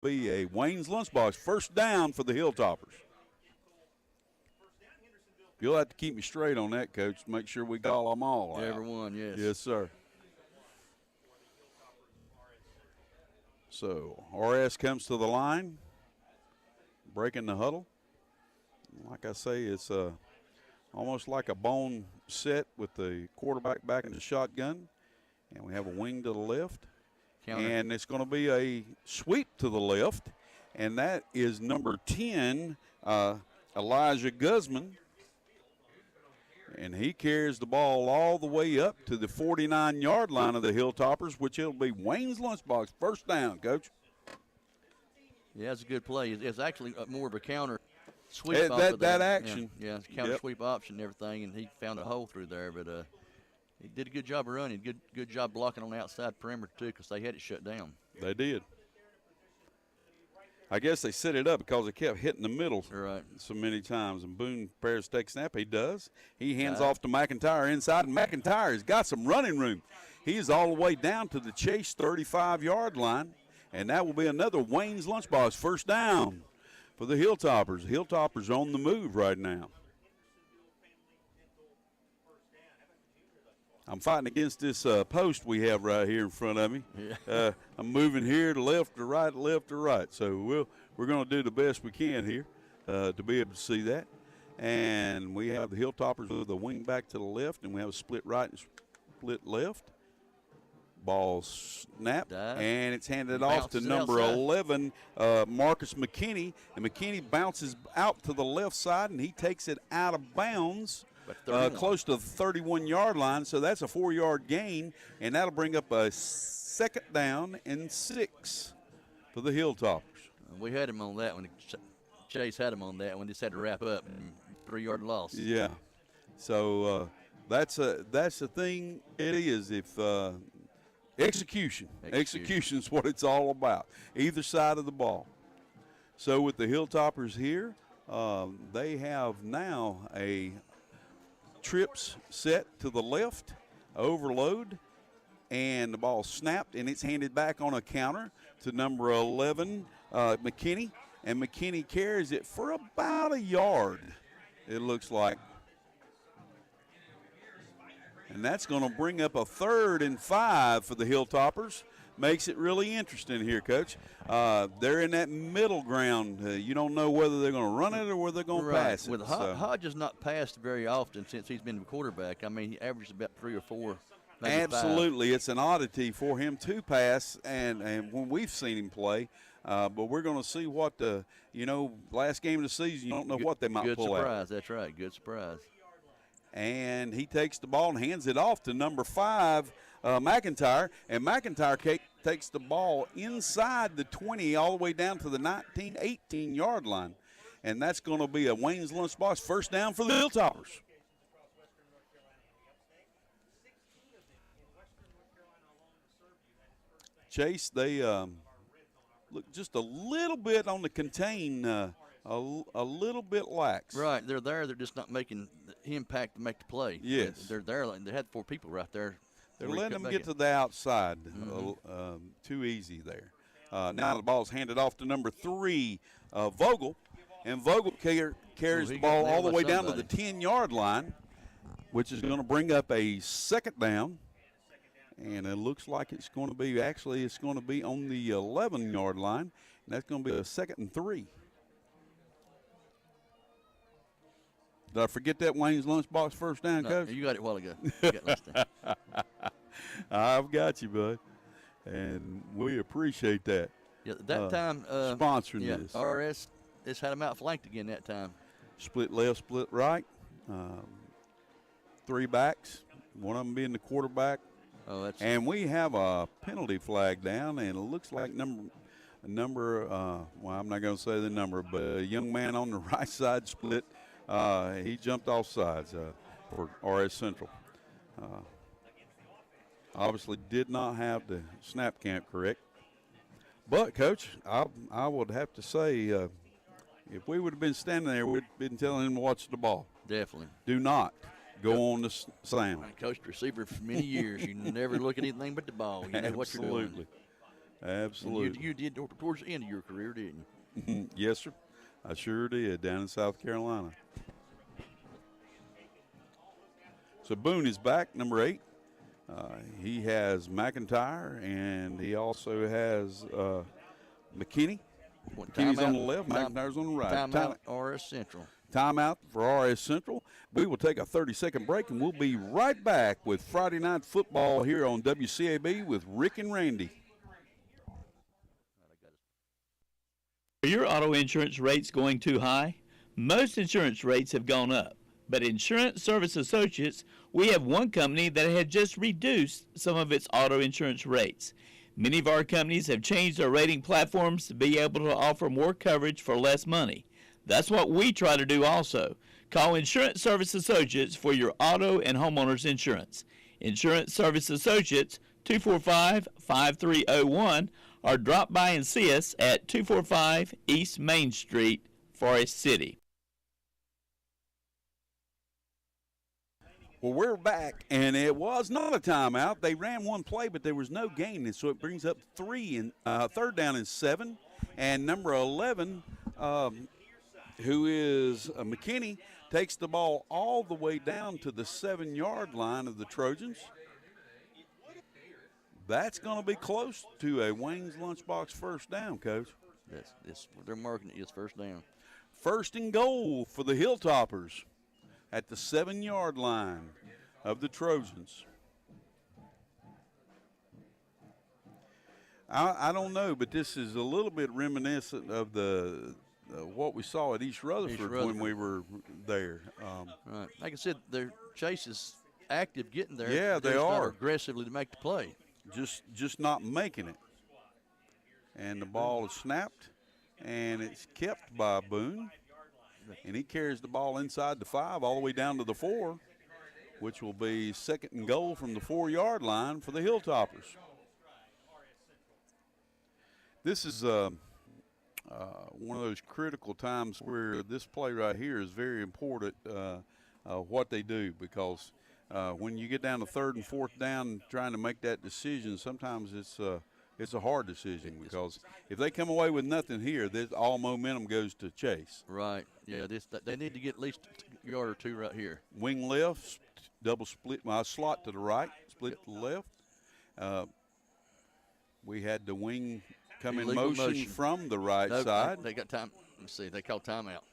be a Wayne's Lunchbox first down for the Hilltoppers. You'll have to keep me straight on that, Coach. Make sure we call them all out. Everyone, yes. Yes, sir. So RS comes to the line, breaking the huddle. Like I say, it's almost like a bone set with the quarterback back in the shotgun. And we have a wing to the left. Counter. And it's going to be a sweep to the left. And that is number 10, Elijah Guzman. And he carries the ball all the way up to the 49-yard line of the Hilltoppers, which it'll be Wayne's Lunchbox first down, Coach. Yeah, it's a good play. It's actually more of a counter sweep. That action. Yeah, it's a counter sweep option and everything, and he found a hole through there. But he did a good job of running, good job blocking on the outside perimeter, too, because they had it shut down. They did. I guess they set it up because they kept hitting the middle so many times. And Boone prepares to take a snap. He does. He hands off to McIntyre inside, and McIntyre has got some running room. He's all the way down to the Chase 35-yard line, and that will be another Wayne's Lunchbox first down for the Hilltoppers. Hilltoppers on the move right now. I'm fighting against this post we have right here in front of me. Yeah. I'm moving here to left to right, left to right. So we're going to do the best we can here to be able to see that. And we have the Hilltoppers with a wing back to the left, and we have a split right and split left. Ball snapped, and it's handed off to number 11, Marcus McKinney. And McKinney bounces out to the left side, and he takes it out of bounds. Close to the 31-yard line, so that's a 4-yard gain, and that'll bring up a second down and 6 for the Hilltoppers. We had him on that one. Chase had him on that one. Just had to wrap up. 3-yard loss. Yeah. So that's the thing. It is if execution's what it's all about. Either side of the ball. So with the Hilltoppers here, they have now a trips set to the left, overload, and the ball snapped, and it's handed back on a counter to number 11, McKinney, and McKinney carries it for about a yard, it looks like. And that's going to bring up a 3rd and 5 for the Hilltoppers. Makes it really interesting here, Coach. They're in that middle ground. You don't know whether they're going to run it or whether they're going to pass it. With Hodge has not passed very often since he's been the quarterback. I mean, he averages about 3 or 4. Absolutely. 5. It's an oddity for him to pass, and when we've seen him play. But we're going to see what last game of the season, you don't know what they might pull out. Good surprise. That's right. Good surprise. And he takes the ball and hands it off to number 5, McIntyre. And McIntyre takes the ball inside the 20 all the way down to the 19, 18-yard line. And that's going to be a Wayne's Lunchbox first down for the Hilltoppers. Chase, they look just a little bit on the contain, a little bit lax. Right, they're there. They're just not making the impact to make the play. Yes. They're there. They had 4 people right there. They're letting them get to the outside too easy there. Now the ball's handed off to number 3, Vogel. And Vogel carries the ball all the way down to the 10-yard line, which is going to bring up a second down. And it looks like it's going to be on the 11-yard line. And that's going to be a 2nd and 3. Did I forget that Wayne's Lunchbox first down, Coach? You got it a while ago. You got it last time. I've got you, bud. And we appreciate that. Yeah, that time. Sponsoring this. RS just had them outflanked again that time. Split left, split right. 3 backs, one of them being the quarterback. And we have a penalty flag down, and it looks like well, I'm not going to say the number, but a young man on the right side split. He jumped off sides for RS Central. Obviously did not have the snap count correct. But, Coach, I would have to say if we would have been standing there, we'd been telling him to watch the ball. Definitely. Do not go on the sound. I coached receiver for many years. You never look at anything but the ball. You know what you're doing. Absolutely. Absolutely. You did towards the end of your career, didn't you? Yes, sir. I sure did down in South Carolina. So Boone is back, number 8. He has McIntyre, and he also has McKinney. McKinney's on the left, McIntyre's on the right. Timeout, RS Central. Timeout for RS Central. We will take a 30-second break, and we'll be right back with Friday Night Football here on WCAB with Rick and Randy. Are your auto insurance rates going too high? Most insurance rates have gone up, but Insurance Service Associates, we have one company that had just reduced some of its auto insurance rates. Many of our companies have changed their rating platforms to be able to offer more coverage for less money. That's what we try to do also. Call Insurance Service Associates for your auto and homeowners insurance. Insurance Service Associates, 245-5301, or drop by and see us at 245 East Main Street, Forest City. Well, we're back, and it was not a timeout. They ran one play, but there was no gain, and so it brings up 3rd down and 7. And number 11, who is McKinney, takes the ball all the way down to the 7-yard line of the Trojans. That's going to be close to a Wayne's Lunchbox first down, Coach. That's what they're marking it as first down. 1st and goal for the Hilltoppers at the 7-yard line of the Trojans. I don't know, but this is a little bit reminiscent of the what we saw at East Rutherford when we were there. Right. Like I said, their Chase is active getting there. Yeah, they just not are. aggressively to make the play. Just not making it. And the ball is snapped, and it's kept by Boone. And he carries the ball inside the 5 all the way down to the 4, which will be 2nd and goal from the 4-yard line for the Hilltoppers. This is one of those critical times where this play right here is very important, what they do, because when you get down to 3rd and 4th down trying to make that decision, sometimes it's a hard decision, because if they come away with nothing here, all momentum goes to Chase. Right. Yeah. They need to get at least a yard or 2 right here. Wing left, double split, slot to the right, split to the left. We had the wing come in motion from the right side. They got time. Let's see. They call timeout.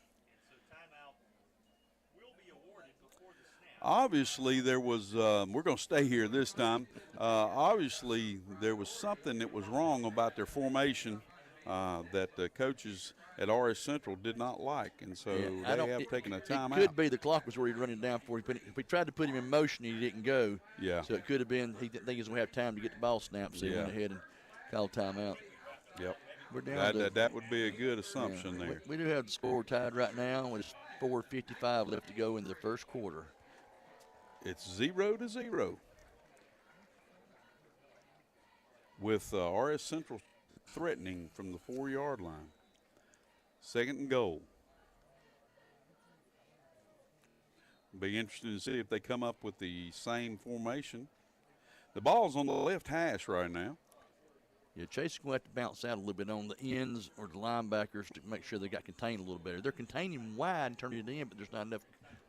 Obviously, there was, we're going to stay here this time. Obviously, there was something that was wrong about their formation that the coaches at RS Central did not like, and so they have taken a timeout. It could be the clock was where he running down for. If we tried to put him in motion, he didn't go. Yeah. So it could have been he didn't think he was going to have time to get the ball snapped, so he went ahead and called timeout. Yep. We're down that would be a good assumption there. We do have the score tied right now with 4:55 left to go in the first quarter. It's 0-0 with RS Central threatening from the 4-yard line. 2nd and goal. Be interested to see if they come up with the same formation. The ball's on the left hash right now. Yeah, Chase is going to have to bounce out a little bit on the ends or the linebackers to make sure they got contained a little better. They're containing wide and turning it in, but there's not enough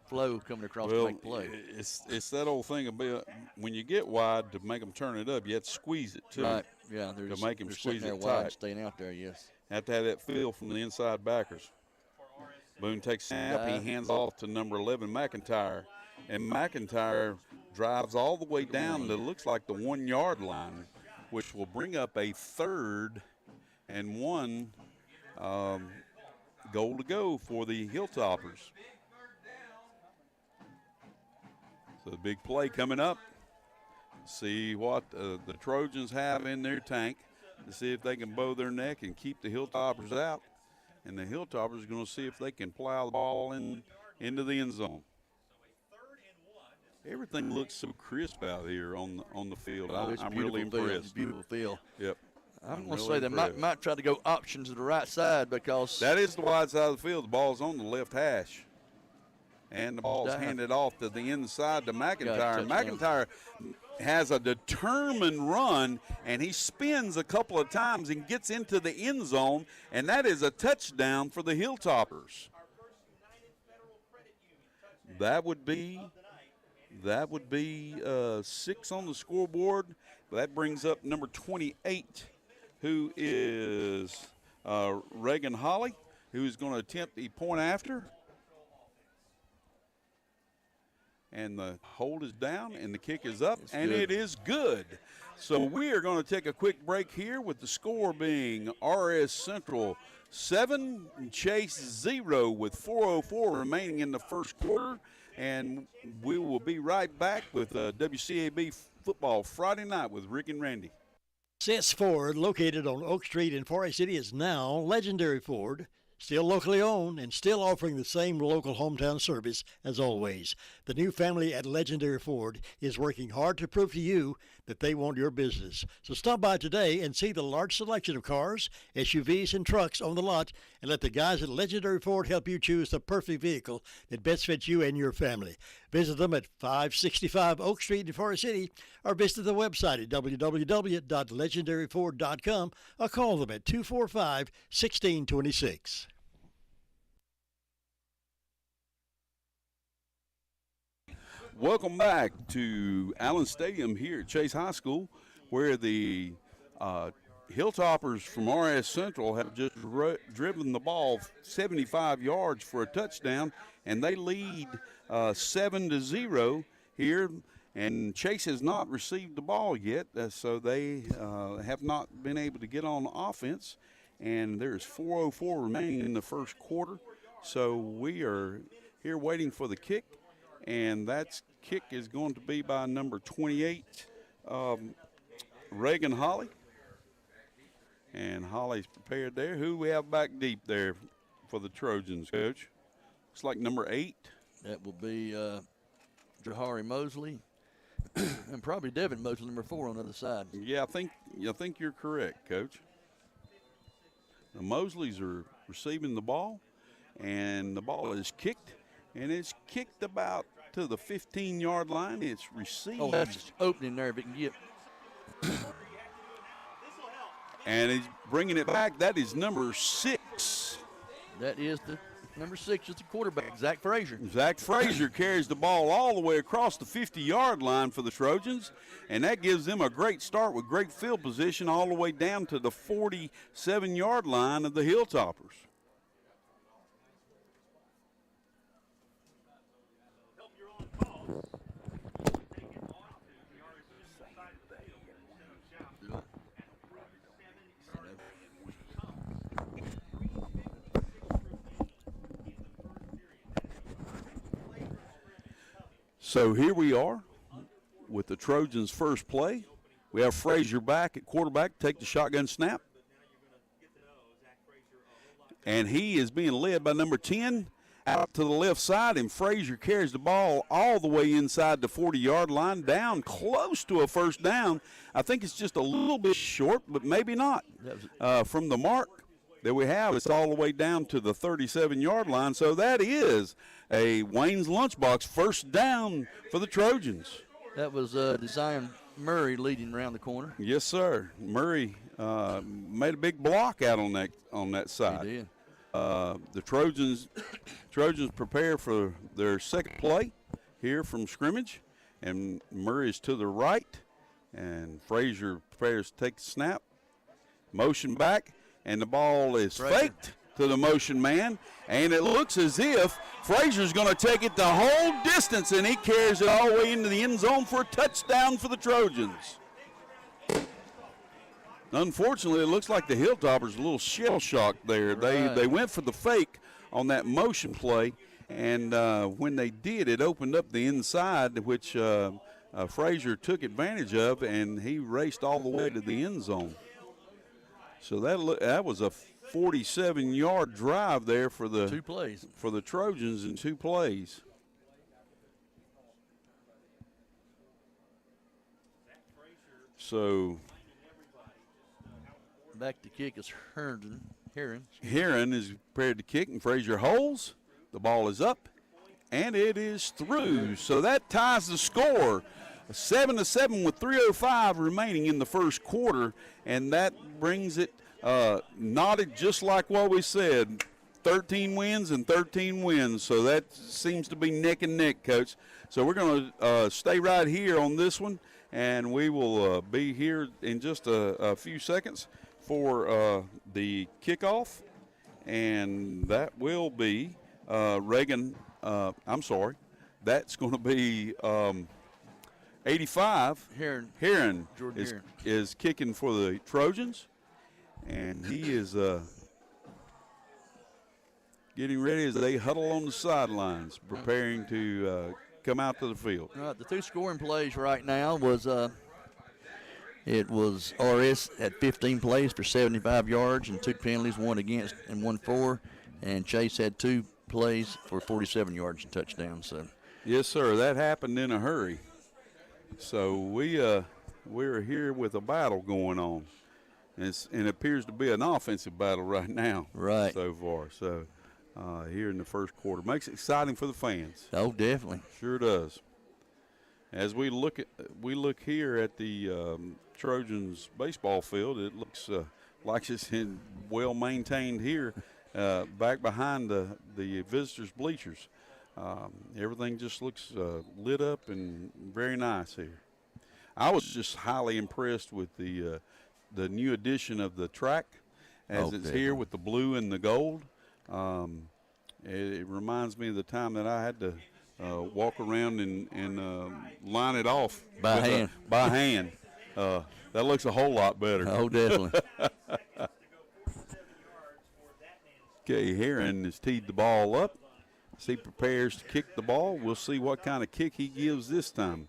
flow coming across to make play. It's that old thing about when you get wide to make them turn it up, you have to squeeze it too. Right, yeah. To make them squeeze it wide, tight. staying out there, yes. Have to have that feel from the inside backers. Boone takes snap. He hands off to number 11, McIntyre. And McIntyre drives all the way down to looks like the 1-yard line, which will bring up a 3rd and 1 goal to go for the Hilltoppers. So the big play coming up. See what the Trojans have in their tank to see if they can bow their neck and keep the Hilltoppers out. And the Hilltoppers are going to see if they can plow the ball into the end zone. Everything looks so crisp out here on the field. I'm really impressed. It's a beautiful field. Yep. I'm going to say they might try to go option to the right side because that is the wide side of the field. The ball's on the left hash. And the ball's handed off to the inside to McIntyre. McIntyre has a determined run, and he spins a couple of times and gets into the end zone, and that is a touchdown for the Hilltoppers. That would be 6 on the scoreboard. That brings up number 28, who is Reagan Holly, who is going to attempt the point after. And the hold is down, and the kick is up, and it is good. So we are going to take a quick break here with the score being RS Central 7, Chase 0 with 4:04 remaining in the first quarter. And we will be right back with WCAB Football Friday Night with Rick and Randy. CS Ford, located on Oak Street in Forest City, is now Legendary Ford. Still locally owned and still offering the same local hometown service as always. The new family at Legendary Ford is working hard to prove to you that they want your business. So stop by today and see the large selection of cars, SUVs, and trucks on the lot, and let the guys at Legendary Ford help you choose the perfect vehicle that best fits you and your family. Visit them at 565 Oak Street in Forest City, or visit the website at www.legendaryford.com, or call them at 245-1626. Welcome back to Allen Stadium here at Chase High School, where the Hilltoppers from RS Central have just driven the ball 75 yards for a touchdown, and they lead 7-0 here. And Chase has not received the ball yet, so they have not been able to get on offense. And there's 4:04 remaining in the first quarter, so we are here waiting for the kick. And that kick is going to be by number 28, Reagan Holly. And Holly's prepared there. Who we have back deep there for the Trojans, Coach? Looks like number 8. That will be Jahari Mosley and probably Devin Mosley, number 4 on the other side. Yeah, I think you're correct, Coach. The Mosleys are receiving the ball, and the ball is kicked. And it's kicked about to the 15-yard line. It's received. Oh, that's just opening there if it can get. And he's bringing it back. That is number 6. That is the number 6 is the quarterback, Zach Frazier. Zach Frazier carries the ball all the way across the 50-yard line for the Trojans, and that gives them a great start with great field position all the way down to the 47-yard line of the Hilltoppers. So here we are with the Trojans' first play. We have Frazier back at quarterback, take the shotgun snap. And he is being led by number 10 out to the left side, and Frazier carries the ball all the way inside the 40-yard line, down close to a first down. I think it's just a little bit short, but maybe not. From the mark that we have, it's all the way down to the 37-yard line. So that is a Wayne's Lunchbox first down for the Trojans. That was Zion Murray leading around the corner. Yes, sir. Murray made a big block out on that side. He did. The Trojans prepare for their second play here from scrimmage, and Murray is to the right, and Frazier prepares to take the snap, motion back, and the ball is faked to the motion man, and it looks as if Frazier's going to take it the whole distance, and he carries it all the way into the end zone for a touchdown for the Trojans. Unfortunately, it looks like the Hilltoppers a little shell-shocked there. Right. They went for the fake on that motion play, and when they did, it opened up the inside, which Frazier took advantage of, and he raced all the way to the end zone. So that was a 47-yard drive there for the 2 plays for the Trojans in 2 plays. So back to kick is Heron. Heron is prepared to kick, and Frazier holds. The ball is up, and it is through. So that ties the score. 7-7 with 3:05 remaining in the first quarter, and that brings it knotted just like what we said. 13 wins and 13 wins, so that seems to be neck and neck, Coach. So we're going to stay right here on this one, and we will be here in just a few seconds for the kickoff, and that will be Reagan. I'm sorry, that's going to be 85. Heron is kicking for the Trojans, and he is getting ready as they huddle on the sidelines, preparing to come out to the field. All right, the two scoring plays right now was it was RS at 15 plays for 75 yards and 2 penalties, 1 against and 1 for, and Chase had 2 plays for 47 yards and touchdowns. So. Yes, sir. That happened in a hurry. So we're here with a battle going on, and it appears to be an offensive battle right now. Right. So far. So. Here in the first quarter. Makes it exciting for the fans. Oh, definitely. Sure does. As we look here at the Trojans baseball field, it looks like it's well maintained here back behind the visitors' bleachers. Everything just looks lit up and very nice here. I was just highly impressed with the new addition of the track as it's here with the blue and the gold. It reminds me of the time that I had to walk around and line it off by hand. By hand. That looks a whole lot better. Oh, definitely. Okay, Heron has teed the ball up as he prepares to kick the ball. We'll see what kind of kick he gives this time.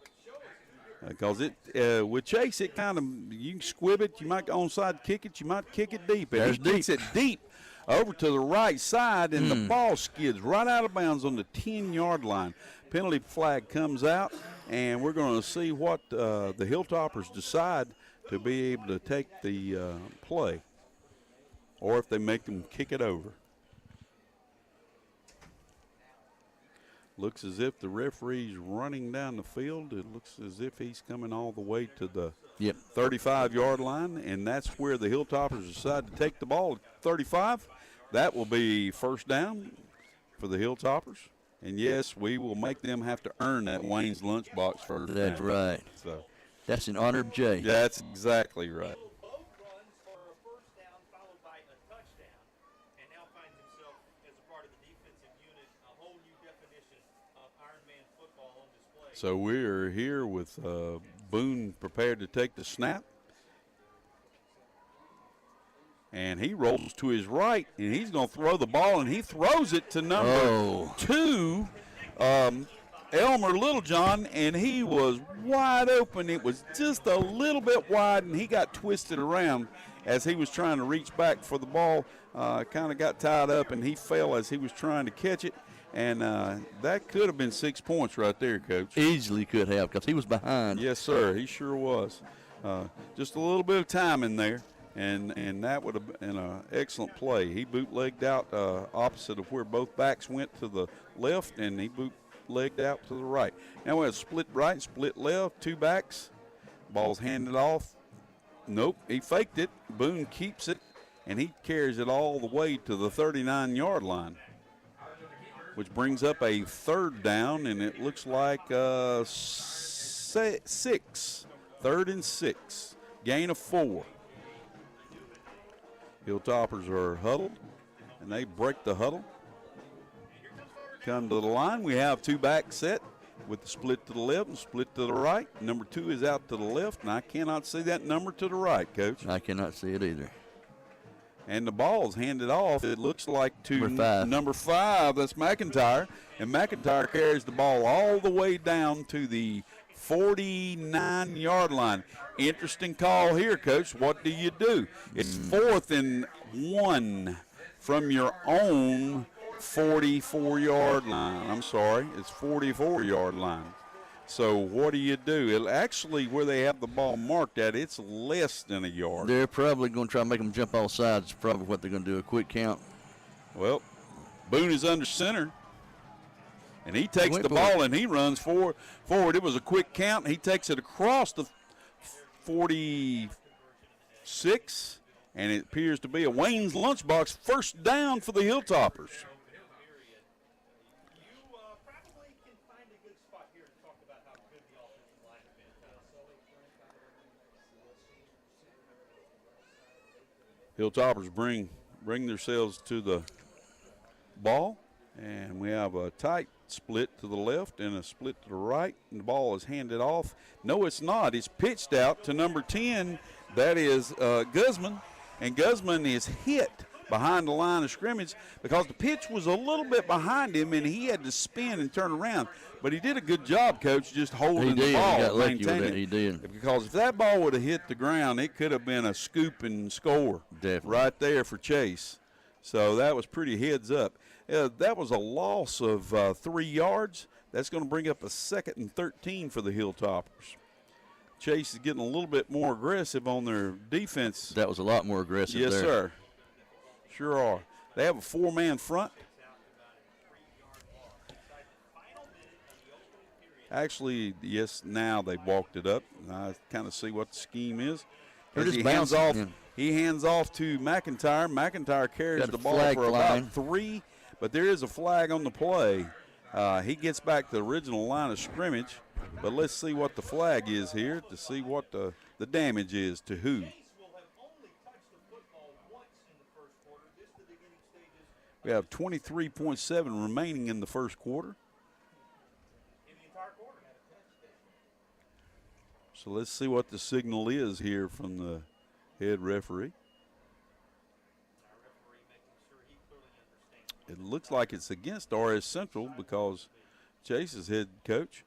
Because with Chase, it kind of, you can squib it, you might onside kick it, you might kick it deep. And he kicks it deep over to the right side, and the ball skids right out of bounds on the 10-yard line. Penalty flag comes out, and we're going to see what the Hilltoppers decide to be able to take the play, or if they make them kick it over. Looks as if the referee's running down the field. It looks as if he's coming all the way to the 35-yard line, and that's where the Hilltoppers decide to take the ball at 35. That will be first down for the Hilltoppers. And, yes, we will make them have to earn that Wayne's lunchbox first down. That's right. So that's in honor of Jay. That's exactly right. So we're here with Boone prepared to take the snap. And he rolls to his right, and he's going to throw the ball, and he throws it to number 2, Elmer Littlejohn, and he was wide open. It was just a little bit wide, and he got twisted around as he was trying to reach back for the ball. Kind of got tied up, and he fell as he was trying to catch it. And that could have been 6 points right there, Coach. Easily could have, because he was behind. Yes, sir. He sure was. Just a little bit of time in there, and that would have been an excellent play. He bootlegged out opposite of where both backs went to the left, and he bootlegged out to the right. Now we have split right, split left, 2 backs. Ball's handed off. Nope, he faked it. Boone keeps it, and he carries it all the way to the 39-yard line, which brings up a third down, and it looks like 6. 3rd and 6. Gain of 4. Hilltoppers are huddled, and they break the huddle. Come to the line. We have 2 back set with the split to the left and split to the right. Number 2 is out to the left, and I cannot see that number to the right, Coach. I cannot see it either. And the ball's handed off, it looks like, to number 5. That's McIntyre. And McIntyre carries the ball all the way down to the 49-yard line. Interesting call here, Coach. What do you do? It's 4th and 1 from your own 44-yard line. I'm sorry, it's 44-yard line. So what do you do? Actually, where they have the ball marked at, it's less than a yard. They're probably going to try to make them jump all sides. Probably what they're going to do, a quick count. Well, Boone is under center. And he takes the ball and he runs forward. It was a quick count. He takes it across the 46, and it appears to be a Wayne's Lunchbox first down for the Hilltoppers. Hilltoppers bring themselves to the ball, and we have a tight split to the left and a split to the right, and the ball is handed off. No, it's not. It's pitched out to number 10. That is Guzman, and Guzman is hit behind the line of scrimmage because the pitch was a little bit behind him, and he had to spin and turn around. But he did a good job, Coach, just holding the ball. He got lucky with maintaining it. He did. Because if that ball would have hit the ground, it could have been a scoop and score. Definitely. Right there for Chase. So that was pretty heads up. That was a loss of 3 yards. That's going to bring up a 2nd and 13 for the Hilltoppers. Chase is getting a little bit more aggressive on their defense. That was a lot more aggressive yes, there. Yes, sir. Sure are. They have a 4-man front. Actually, yes, now they've walked it up. I kind of see what the scheme is. He hands off to McIntyre. McIntyre carries the ball for flying. about 3, but there is a flag on the play. He gets back to the original line of scrimmage, but let's see what the flag is here to see what the damage is to who. We have 23.7 remaining in the first quarter. So let's see what the signal is here from the head referee. It looks like it's against RS Central because Chase's head coach,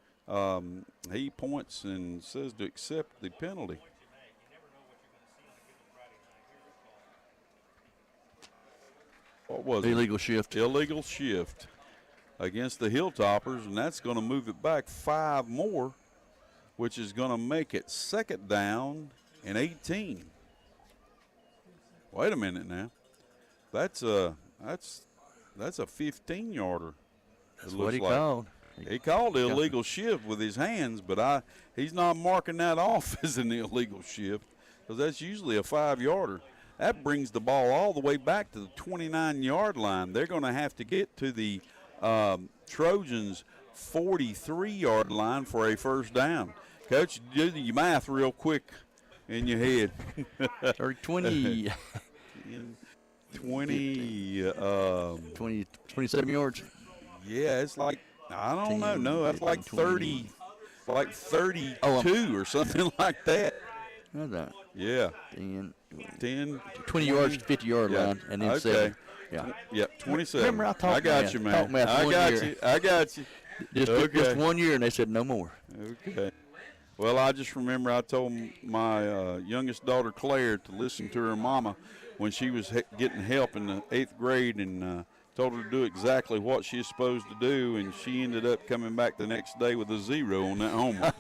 he points and says to accept the penalty. What was Illegal shift. Illegal shift against the Hilltoppers, and that's going to move it back 5 more, which is going to make it 2nd down and 18. Wait a minute now. That's a 15-yarder. That's what he called. He called the illegal shift with his hands, but he's not marking that off as an illegal shift because that's usually a 5-yarder. That brings the ball all the way back to the 29-yard line. They're going to have to get to the Trojans' 43-yard line for a first down. Coach, do your math real quick in your head. 20. 27 yards. Yeah, it's like, I don't know. No, that's like 30, like 32 or something like that. How's that? Yeah. 10, 20 yards, 50-yard line, and then 7. Yeah, 27. Remember, I taught I got math. you, man. Math I got you. Just 1 year, and they said no more. Okay. Well, I just remember I told my youngest daughter, Claire, to listen to her mama when she was getting help in the 8th grade, and told her to do exactly what she's supposed to do, and she ended up coming back the next day with a 0 on that homework.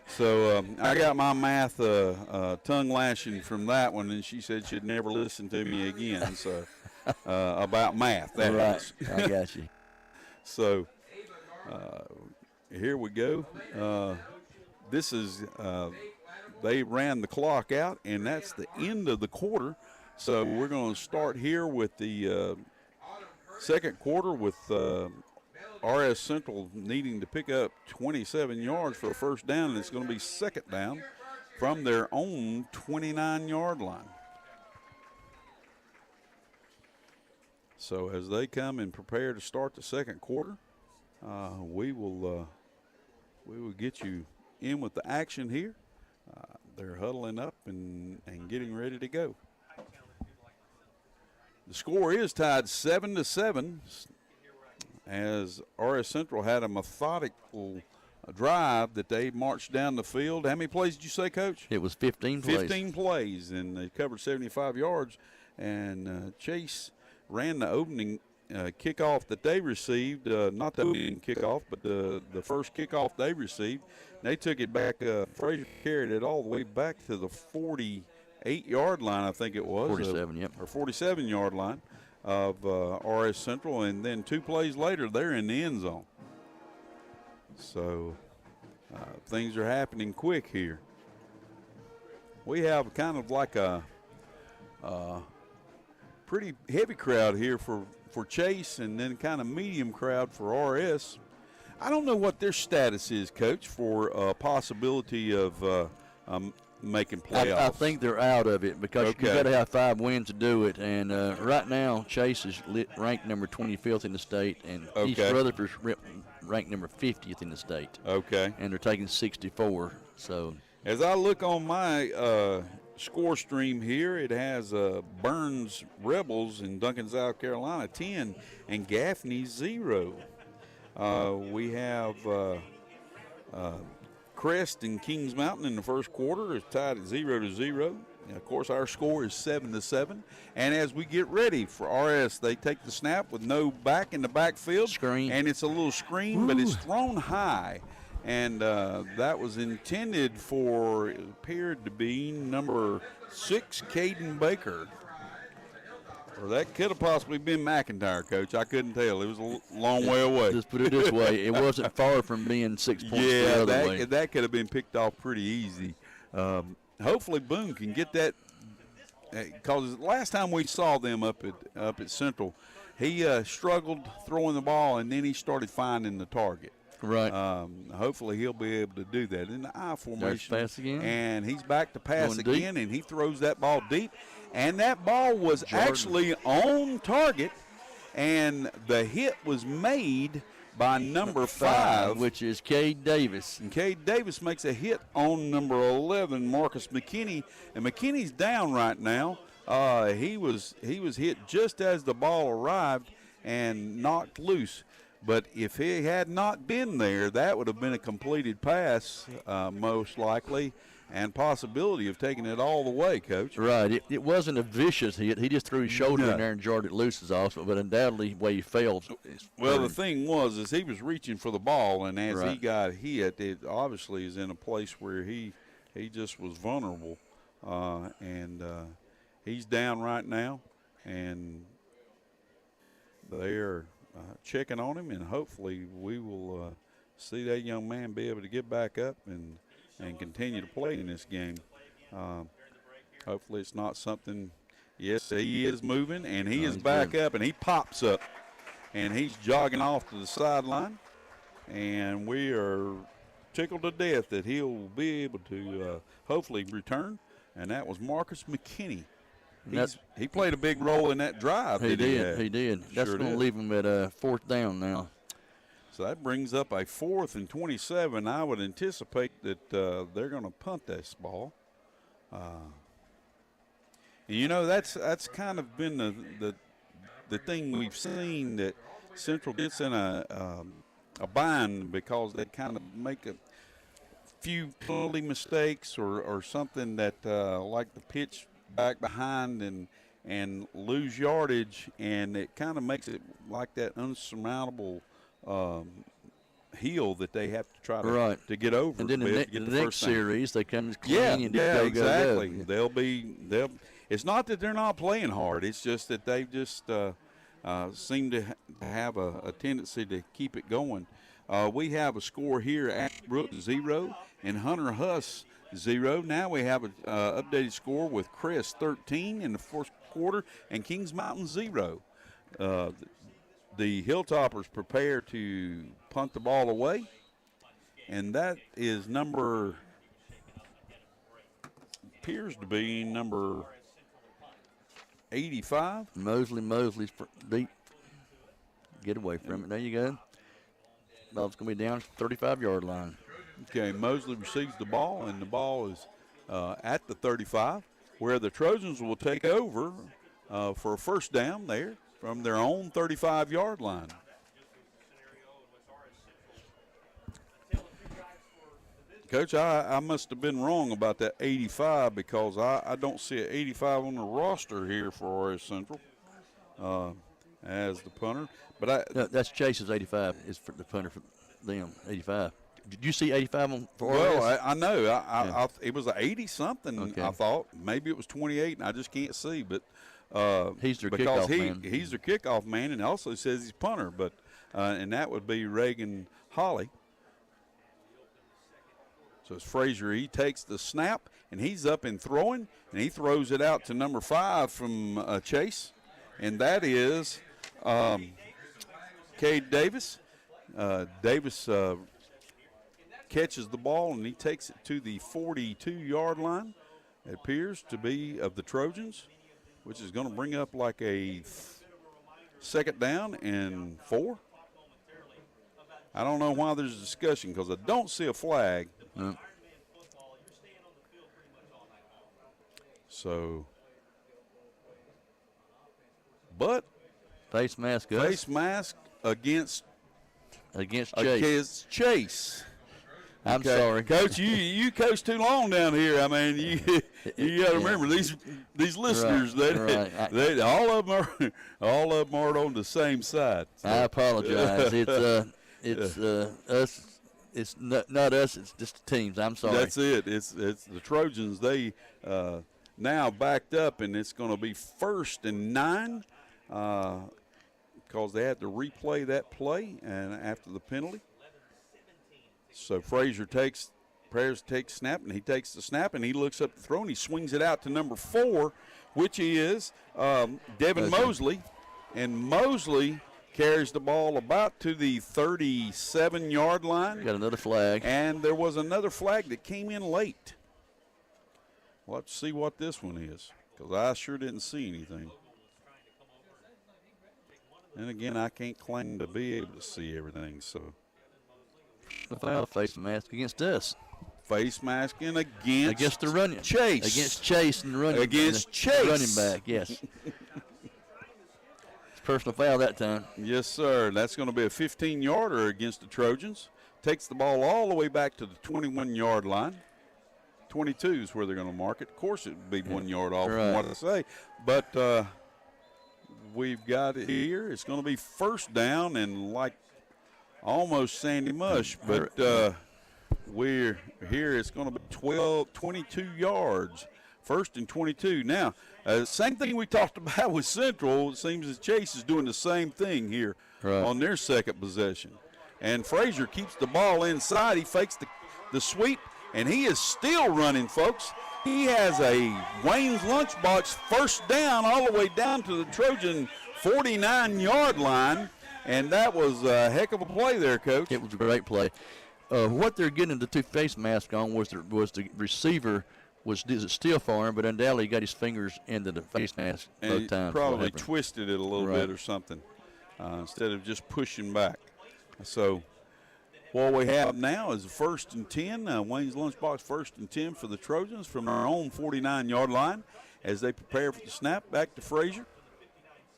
So I got my math tongue lashing from that one, and she said she'd never listen to me again. So about math, that right. I got you. So here we go. This is they ran the clock out, and that's the end of the quarter. So we're going to start here with the second quarter with RS Central needing to pick up 27 yards for a first down, and it's going to be 2nd down from their own 29-yard line. So as they come and prepare to start the second quarter, we will get you in with the action here. They're huddling up and getting ready to go. The score is tied 7-7 as RS Central had a methodical drive that they marched down the field. How many plays did you say, Coach? It was 15 plays. 15 plays, and they covered 75 yards. And Chase ran the opening kickoff that they received, not the opening kickoff, but the first kickoff they received. They took it back. Frazier carried it all the way back to the 48-yard line, I think it was. 47, yep. Or 47-yard line of RS Central. And then 2 plays later, they're in the end zone. So things are happening quick here. We have kind of like a pretty heavy crowd here for Chase, and then kind of medium crowd for RS. I don't know what their status is, Coach, for possibility of making playoffs. I think they're out of it because you got to have 5 wins to do it. And right now, Chase is ranked number 25th in the state, and East Rutherford's ranked number 50th in the state. Okay. And they're taking 64. So as I look on my score stream here, it has Burns Rebels in Duncan, South Carolina 10 and Gaffney 0. We have Crest and Kings Mountain in the first quarter is tied at 0-0. And of course, our score is 7-7. And as we get ready for RS, they take the snap with no back in the backfield. Screen. And it's a little screen, but it's thrown high. And that was intended for, it appeared to be number 6, Caden Baker. Or that could have possibly been McIntyre, Coach. I couldn't tell. It was a long way away. Just put it this way, it wasn't far from being 6 points the other way. That could have been picked off pretty easy. Hopefully Boone can get that, because last time we saw them up at Central, he struggled throwing the ball, and then he started finding the target. Right. Hopefully he'll be able to do that in the I formation. There's pass again. And he's back to pass Going again, deep. and he throws that ball deep. And that ball was actually on target, and the hit was made by number 5, which is Cade Davis. And Cade Davis makes a hit on number 11, Marcus McKinney. And McKinney's down right now. He was hit just as the ball arrived and knocked loose. But if he had not been there, that would have been a completed pass, most likely, and possibility of taking it all the way, Coach. Right. It wasn't a vicious hit. He just threw his shoulder in there and jarred it loose as also, but undoubtedly the way he fell. Well, the thing was is he was reaching for the ball, and as he got hit, it obviously is in a place where he just was vulnerable. And he's down right now, and they're checking on him, and hopefully we will see that young man be able to get back up and continue to play in this game. Hopefully it's not something. Yes, he is moving, and he is back up, and he pops up, and he's jogging off to the sideline, and we are tickled to death that he'll be able to hopefully return, and that was Marcus McKinney. He played a big role in that drive. He did. That's Sure going to leave him at 4th down now. So that brings up a 4th and 27. I would anticipate that they're going to punt this ball. And that's kind of been the thing we've seen, that Central gets in a bind because they kind of make a few penalty mistakes or something that like the pitch back behind and lose yardage, and it kind of makes it like that unsurmountable hill that they have to try to get over. And then the next series, they come clean and exactly. Go. They'll. It's not that they're not playing hard. It's just that they just seem to have a tendency to keep it going. We have a score here: Ashbrook 0 and Hunter Huss 0. Now we have an updated score with Chris 13 in the first quarter and Kings Mountain 0. The Hilltoppers prepare to punt the ball away, and that is appears to be number 85. Mosley's deep. Get away from it. There you go. Ball's going to be down 35-yard line. Okay, Mosley receives the ball, and the ball is at the 35, where the Trojans will take over for a first down there from their own 35-yard line. Coach, I must have been wrong about that 85 because I don't see an 85 on the roster here for RS Central as the punter. But no, that's Chase's 85 is for the punter for them, 85. Did you see 85 for RS? Well, I know. It was an 80-something, okay. I thought. Maybe it was 28, and I just can't see. But he's their because kickoff man. He's their kickoff man, and also says he's punter. But and that would be Reagan Holly. So it's Frazier. He takes the snap, and he's up and throwing, and he throws it out to number 5 from Chase, and that is Cade Davis. Davis catches the ball, and he takes it to the 42-yard line. It appears to be of the Trojans, which is going to bring up like a second down and 4. I don't know why there's a discussion because I don't see a flag. So, but face mask against Chase. I'm okay. sorry, Coach. You coach too long down here. I mean, you got to remember these listeners. Right. They all of them aren't on the same side. So. I apologize. It's us. It's not us. It's just the teams. I'm sorry. That's it. It's the Trojans. They now backed up, and it's going to be 1st and 9 because they had to replay that play and after the penalty. So Frazier takes snap, and he takes the snap, and he looks up the throw, and he swings it out to number 4, which is Devin Mosley. And Mosley carries the ball about to the 37-yard line. Got another flag. And there was another flag that came in late. We'll have to see what this one is because I sure didn't see anything. And again, I can't claim to be able to see everything, so. The foul, face mask against us. Face masking against the running Chase. Against Chase and the running. Against Chase. Running back, yes. It's personal foul that time. Yes, sir. That's going to be a 15-yarder against the Trojans. Takes the ball all the way back to the 21-yard line. 22 is where they're going to mark it. Of course, it would be 1 yard off from what I say. But we've got it here. It's going to be first down and like almost Sandy Mush. But we're here. It's going to be 22 yards. 1st and 22. Now, same thing we talked about with Central. It seems that Chase is doing the same thing here on their second possession. And Frazier keeps the ball inside. He fakes the sweep, and he is still running, folks. He has a Wayne's Lunchbox first down all the way down to the Trojan 49-yard line, and that was a heck of a play there, Coach. It was a great play. What they're getting the two face mask on was the receiver did it still for him, but undoubtedly he got his fingers into the face mask both times. Probably twisted it a little bit or something instead of just pushing back. So what we have now is a 1st and 10. Wayne's Lunchbox 1st and 10 for the Trojans from our own 49-yard line as they prepare for the snap. Back to Frazier.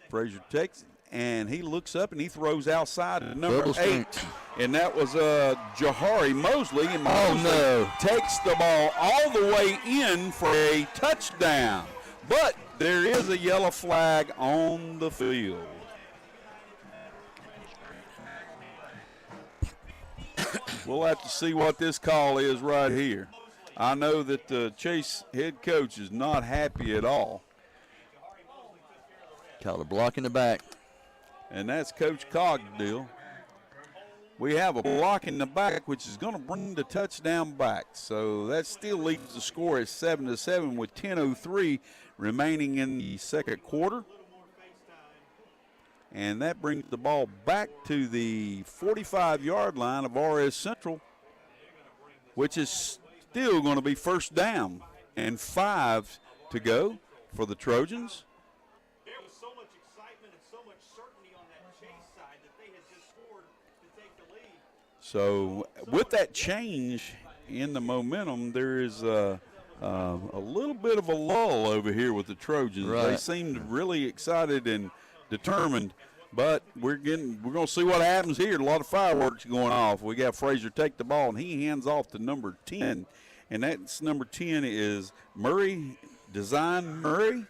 Frazier takes it, and he looks up and he throws outside to number 8. And that was Jahari Mosley. And Mosley takes the ball all the way in for a touchdown. But there is a yellow flag on the field. We'll have to see what this call is right here. I know that the Chase head coach is not happy at all. Called a block in the back. And that's Coach Cogdill. We have a block in the back, which is going to bring the touchdown back. So that still leaves the score at 7-7 with 10:03 remaining in the second quarter. And that brings the ball back to the 45-yard line of RS Central, which is still going to be first down and 5 to go for the Trojans. There was so much excitement and so much certainty on that Chase side that they had just scored to take the lead. So with that change in the momentum, there is a little bit of a lull over here with the Trojans. They seemed really excited and determined, but we're going to see what happens here. A lot of fireworks going off. We got Frazier take the ball, and he hands off to number 10, and that's number 10 is Murray, Design Murray,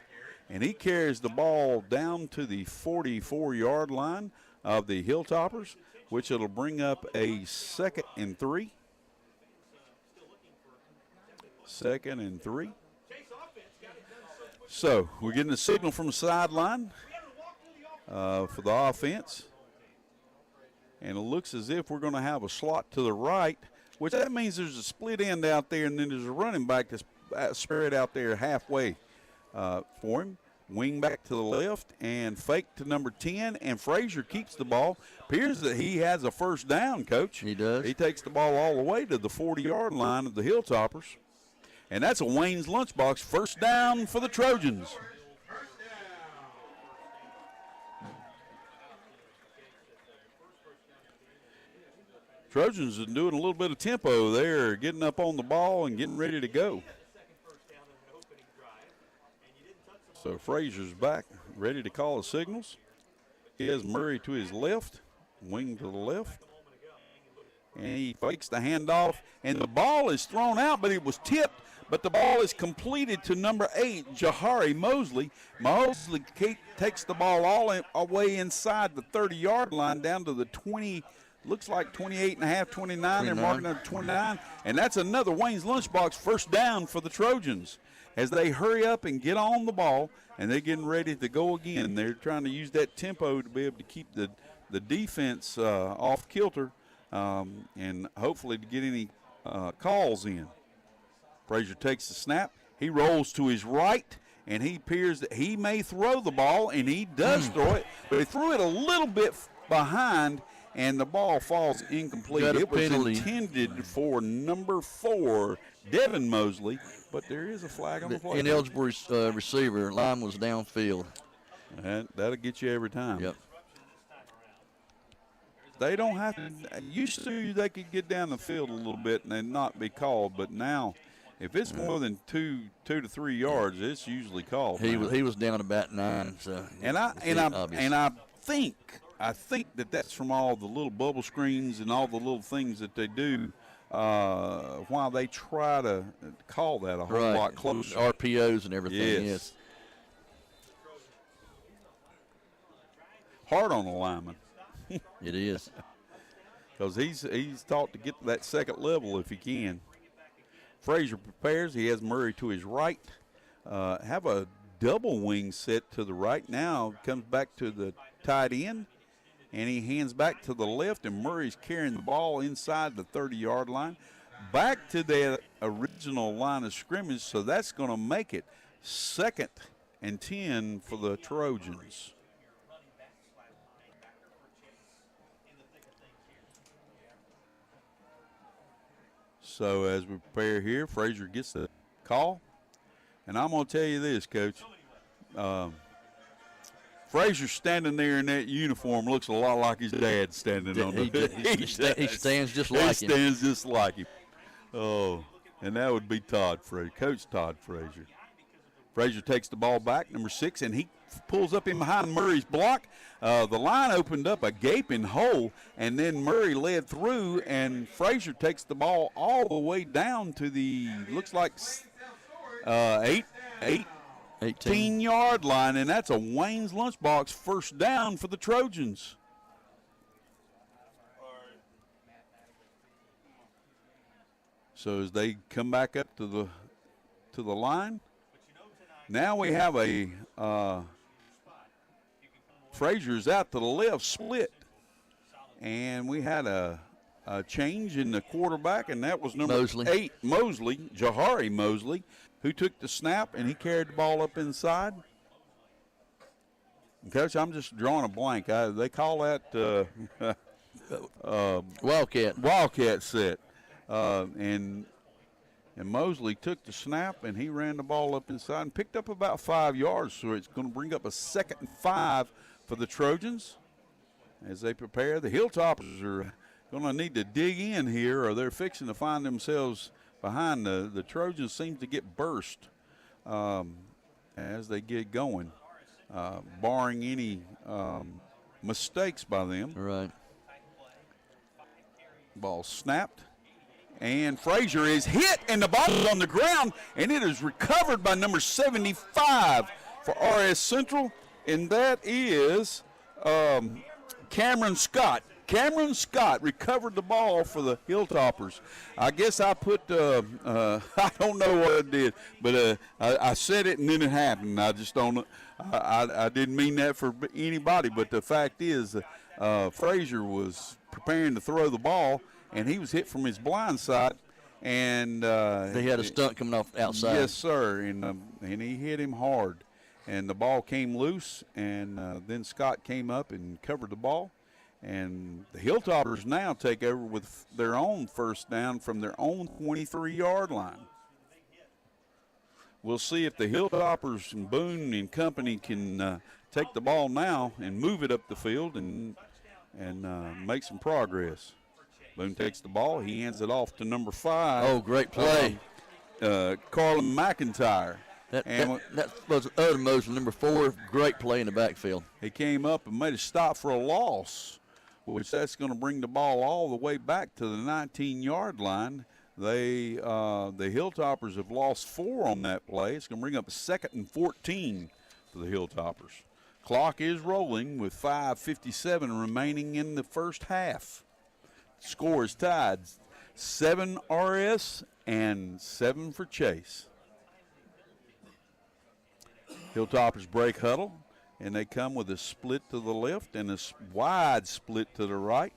and he carries the ball down to the 44-yard line of the Hilltoppers, which it'll bring up a 2nd and 3. 2nd and 3. So we're getting a signal from the sideline for the offense. And it looks as if we're going to have a slot to the right which that means there's a split end out there, and then there's a running back that's spread out there halfway for him. Wing back to the left and fake to number 10, and Frazier keeps the ball. Appears that he has a first down, Coach. He does. He takes the ball all the way to the 40-yard line of the Hilltoppers. And that's a Wayne's Lunchbox first down for the Trojans. Trojans are doing a little bit of tempo there, getting up on the ball and getting ready to go. So Frazier's back, ready to call the signals. He has Murray to his left, wing to the left. And he fakes the handoff, and the ball is thrown out, but it was tipped. But the ball is completed to number 8, Jahari Mosley. Mosley takes the ball all the way inside the 30-yard line down to the 20, looks like 28.5, 29. They're marking up 29. And that's another Wayne's Lunchbox first down for the Trojans as they hurry up and get on the ball, and they're getting ready to go again. They're trying to use that tempo to be able to keep the defense off kilter and hopefully to get any calls in. Frazier takes the snap. He rolls to his right, and he appears that he may throw the ball, and he does throw it, but he threw it a little bit behind, and the ball falls incomplete. It was intended for number 4, Devin Mosley, but there is a flag on the play. Ineligible receiver. Line was downfield. That'll get you every time. Yep. They don't have to. Used to, they could get down the field a little bit and then not be called, but now, if it's more than 2 to 3 yards, it's usually called. He was down about 9. So I think that's from all the little bubble screens and all the little things that they do while they try to call that a whole lot closer. RPOs and everything. Yes. Hard on the lineman. It is. Because he's taught to get to that second level if he can. Frazier prepares. He has Murray to his right. Have a double wing set to the right. Now comes back to the tight end, and he hands back to the left, and Murray's carrying the ball inside the 30-yard line. Back to the original line of scrimmage, so that's going to make it 2nd and 10 for the Trojans. So as we prepare here, Frazier gets the call. And I'm going to tell you this, Coach. Frazier standing there in that uniform looks a lot like his dad standing on the He stands just like him. He stands just like him. Oh, and that would be Todd Frazier, Coach Todd Frazier. Frazier takes the ball back, number 6, and he pulls up in behind Murray's block. The line opened up a gaping hole, and then Murray led through, and Frazier takes the ball all the way down to the, looks like 18-yard line, and that's a Wayne's Lunchbox first down for the Trojans. So as they come back up to the line, now we have a Frazier's out to the left split, and we had a change in the quarterback, and that was number 8, Mosley, Jahari Mosley, who took the snap, and he carried the ball up inside. Coach, I'm just drawing a blank. They call that Wildcat set. And Mosley took the snap, and he ran the ball up inside and picked up about 5 yards, so it's going to bring up a 2nd and 5 for the Trojans as they prepare. The Hilltoppers are going to need to dig in here, or they're fixing to find themselves behind. The Trojans seem to get burst as they get going, barring any mistakes by them. Right. Ball snapped. And Frazier is hit, and the ball is on the ground, and it is recovered by number 75 for RS Central, and that is Cameron Scott. Cameron Scott recovered the ball for the Hilltoppers. I guess I put, I don't know what I did, but I said it and then it happened. I just don't, I didn't mean that for anybody, but the fact is Frazier was preparing to throw the ball, and he was hit from his blind side. And they had a stunt coming off outside. Yes, sir, and he hit him hard. And the ball came loose, and then Scott came up and covered the ball. And the Hilltoppers now take over with their own first down from their own 23-yard line. We'll see if the Hilltoppers and Boone and company can take the ball now and move it up the field and make some progress. Boone takes the ball. He hands it off to number 5. Oh, great play. Carlin McIntyre. That was uttermost number 4. Great play in the backfield. He came up and made a stop for a loss, which that's going to bring the ball all the way back to the 19-yard line. The Hilltoppers have lost 4 on that play. It's going to bring up a 2nd and 14 for the Hilltoppers. Clock is rolling with 5:57 remaining in the first half. Score is tied, 7 RS and 7 for Chase. Hilltoppers break huddle, and they come with a split to the left and a wide split to the right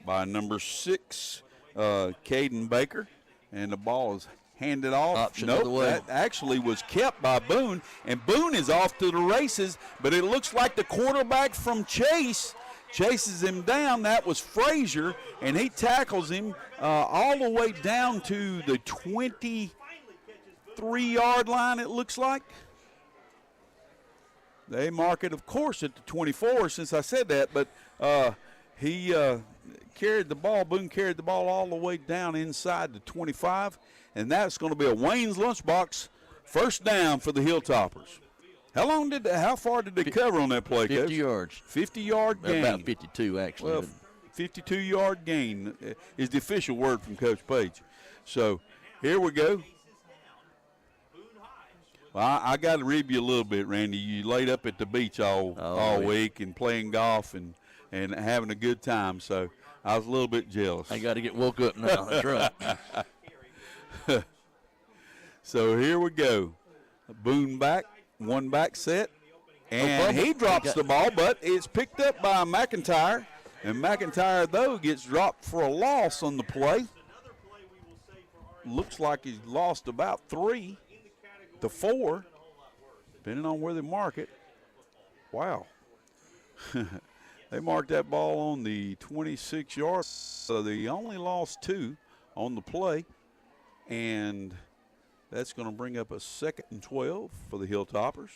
by number 6, Caden Baker. And the ball is handed off. Option nope, of the way. That actually was kept by Boone, and Boone is off to the races, but it looks like the quarterback from Chase chases him down. That was Frazier, and he tackles him all the way down to the 23-yard line, it looks like. They mark it, of course, at the 24 since I said that, but he carried the ball. Boone carried the ball all the way down inside the 25, and that's going to be a Wayne's Lunchbox first down for the Hilltoppers. How far did they cover on that play, 50 Coach? yards. 50-yard gain. About 52, actually. Well, 52-yard gain is the official word from Coach Page. So here we go. Well, I got to rib you a little bit, Randy. You laid up at the beach all week and playing golf and having a good time. So I was a little bit jealous. I got to get woke up now. That's right. So here we go. Boone back, one back set, and he drops the ball, but it's picked up by McIntyre. And McIntyre, though, gets dropped for a loss on the play. Looks like he's lost about 3 to 4, depending on where they mark it. Wow. They marked that ball on the 26-yard, so they only lost 2 on the play, and that's going to bring up a 2nd and 12 for the Hilltoppers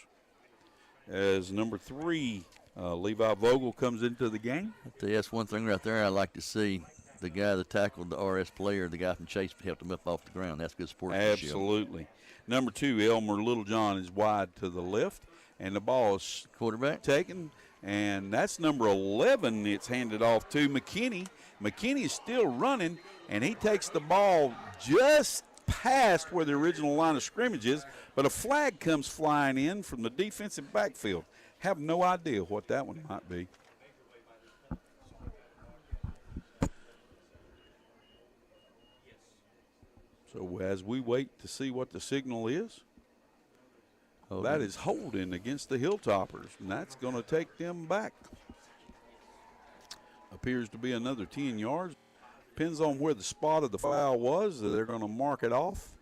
as number 3, Levi Vogel, comes into the game. I'll tell you, that's one thing right there I like to see. The guy that tackled the RS player, the guy from Chase, helped him up off the ground. That's good sportsmanship. Absolutely. Number 2, Elmer Littlejohn, is wide to the left, and the ball is quarterback taken, and that's number 11. It's handed off to McKinney. McKinney is still running, and he takes the ball just past where the original line of scrimmage is, but a flag comes flying in from the defensive backfield. Have no idea what that one might be. So as we wait to see what the signal is, that is holding against the Hilltoppers, and that's going to take them back. Appears to be another 10 yards. Depends on where the spot of the foul was. They're going to mark it off.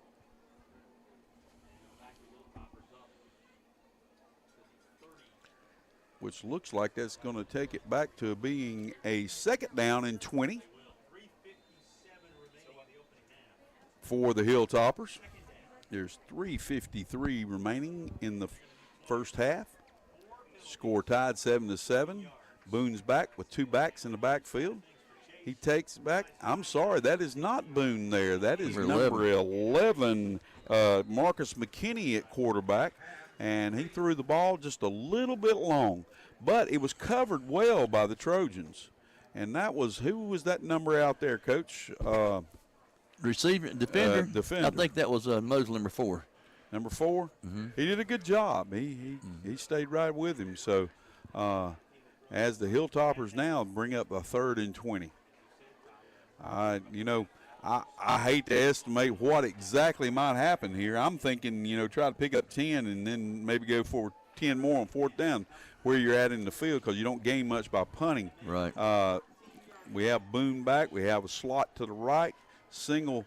Which looks like that's going to take it back to being a 2nd down and 20 for the Hilltoppers. There's 3:53 remaining in the first half. Score tied 7-7. Boone's back with 2 backs in the backfield. He takes back. I'm sorry, that is not Boone there. That is number 11, Marcus McKinney at quarterback. And he threw the ball just a little bit long. But it was covered well by the Trojans. And that was, who was that number out there, Coach? Receiver, defender. Defender. I think that was Mosley, number 4. Number 4? Mm-hmm. He did a good job. He stayed right with him. So as the Hilltoppers now bring up a 3rd and 20. I hate to estimate what exactly might happen here. I'm thinking, try to pick up 10 and then maybe go for 10 more on 4th down where you're at in the field because you don't gain much by punting. Right. we have Boone back. We have a slot to the right, single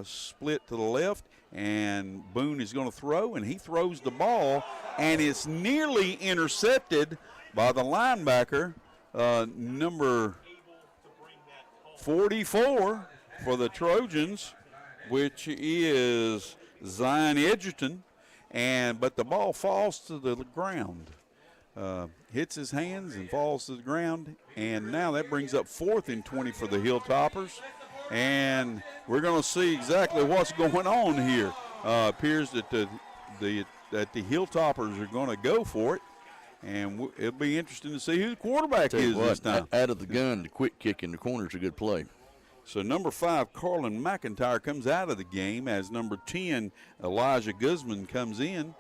split to the left, and Boone is going to throw, and he throws the ball, and it's nearly intercepted by the linebacker, number 44 for the Trojans, which is Zion Edgerton, but the ball falls to the ground. Hits his hands and falls to the ground, and now that brings up 4th and 20 for the Hilltoppers, and we're going to see exactly what's going on here. Appears that the Hilltoppers are going to go for it, and it'll be interesting to see who the quarterback is this time. Out of the gun, the quick kick in the corner is a good play. So number 5, Carlin McIntyre, comes out of the game as number 10, Elijah Guzman, comes in.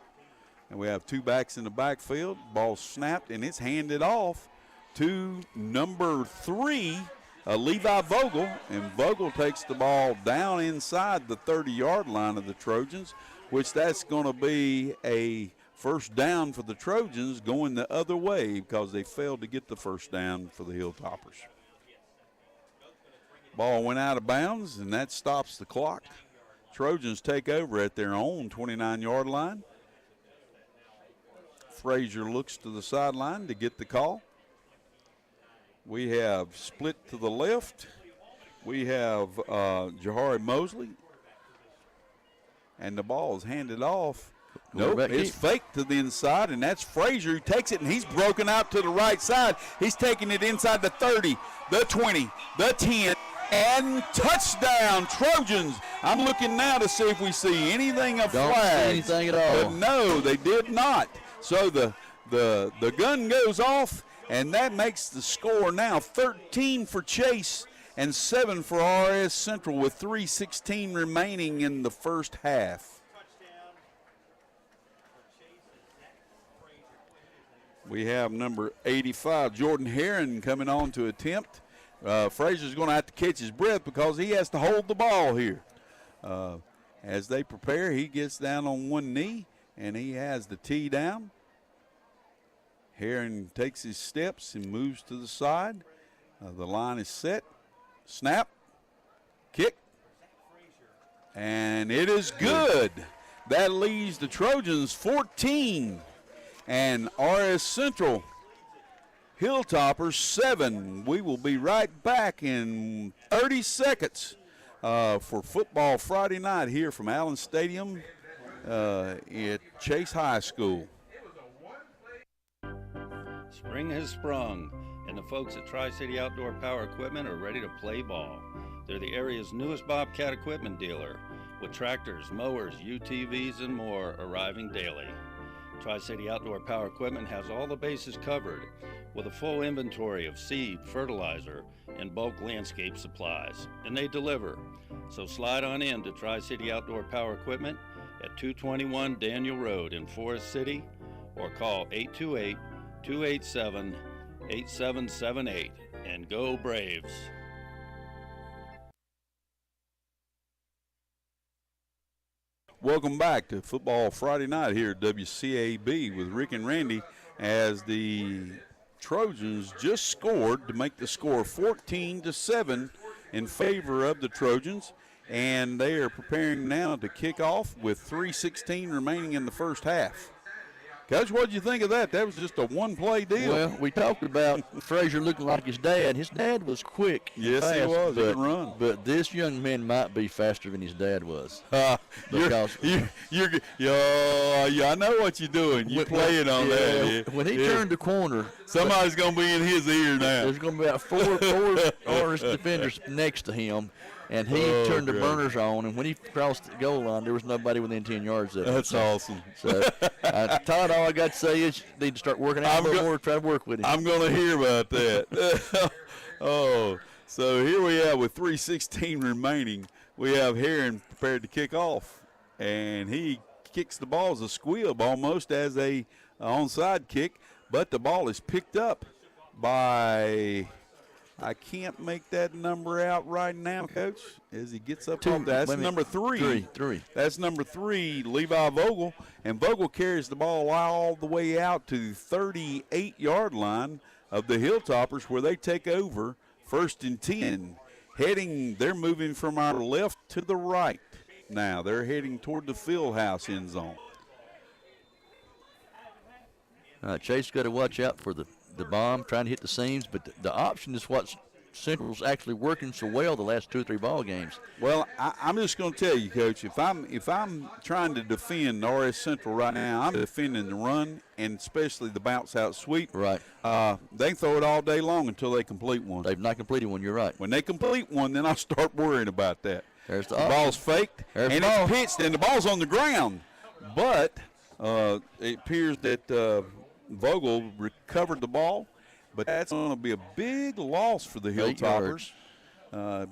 And we have 2 backs in the backfield. Ball snapped, and it's handed off to number 3, Levi Vogel. And Vogel takes the ball down inside the 30-yard line of the Trojans, which that's going to be a first down for the Trojans going the other way because they failed to get the first down for the Hilltoppers. Ball went out of bounds, and that stops the clock. Trojans take over at their own 29-yard line. Frazier looks to the sideline to get the call. We have split to the left. We have Jahari Mosley. And the ball is handed off. Nope, it's faked to the inside, and that's Frazier who takes it, and he's broken out to the right side. He's taking it inside the 30, the 20, the 10, and touchdown, Trojans. I'm looking now to see if we see anything of flags. Don't see anything at all. But no, they did not. So the gun goes off, and that makes the score now 13 for Chase and 7 for RS Central with 3:16 remaining in the first half. We have number 85, Jordan Herron, coming on to attempt. Frazier's going to have to catch his breath because he has to hold the ball here. As they prepare, he gets down on one knee, and he has the tee down. Herron takes his steps and moves to the side. The line is set. Snap. Kick. And it is good. That leaves the Trojans 14 and RS Central Hilltoppers 7. We will be right back in 30 seconds for Football Friday night here from Allen Stadium at Chase High School. Spring has sprung, and the folks at Tri-City Outdoor Power Equipment are ready to play ball. They're the area's newest Bobcat equipment dealer, with tractors, mowers, UTVs, and more arriving daily. Tri-City Outdoor Power Equipment has all the bases covered, with a full inventory of seed, fertilizer, and bulk landscape supplies, and they deliver. So slide on in to Tri-City Outdoor Power Equipment at 221 Daniel Road in Forest City, or call 828-287-8778, and go Braves. Welcome back to Football Friday night here at WCAB with Rick and Randy, as the Trojans just scored to make the score 14-7 in favor of the Trojans, and they are preparing now to kick off with 3:16 remaining in the first half. Coach, what did you think of that? That was just a one-play deal. Well, we talked about Frazier looking like his dad. His dad was quick. Yes, fast, he was. He could run. But this young man might be faster than his dad was. I know what you're doing. You're playing on that. When he turned the corner, somebody's going to be in his ear now. There's going to be about four RS defenders next to him, and he turned the burners on. And when he crossed the goal line, there was nobody within 10 yards of him. That's awesome. So, Todd, all I got to say is you need to start working out a little more, try to work with him. I'm going to hear about that. So here we have with 3:16 remaining. We have Herron prepared to kick off, and he kicks the ball as a squib, almost as a onside kick, but the ball is picked up by, I can't make that number out right now, Coach, as he gets up off that. That's number 3. Three. That's number 3, Levi Vogel, and Vogel carries the ball all the way out to the 38-yard line of the Hilltoppers, where they take over First and 10. They're moving from our left to the right. Now they're heading toward the field house end zone. Chase got to watch out for the bomb, trying to hit the seams, but the option is what Central's actually working so well the last 2 or 3 ball games. Well, I'm just going to tell you, Coach, if I'm trying to defend RS Central right now, I'm defending the run and especially the bounce out sweep. Right. They can throw it all day long until they complete one. They've not completed one. You're right. When they complete one, then I start worrying about that. There's the ball's faked, There's and the ball. it's pitched, and the ball's on the ground. But it appears that Vogel recovered the ball, but that's going to be a big loss for the 8 Hilltoppers.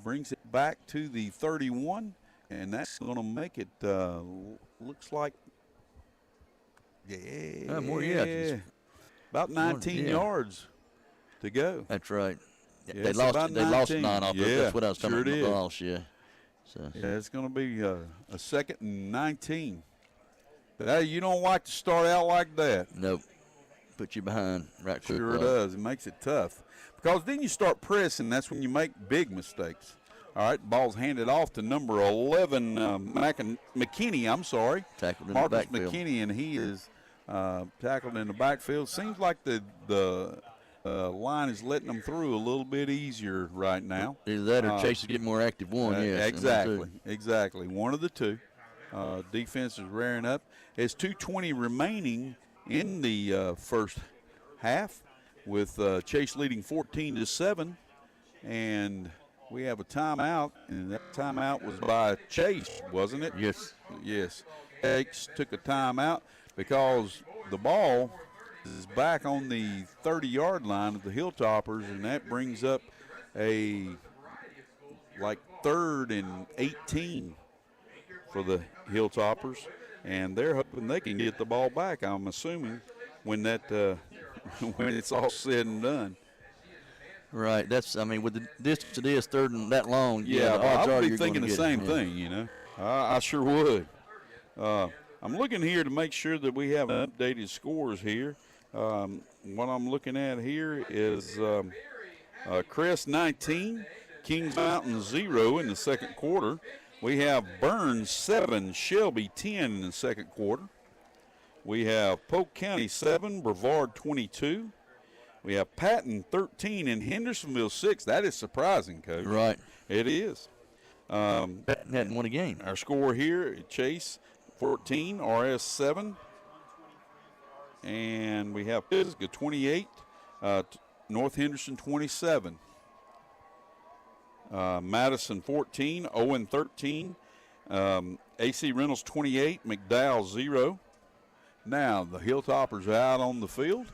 Brings it back to the 31, and that's going to make it, looks like, about 19 yards to go. That's right. Yeah, they it's lost about 9 19. off. Yeah, That's what I was talking sure about. it is. The loss, yeah. So. Yeah, it's going to be a 2nd and 19. But you don't like to start out like that. Nope. Put you behind right quick. Sure does. It makes it tough. Because then you start pressing. That's when you make big mistakes. All right, ball's handed off to number 11, McKinney, I'm sorry. Tackled in Marcus the backfield. McKinney, and he is tackled in the backfield. Seems like the line is letting them through a little bit easier right now. Either that or Chase is getting more active. Yes. Exactly. One of the two. Defense is rearing up. There's 2:20 remaining in the first half, with Chase leading 14-7, and we have a timeout, and that timeout was by Chase, wasn't it? Yes. Yes. Chase took a timeout because the ball is back on the 30-yard line of the Hilltoppers, and that brings up a 3rd and 18 for the Hilltoppers, and they're hoping they can get the ball back, I'm assuming, when that when it's all said and done. Right. With the distance it is 3rd and that long. Yeah, the odds I are would be you're thinking the gonna same get it. thing, you know. I sure would. I'm looking here to make sure that we have updated scores here. What I'm looking at here is Crest 19, Kings Mountain 0 in the second quarter. We have Burns 7, Shelby 10 in the second quarter. We have Polk County 7, Brevard 22. We have Patton 13 and Hendersonville 6. That is surprising, Coach. Right. It is. Patton hadn't won a game. Our score here, Chase 14, RS 7. And we have Pisgah 28, North Henderson 27. Madison 14, Owen 13, AC Reynolds 28, McDowell 0. Now the Hilltoppers are out on the field.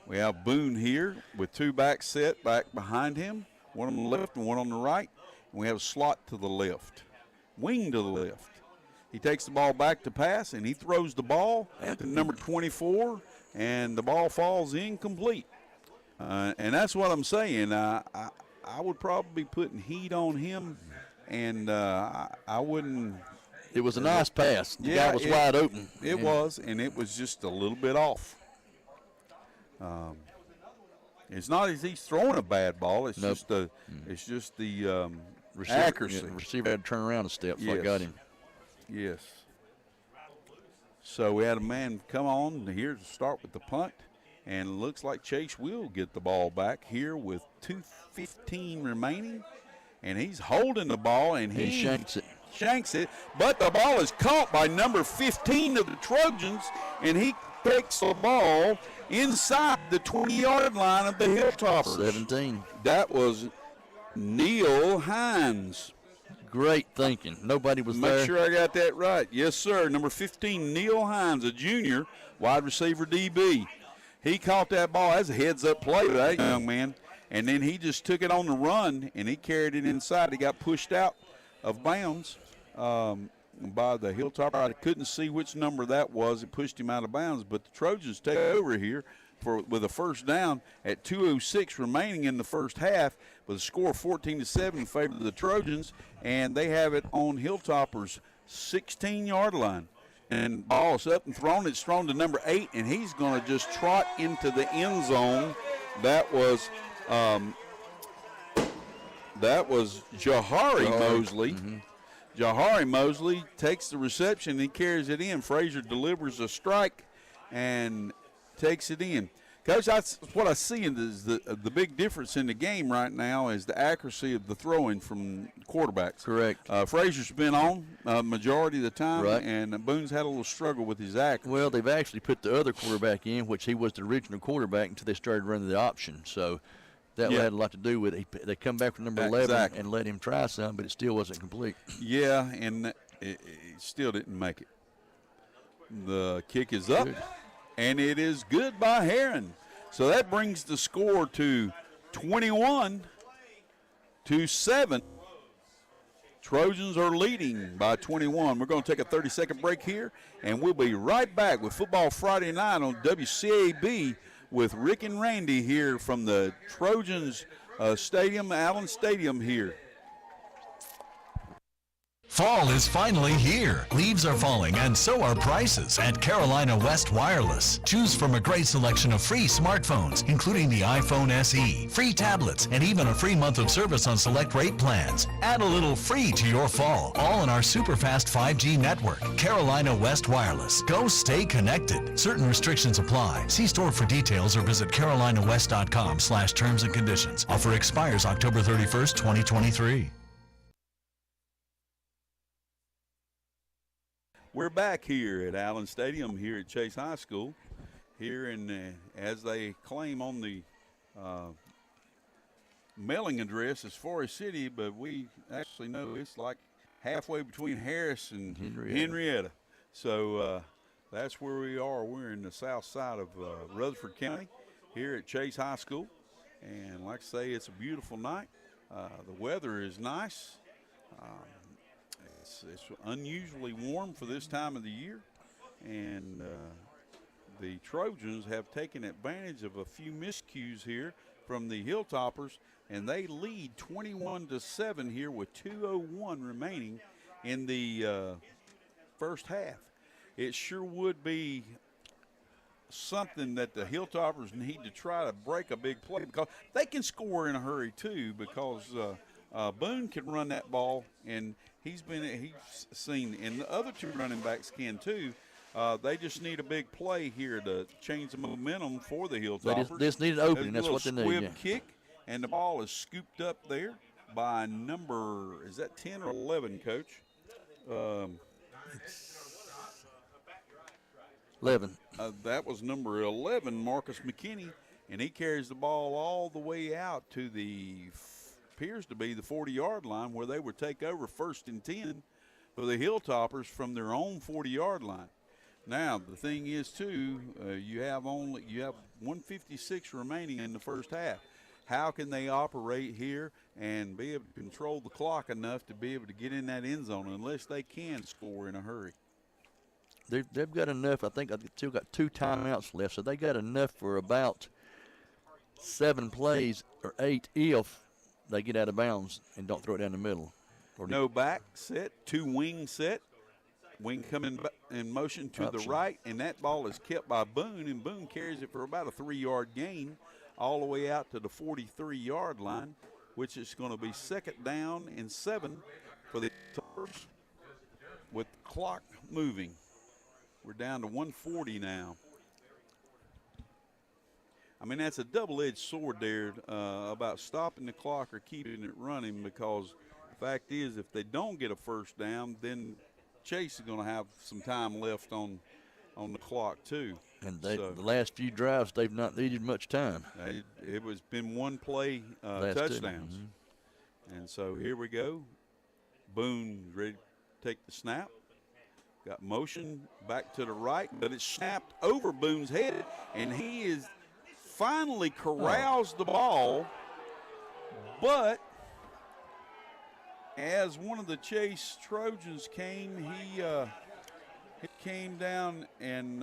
We have Boone here with 2 backs set back behind him, one on the left and one on the right. And we have a slot to the left, wing to the left. He takes the ball back to pass, and he throws the ball to number 24, and the ball falls incomplete. And that's what I'm saying. I would probably be putting heat on him, and I wouldn't. It was a nice pass. The guy was wide open. It was, and it was just a little bit off. It's not as he's throwing a bad ball. It's just the accuracy. The receiver had to turn around a step before I got him. Yes. So we had a man come on here to start with the punt, and it looks like Chase will get the ball back here with 2:15 remaining, and he's holding the ball, and he shanks it. But the ball is caught by number 15 of the Trojans, and he takes the ball inside the 20-yard line of the Hilltoppers. 17. That was Neil Hines. Great thinking. Nobody was there. Make sure I got that right. Yes, sir. Number 15, Neil Hines, a junior, wide receiver DB. He caught that ball. That's a heads-up play, that young man. And then he just took it on the run, and he carried it inside. He got pushed out of bounds by the Hilltopper. I couldn't see which number that was. It pushed him out of bounds. But the Trojans take over here with a first down at 2:06 remaining in the first half, with a score of 14-7 in favor of the Trojans, and they have it on Hilltopper's 16-yard line. And ball's up and thrown. It's thrown to number 8, and he's going to just trot into the end zone. That was That was Jahari Mosley. Mm-hmm. Jahari Mosley takes the reception and he carries it in. Frazier delivers a strike and takes it in. Coach, that's what I see is the big difference in the game right now is the accuracy of the throwing from quarterbacks. Correct. Frazier's been on majority of the time, right. and Boone's had a little struggle with his accuracy. Well, they've actually put the other quarterback in, which he was the original quarterback until they started running the option. So that had a lot to do with it. They come back with number 11 and let him try some, but it still wasn't complete. Yeah, and it still didn't make it. The kick is up. Good. And it is good by Heron. So that brings the score to 21-7. Trojans are leading by 21. We're going to take a 30-second break here, and we'll be right back with Football Friday Night on WCAB with Rick and Randy here from the Trojans Stadium, Allen Stadium here. Fall is finally here. Leaves are falling and so are prices at Carolina West Wireless. Choose from a great selection of free smartphones, including the iPhone SE, free tablets, and even a free month of service on select rate plans. Add a little free to your fall, all in our super fast 5G network. Carolina West Wireless. Go stay connected. Certain restrictions apply. See store for details or visit carolinawest.com/terms and conditions. Offer expires October 31st, 2023. We're back here at Allen Stadium here at Chase High School. Here in, as they claim on the mailing address is Forest City, but we actually know it's like halfway between Harris and Henrietta. So that's where we are. We're in the south side of Rutherford County here at Chase High School. And like I say, it's a beautiful night. The weather is nice. It's unusually warm for this time of the year, and the Trojans have taken advantage of a few miscues here from the Hilltoppers, and they lead 21-7 here with 2:01 remaining in the first half. It sure would be something that the Hilltoppers need to try to break a big play, because they can score in a hurry too, because Boone can run that ball, and he's seen, and the other two running backs can too. They just need a big play here to change the momentum for the Hilltoppers. They just need an opening. That's what they need. Squib kick, and the ball is scooped up there by number, is that 10 or 11, Coach? 11. That was number 11, Marcus McKinney, and he carries the ball all the way out to appears to be the 40-yard line, where they would take over 1st and 10 for the Hilltoppers from their own 40-yard line. Now the thing is too, you have 156 remaining in the first half. How can they operate here and be able to control the clock enough to be able to get in that end zone, unless they can score in a hurry? They've got enough. I think I've still got 2 timeouts left, so they got enough for about 7 plays or 8 if they get out of bounds and don't throw it down the middle. No back set, 2 wing set. Wing coming in motion to the right, and that ball is kept by Boone, and Boone carries it for about a 3-yard gain all the way out to the 43-yard line, which is going to be 2nd down and 7 for the Toppers with the clock moving. We're down to 140 now. I mean, that's a double-edged sword there about stopping the clock or keeping it running, because the fact is, if they don't get a first down, then Chase is going to have some time left on the clock too. And the last few drives, they've not needed much time. It was been one play touchdowns. Mm-hmm. And so here we go. Boone ready to take the snap. Got motion back to the right, but it's snapped over Boone's head, and he is finally corrals the ball, but as one of the Chase Trojans came, he came down and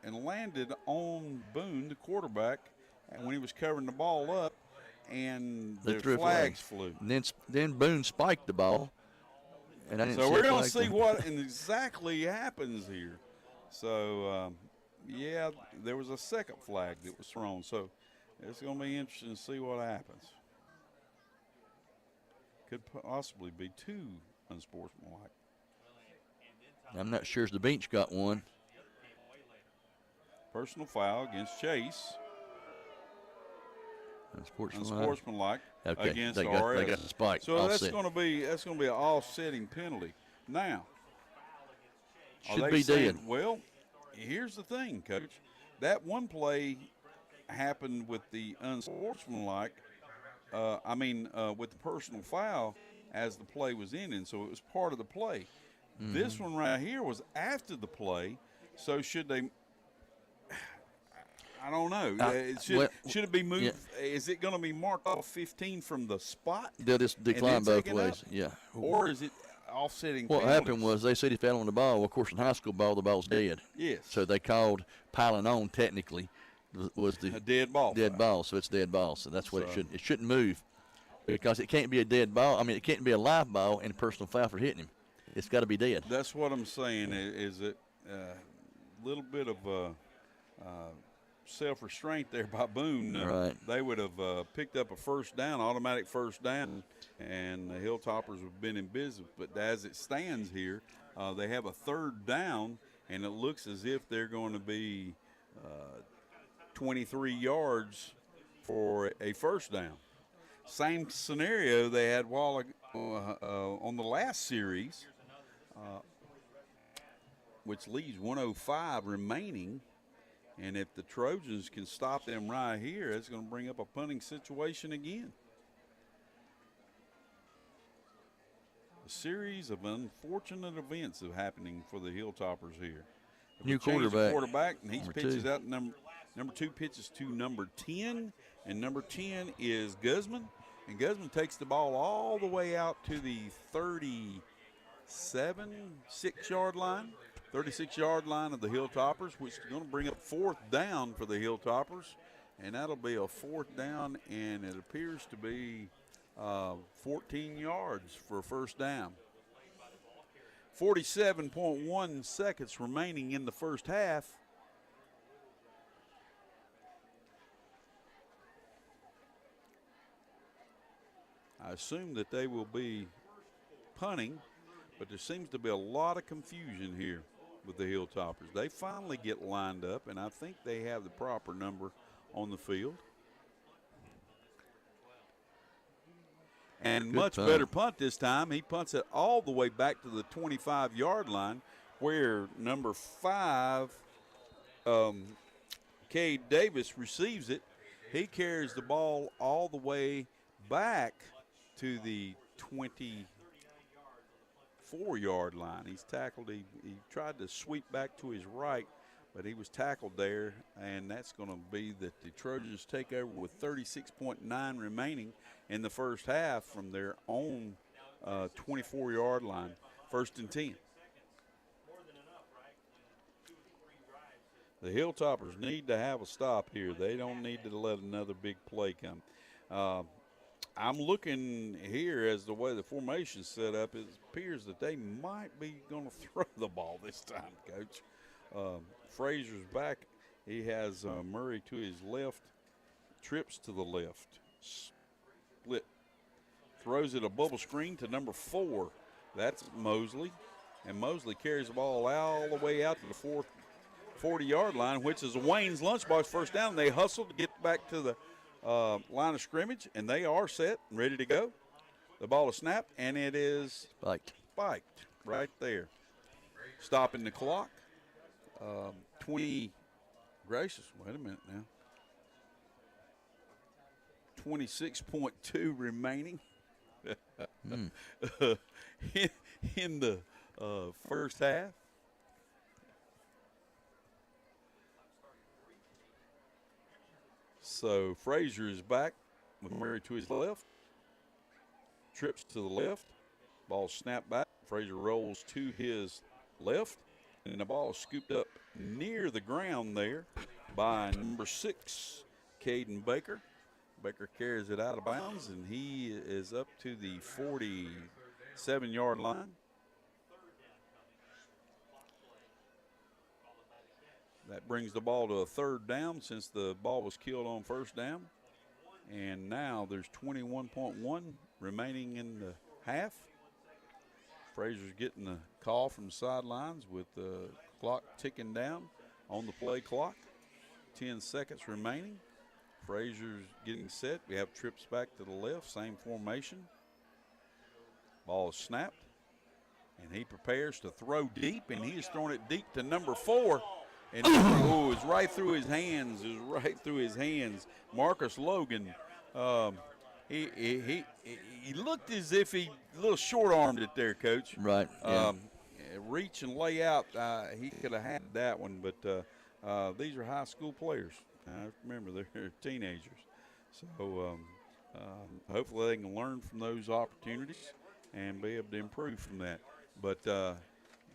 landed on Boone, the quarterback, and when he was covering the ball up, and the flags flew. And then Boone spiked the ball. And so we're going to see what exactly happens here. So, yeah, there was a second flag that was thrown. So it's going to be interesting to see what happens. could possibly be too unsportsmanlike. I'm not sure if the bench got one. Personal foul against Chase. Unsportsmanlike. Against they RS. got the spike. So that's going to be an offsetting penalty. Now, should be dead. Well, here's the thing, Coach. That one play happened with the unsportsmanlike. With the personal foul as the play was ending, so it was part of the play. Mm-hmm. This one right here was after the play, so should they? I don't know. Should it be moved? Yeah. Is it going to be marked off 15 from the spot? They'll just decline both ways. Yeah. Or is it offsetting? What penalties? happened was they said he fell on the ball. Well, of course, in high school ball, the ball's dead. Yes. So they called piling on. Technically, was the a dead ball. Dead ball. So it's dead ball. So that's what it shouldn't. It shouldn't move because it can't be a dead ball. I mean, it can't be a live ball and a personal foul for hitting him. It's got to be dead. That's what I'm saying. Is it a little bit of self-restraint there by Boone? Right. They would have picked up a first down, automatic first down, and the Hilltoppers have been in business. But as it stands here, they have a third down, and it looks as if they're going to be 23 yards for a first down. Same scenario they had while on the last series, which leaves 105 remaining. And if the Trojans can stop them right here, it's going to bring up a punting situation again. A series of unfortunate events are happening for the Hilltoppers here. New quarterback, and he number pitches two. out number 2 pitches to number 10, and number 10 is Guzman. And Guzman takes the ball all the way out to the 36-yard line. 36-yard line of the Hilltoppers, which is going to bring up fourth down for the Hilltoppers. And that'll be a fourth down, and it appears to be 14 yards for a first down. 47.1 seconds remaining in the first half. I assume that they will be punting, but there seems to be a lot of confusion here with the Hilltoppers. They finally get lined up, and I think they have the proper number on the field. And much better punt this time. He punts it all the way back to the 25-yard line, where number 5, Cade Davis, receives it. He carries the ball all the way back to the 24-yard line. He's tackled. He tried to sweep back to his right, but he was tackled there, and that's going to be that the Trojans take over with 36.9 remaining in the first half from their own 24-yard line. 1st and 10. The Hilltoppers need to have a stop here. They don't need to let another big play come. I'm looking here as the way the formation's set up. It appears that they might be going to throw the ball this time, Coach. Frazier's back. He has Murray to his left, trips to the left, split, throws it a bubble screen to number 4. That's Mosley, and Mosley carries the ball all the way out to the 40-yard line, which is Wayne's lunchbox first down. They hustle to get back to the line of scrimmage, and they are set and ready to go. The ball is snapped, and it is spiked right there. Stopping the clock. 20, gracious, wait a minute now. 26.2 remaining in the first half. So Frazier is back with Murray to his left. Trips to the left. Ball snapped back. Frazier rolls to his left. And the ball is scooped up near the ground there by number 6, Caden Baker. Baker carries it out of bounds, and he is up to the 47-yard line. That brings the ball to a third down since the ball was killed on first down. And now there's 21.1 remaining in the half. Frazier's getting the call from the sidelines with the clock ticking down on the play clock. 10 seconds remaining. Frazier's getting set. We have trips back to the left, same formation. Ball is snapped, and he prepares to throw deep, and he is throwing it deep to number 4. And it's right through his hands. It was right through his hands. Marcus Logan, he looked as if he a little short-armed it there, Coach. Right. Yeah. Reach and lay out, he could have had that one, but these are high school players. Remember, they're teenagers. So hopefully they can learn from those opportunities and be able to improve from that. But the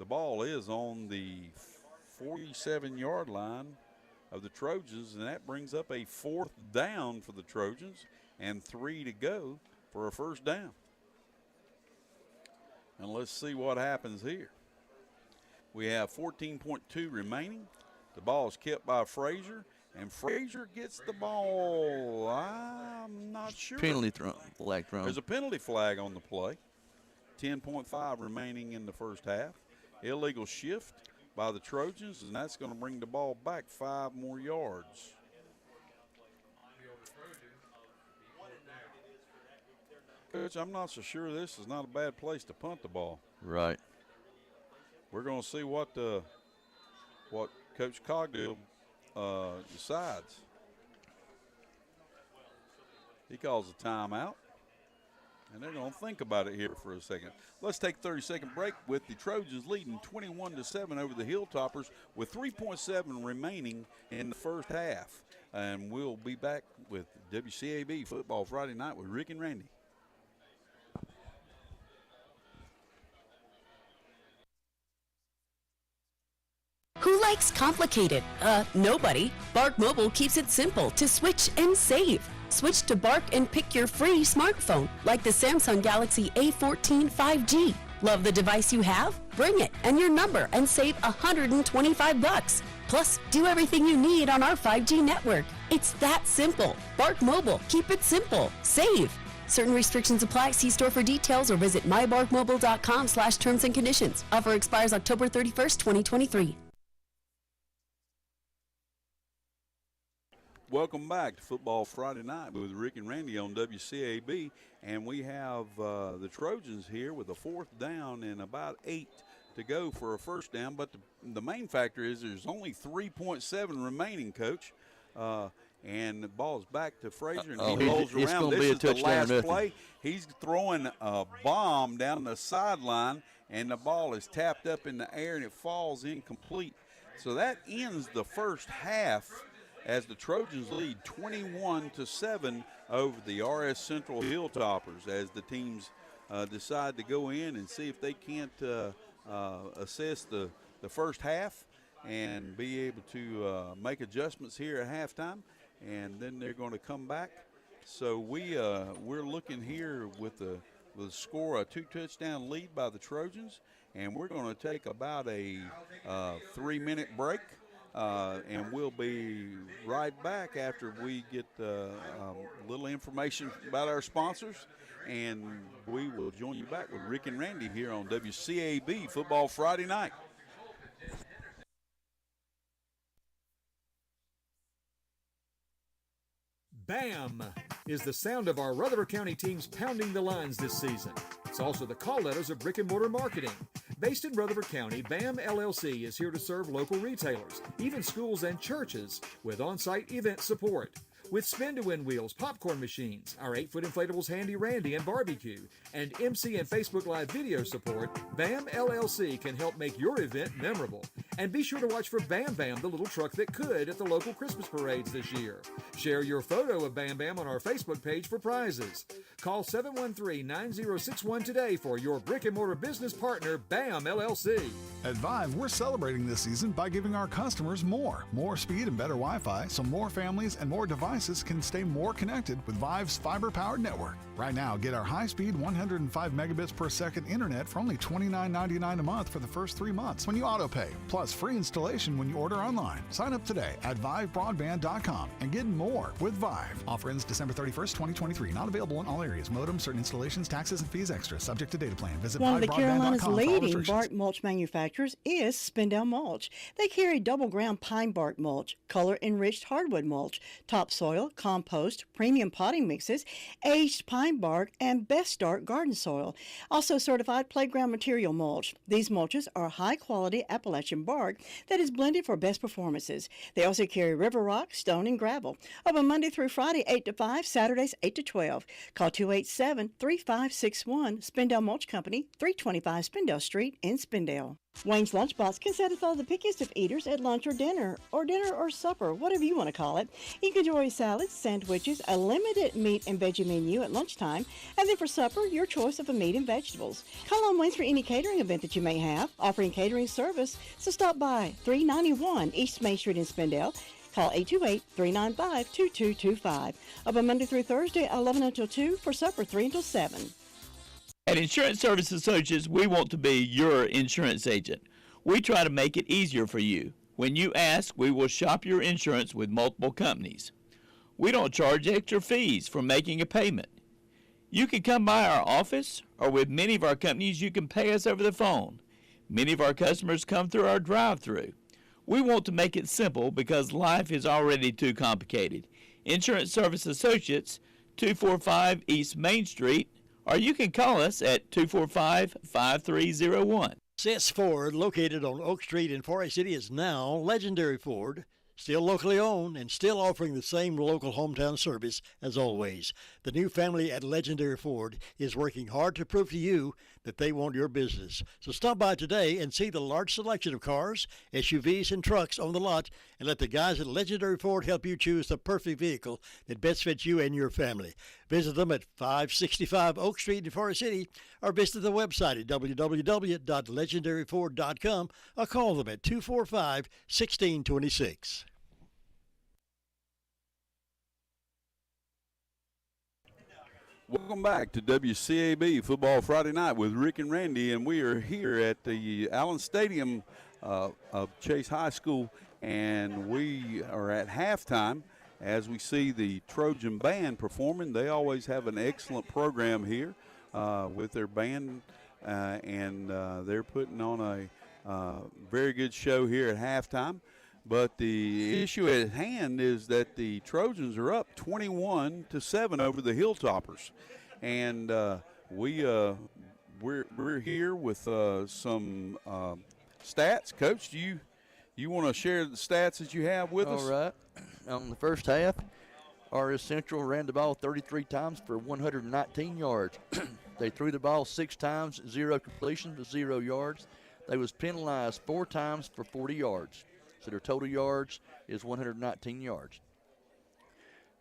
ball is on the 47-yard line of the Trojans, and that brings up a 4th down for the Trojans and 3 to go for a first down. And let's see what happens here. We have 14.2 remaining. The ball is kept by Frazier, and Frazier gets the ball. I'm not sure. Penalty flag thrown. There's a penalty flag on the play. 10.5 remaining in the first half. Illegal shift by the Trojans, and that's going to bring the ball back 5 more yards. Coach, I'm not so sure this is not a bad place to punt the ball. Right. We're going to see what Coach Cogdill decides. He calls a timeout, and they're going to think about it here for a second. Let's take a 30-second break with the Trojans leading 21-7 over the Hilltoppers with 3.7 remaining in the first half. And we'll be back with WCAB Football Friday Night with Rick and Randy. Who likes complicated? Nobody. Bark Mobile keeps it simple to switch and save. Switch to Bark and pick your free smartphone, like the Samsung Galaxy A14 5G. Love the device you have? Bring it and your number and save $125. Plus, do everything you need on our 5G network. It's that simple. Bark Mobile. Keep it simple. Save. Certain restrictions apply. See store for details or visit mybarkmobile.com/terms and conditions. Offer expires October 31st, 2023. Welcome back to Football Friday Night with Rick and Randy on WCAB, and we have the Trojans here with a 4th down and about 8 to go for a first down. But the main factor is there's only 3.7 remaining, Coach, and the ball's back to Frazier, and he rolls around. This is the last play. He's throwing a bomb down the sideline, and the ball is tapped up in the air, and it falls incomplete. So that ends the first half, as the Trojans lead 21-7 over the RS Central Hilltoppers, as the teams decide to go in and see if they can't assess the first half and be able to make adjustments here at halftime, and then they're going to come back. So we're looking here with the score, a 2-touchdown lead by the Trojans, and we're going to take about a 3-minute break. And we'll be right back after we get a little information about our sponsors, and we will join you back with Rick and Randy here on WCAB Football Friday Night. BAM is the sound of our Rutherford County teams pounding the lines this season. It's also the call letters of brick and mortar marketing. Based in Rutherford County, BAM LLC is here to serve local retailers, even schools and churches, with on-site event support. With spin-to-win wheels, popcorn machines, our 8-foot inflatables Handy Randy and barbecue, and MC and Facebook Live video support, BAM LLC can help make your event memorable. And be sure to watch for Bam Bam, the little truck that could, at the local Christmas parades this year. Share your photo of Bam Bam on our Facebook page for prizes. Call 713-9061 today for your brick-and-mortar business partner, BAM LLC. At Vive, we're celebrating this season by giving our customers more speed and better Wi-Fi, so more families and more devices can stay more connected with Vive's fiber-powered network. Right now, get our high-speed 105 megabits per second internet for only $29.99 a month for the first 3 months when you auto-pay. Plus, plus free installation when you order online. Sign up today at vivebroadband.com and get more with Vive. Offer ends December 31st, 2023. Not available in all areas. Modem, certain installations, taxes, and fees extra. Subject to data plan. Visit One of the Carolinas' vivebroadband.com for all leading restrictions. bark mulch manufacturers is Spindell Mulch. They carry double ground pine bark mulch, color enriched hardwood mulch, topsoil, compost, premium potting mixes, aged pine bark, and best start garden soil. Also certified playground material mulch. These mulches are high quality Appalachian bark that is blended for best performances. They also carry river rock, stone, and gravel. Open Monday through Friday 8 to 5, Saturdays 8 to 12. Call 287-3561. Spindell Mulch Company, 325 Spindell Street in Spindell. Wayne's Lunchbox can satisfy the pickiest of eaters at lunch or dinner or supper, whatever you want to call it. You can enjoy salads, sandwiches, a limited meat and veggie menu at lunchtime, and then for supper, your choice of a meat and vegetables. Call on Wayne's for any catering event that you may have, offering catering service, so stop by 391 East Main Street in Spindell. Call 828-395-2225. Open Monday through Thursday, 11 until 2, for supper, 3 until 7. At Insurance Service Associates, we want to be your insurance agent. We try to make it easier for you. When you ask, we will shop your insurance with multiple companies. We don't charge extra fees for making a payment. You can come by our office, or with many of our companies, you can pay us over the phone. Many of our customers come through our drive-thru. We want to make it simple because life is already too complicated. Insurance Service Associates, 245 East Main Street, or you can call us at 245-5301. Sets Ford, located on Oak Street in Forest City, is now Legendary Ford. Still locally owned and still offering the same local hometown service as always. The new family at Legendary Ford is working hard to prove to you that they want your business. So stop by today and see the large selection of cars, SUVs, and trucks on the lot, and let the guys at Legendary Ford help you choose the perfect vehicle that best fits you and your family. Visit them at 565 Oak Street in Forest City, or visit the website at www.legendaryford.com, or call them at 245-1626. Welcome back to WCAB Football Friday Night with Rick and Randy, and we are here at the Allen Stadium of Chase High School, and we are at halftime as we see the Trojan Band performing. They always have an excellent program here with their band, and they're putting on a very good show here at halftime. But the issue at hand is that the Trojans are up 21-7 over the Hilltoppers, and we're here with some stats. Coach, do you want to share the stats that you have with us? All right. On the first half, RS Central ran the ball 33 times for 119 yards. They threw the ball 6 times, 0 completion for 0 yards. They was penalized 4 times for 40 yards. So their total yards is 119 yards.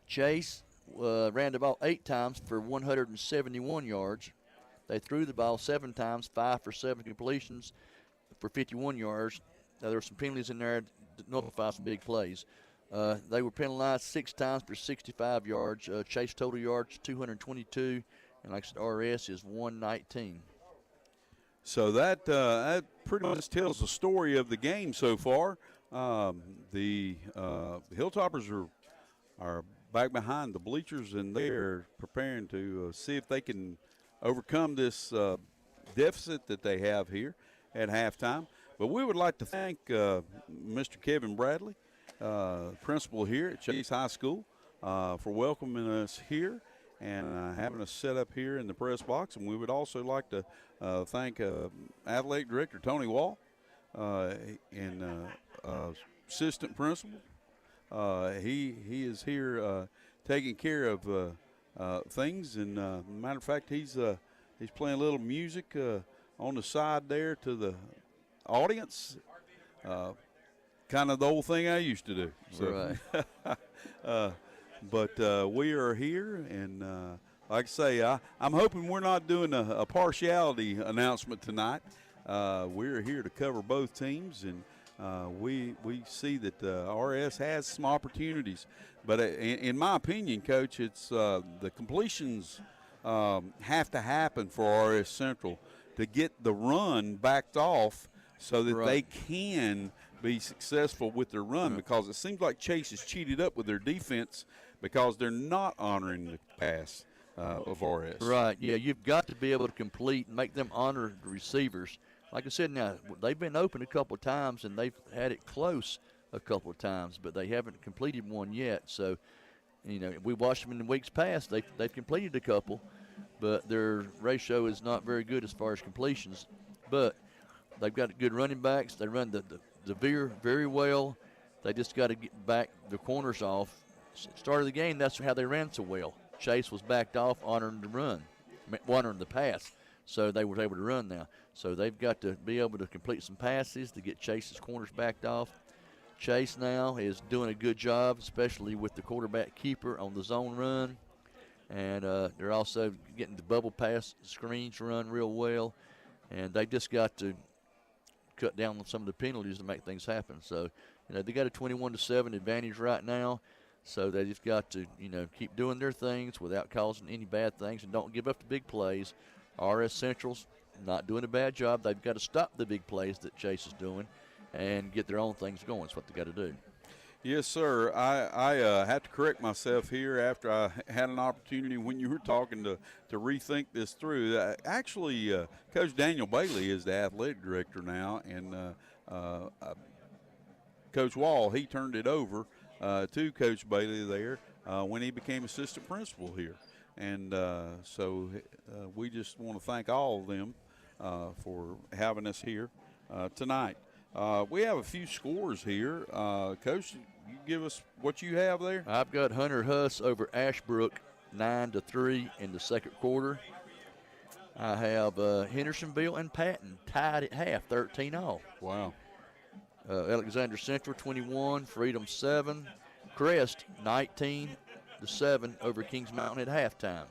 Chase ran the ball 8 times for 171 yards. They threw the ball 7 times, 5 for 7 completions for 51 yards. Now, there were some penalties in there to nullify some big plays. They were penalized 6 times for 65 yards. Chase total yards 222, and like I said, RS is 119. So that pretty much tells the story of the game so far. The Hilltoppers are back behind the bleachers, and they're preparing to see if they can overcome this deficit that they have here at halftime. But we would like to thank Mr. Kevin Bradley, principal here at Chase High School, for welcoming us here and having us set up here in the press box. And we would also like to thank Athletic Director Tony Wall and assistant principal. He is here taking care of things, and matter of fact, he's playing a little music on the side there to the audience. Kind of the old thing I used to do. So. Right. But we are here, and like I say, I'm hoping we're not doing a partiality announcement tonight. We're here to cover both teams, and we see that RS has some opportunities. But in my opinion, Coach, it's the completions have to happen for RS Central to get the run backed off so that Right. they can be successful with their run, because it seems like Chase is cheated up with their defense because they're not honoring the pass of RS. Right, yeah, you've got to be able to complete and make them honor the receivers. Like I said, now, they've been open a couple of times, and they've had it close a couple of times, but they haven't completed one yet. So, we watched them in the weeks past. They've completed a couple, but their ratio is not very good as far as completions. But they've got good running backs. They run the veer very well. They just got to get back the corners off. Start of the game, that's how they ran so well. Chase was backed off, honoring the pass, so they were able to run now. So they've got to be able to complete some passes to get Chase's corners backed off. Chase now is doing a good job, especially with the quarterback keeper on the zone run. And they're also getting the bubble pass screens run real well. And they just got to cut down on some of the penalties to make things happen. So, they got a 21-7 advantage right now. So they just got to, keep doing their things without causing any bad things, and don't give up the big plays. RS Central's not doing a bad job. They've got to stop the big plays that Chase is doing and get their own things going. That's what they got to do. Yes, sir. I have to correct myself here after I had an opportunity when you were talking to rethink this through. Actually, Coach Daniel Bailey is the athletic director now, and Coach Wall, he turned it over to Coach Bailey there when he became assistant principal here. And so we just want to thank all of them for having us here tonight. We have a few scores here. Coach, you give us what you have there? I've got Hunter Huss over Ashbrook 9-3 in the second quarter. I have Hendersonville and Patton tied at half, 13-all. Wow. Alexander Central 21, Freedom 7. Crest 19-7 over Kings Mountain at halftime.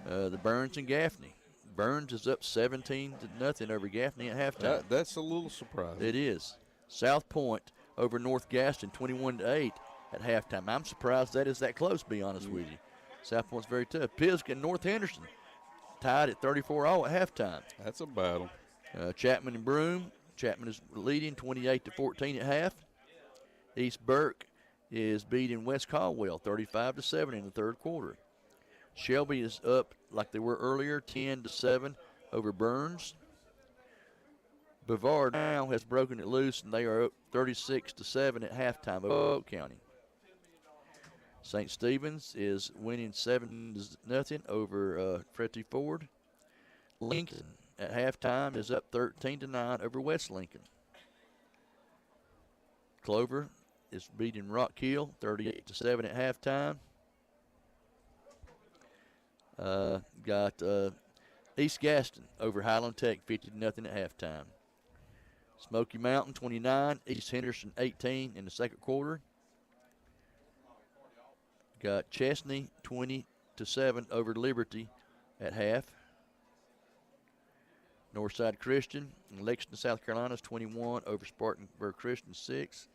The Burns and Gaffney. Burns is up 17-0 over Gaffney at halftime. That's a little surprising. It is. South Point over North Gaston 21-8 at halftime. I'm surprised that is that close, to be honest with you. South Point's very tough. Pisgah and North Henderson tied at 34-all at halftime. That's a battle. Chapman and Broome. Chapman is leading 28-14 at half. East Burke is beating West Caldwell 35-7 in the third quarter. Shelby is up like they were earlier, 10-7 over Burns. Brevard now has broken it loose, and they are up 36-7 at halftime over Oak County. St. Stephen's is winning 7-0 over Freddie Ford. Lincoln at halftime is up 13-9 over West Lincoln. Clover is beating Rock Hill 38-7 at halftime. Got East Gaston over Highland Tech 50-0 at halftime. Smoky Mountain 29, East Henderson 18 in the second quarter. Got Chesney 20-7 over Liberty at half. Northside Christian in Lexington, South Carolina is 21 over Spartanburg Christian 6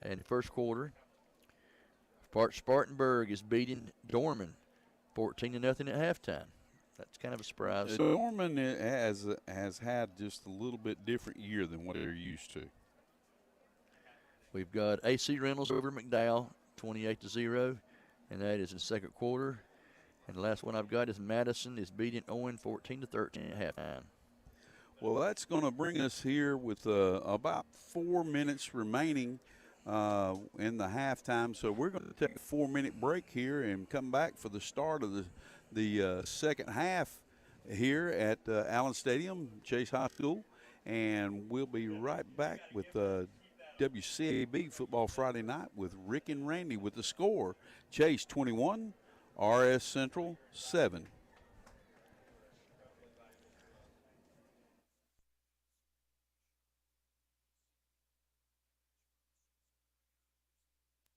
in the first quarter. Spartanburg is beating Dorman 14-0 at halftime. That's kind of a surprise. Dorman has had just a little bit different year than what they're used to. We've got AC Reynolds over McDowell 28-0, and that is in the second quarter. And the last one I've got is Madison is beating Owen 14-13 at halftime. Well, that's going to bring us here with about 4 minutes remaining in the halftime. So we're going to take a 4-minute break here and come back for the start of the second half here at Allen Stadium, Chase High School. And we'll be right back with WCAB Football Friday Night with Rick and Randy with the score. Chase 21, RS Central 7.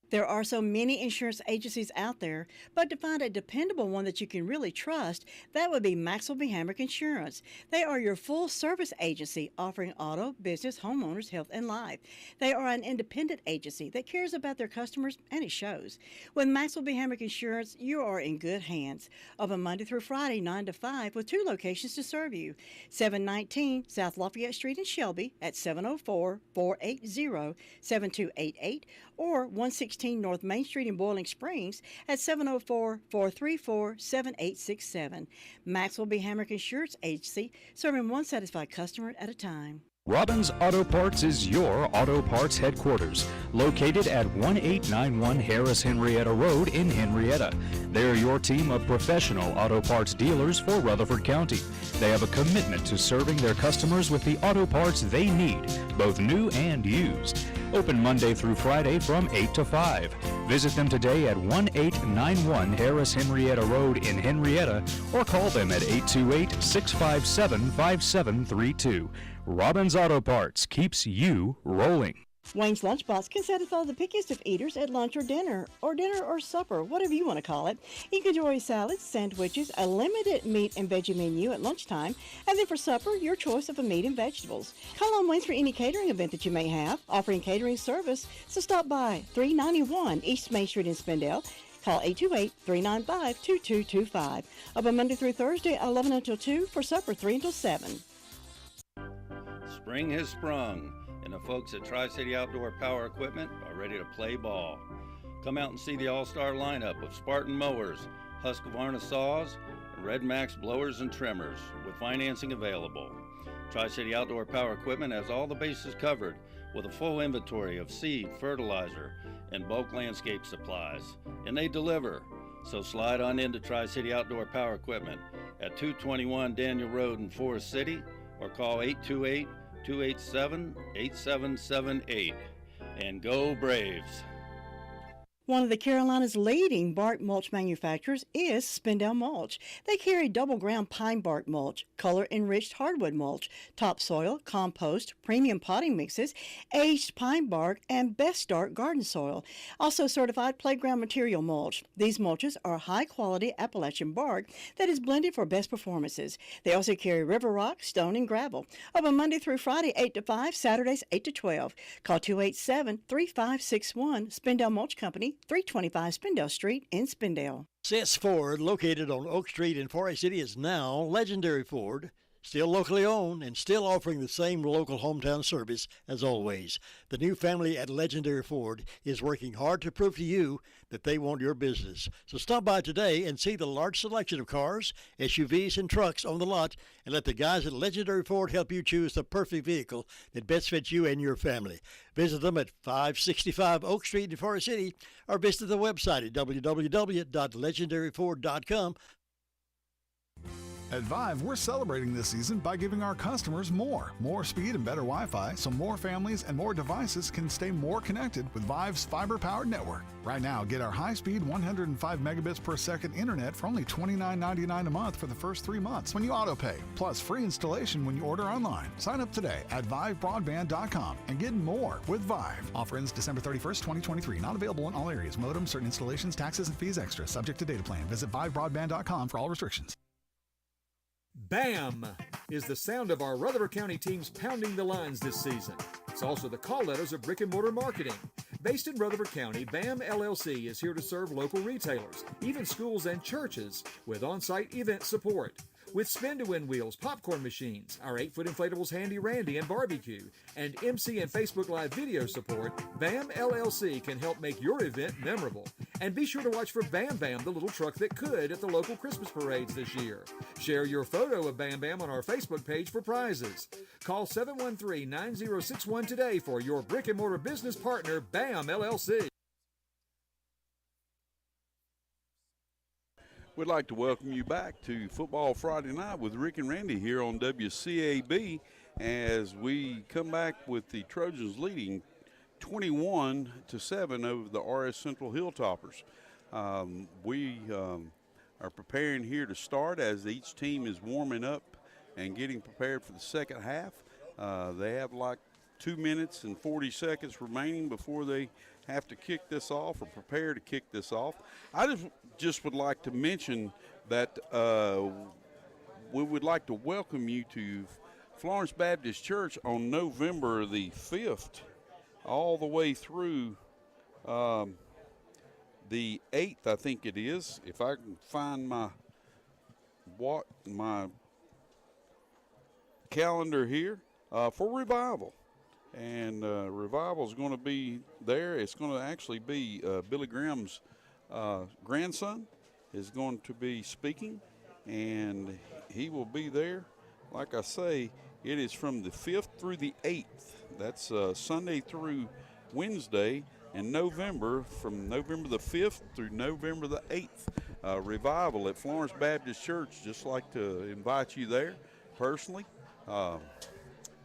There are so many insurance agencies out there, but to find a dependable one that you can really trust, that would be Maxwell B. Hamrick Insurance. They are your full-service agency offering auto, business, homeowners, health, and life. They are an independent agency that cares about their customers, and it shows. With Maxwell B. Hamrick Insurance, you are in good hands. Open Monday through Friday, 9 to 5, with 2 locations to serve you. 719 South Lafayette Street in Shelby at 704-480-7288 or 116 North Main Street in Boiling Springs at 704-434-7867. Maxwell B. Hamrick Insurance Agency, serving one satisfied customer at a time. Robbins Auto Parts is your auto parts headquarters, located at 1891 Harris Henrietta Road in Henrietta. They're your team of professional auto parts dealers for Rutherford County. They have a commitment to serving their customers with the auto parts they need, both new and used. Open Monday through Friday from 8 to 5. Visit them today at 1891 Harris Henrietta Road in Henrietta or call them at 828-657-5732. Robbins Auto Parts keeps you rolling. Wayne's Lunchbox can satisfy the pickiest of eaters at lunch or dinner or supper, whatever you want to call it. You can enjoy salads, sandwiches, a limited meat and veggie menu at lunchtime, and then for supper, your choice of a meat and vegetables. Call on Wayne's for any catering event that you may have, offering catering service, so stop by 391 East Main Street in Spindale. Call 828-395-2225. Open Monday through Thursday, 11 until 2, for supper, 3 until 7. Spring has sprung, and the folks at Tri-City Outdoor Power Equipment are ready to play ball. Come out and see the all-star lineup of Spartan mowers, Husqvarna saws, and Red Max blowers and trimmers, with financing available. Tri-City Outdoor Power Equipment has all the bases covered with a full inventory of seed, fertilizer, and bulk landscape supplies, and they deliver. So slide on into Tri-City Outdoor Power Equipment at 221 Daniel Road in Forest City, or call 828-287-8778. And go Braves! One of the Carolina's leading bark mulch manufacturers is Spindale Mulch. They carry double ground pine bark mulch, color-enriched hardwood mulch, topsoil, compost, premium potting mixes, aged pine bark, and best start garden soil. Also certified playground material mulch. These mulches are high-quality Appalachian bark that is blended for best performances. They also carry river rock, stone, and gravel. Open Monday through Friday, 8 to 5, Saturdays, 8 to 12. Call 287-3561, Spindale Mulch Company, 325 Spindale Street in Spindale. Sis Ford, located on Oak Street in Forest City, is now Legendary Ford. Still locally owned and still offering the same local hometown service as always. The new family at Legendary Ford is working hard to prove to you that they want your business. So stop by today and see the large selection of cars, SUVs, and trucks on the lot, and let the guys at Legendary Ford help you choose the perfect vehicle that best fits you and your family. Visit them at 565 Oak Street in Forest City or visit the website at www.legendaryford.com. At Vive, we're celebrating this season by giving our customers more speed and better Wi-Fi, so more families and more devices can stay more connected with Vive's fiber-powered network. Right now, get our high-speed 105 megabits per second internet for only $29.99 a month for the first 3 months when you auto-pay, plus free installation when you order online. Sign up today at vivebroadband.com and get more with Vive. Offer ends December 31st, 2023. Not available in all areas. Modem, certain installations, taxes, and fees extra. Subject to data plan. Visit vivebroadband.com for all restrictions. BAM is the sound of our Rutherford County teams pounding the lines this season. It's also the call letters of brick and mortar marketing. Based in Rutherford County, BAM LLC is here to serve local retailers, even schools and churches, with on-site event support. With spin-to-win wheels, popcorn machines, our 8-foot inflatables Handy Randy and barbecue, and MC and Facebook Live video support, BAM LLC can help make your event memorable. And be sure to watch for Bam Bam, the little truck that could, at the local Christmas parades this year. Share your photo of Bam Bam on our Facebook page for prizes. Call 713-9061 today for your brick and mortar business partner, BAM LLC. We'd like to welcome you back to Football Friday Night with Rick and Randy here on WCAB as we come back with the Trojans leading 21-7 over the RS Central Hilltoppers. We are preparing here to start as each team is warming up and getting prepared for the second half. They have like 2 minutes and 40 seconds remaining before they have to kick this off or prepare to kick this off. I just would like to mention that we would like to welcome you to Florence Baptist Church on November the 5th all the way through the 8th, I think it is, if I can find my calendar here, for revival. And revival is going to be there. It's going to actually be Billy Graham's grandson is going to be speaking, and he will be there. Like I say, it is from the 5th through the 8th. That's Sunday through Wednesday in November, from November the 5th through November the 8th. Revival at Florence Baptist Church. Just like to invite you there personally.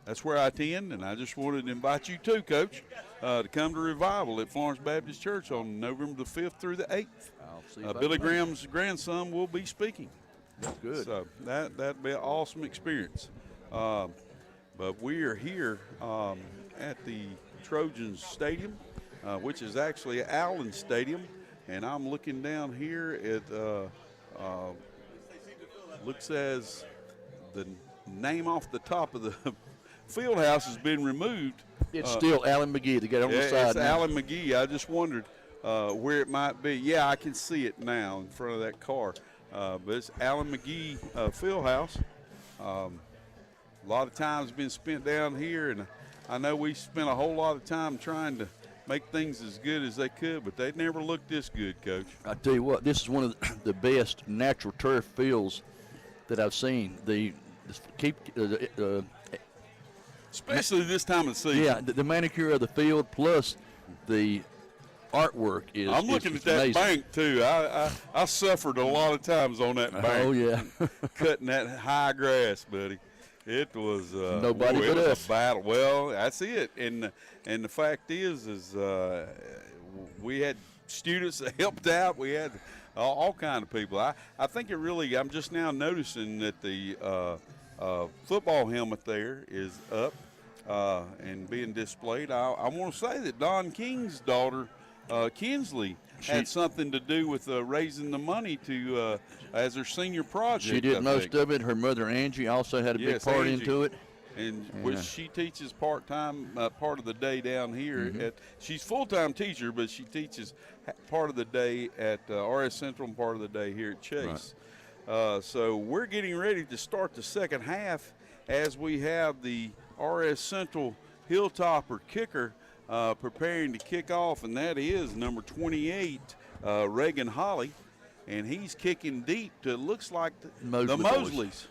That's where I attend, and I just wanted to invite you too, Coach, to come to Revival at Florence Baptist Church on November the 5th through the 8th. Billy Graham's grandson will be speaking. That's good. So that'll be an awesome experience. But we are here at the Trojans Stadium, which is actually Allen Stadium, and I'm looking down here at looks as the name off the top of the field house has been removed. It's still Allen McGee to get on the side. It's Allen McGee. I just wondered where it might be. Yeah, I can see it now in front of that car. But it's Allen McGee field house. A lot of time's been spent down here, and I know we spent a whole lot of time trying to make things as good as they could, but they never looked this good, Coach. I tell you what, this is one of the best natural turf fields that I've seen. Especially this time of season. Yeah, the manicure of the field plus the artwork is. I'm looking at that amazing. bank too. I suffered a lot of times on that bank. Oh yeah, cutting that high grass, buddy. It was nobody but it was us. a battle. Well, that's it. And the fact is we had students that helped out. We had all kind of people. I think it really. I'm just now noticing that the football helmet there is up and being displayed. I want to say that Don King's daughter, Kinsley, had something to do with raising the money to as her senior project. She did most of it. Her mother Angie also had a big part into it. And which she teaches part-time, part of the day down here. She's full-time teacher, but she teaches part of the day at RS Central and part of the day here at Chase. Right. So we're getting ready to start the second half as we have the RS Central Hilltopper kicker preparing to kick off, and that is number 28, Reagan Holly, and he's kicking deep to, looks like the Mosleys.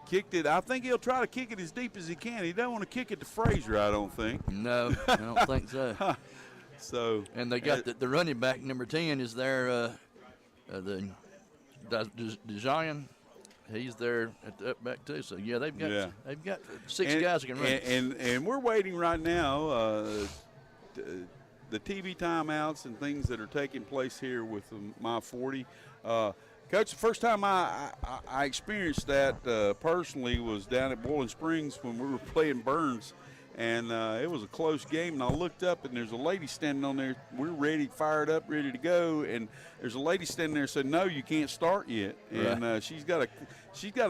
Kicked it. I think he'll try to kick it as deep as he can. He don't want to kick it to Frazier, I don't think. No, I don't think so. So, and they got the running back, number 10 is there, the Dejan. He's there at the up back too. So yeah, they've got 6 guys who can run. And we're waiting right now. The TV timeouts and things that are taking place here with my 40. Coach, the first time I experienced that personally was down at Boiling Springs when we were playing Burns, and it was a close game. And I looked up, and there's a lady standing on there. We're ready, fired up, ready to go. And there's a lady standing there and said, "No, you can't start yet." And she's got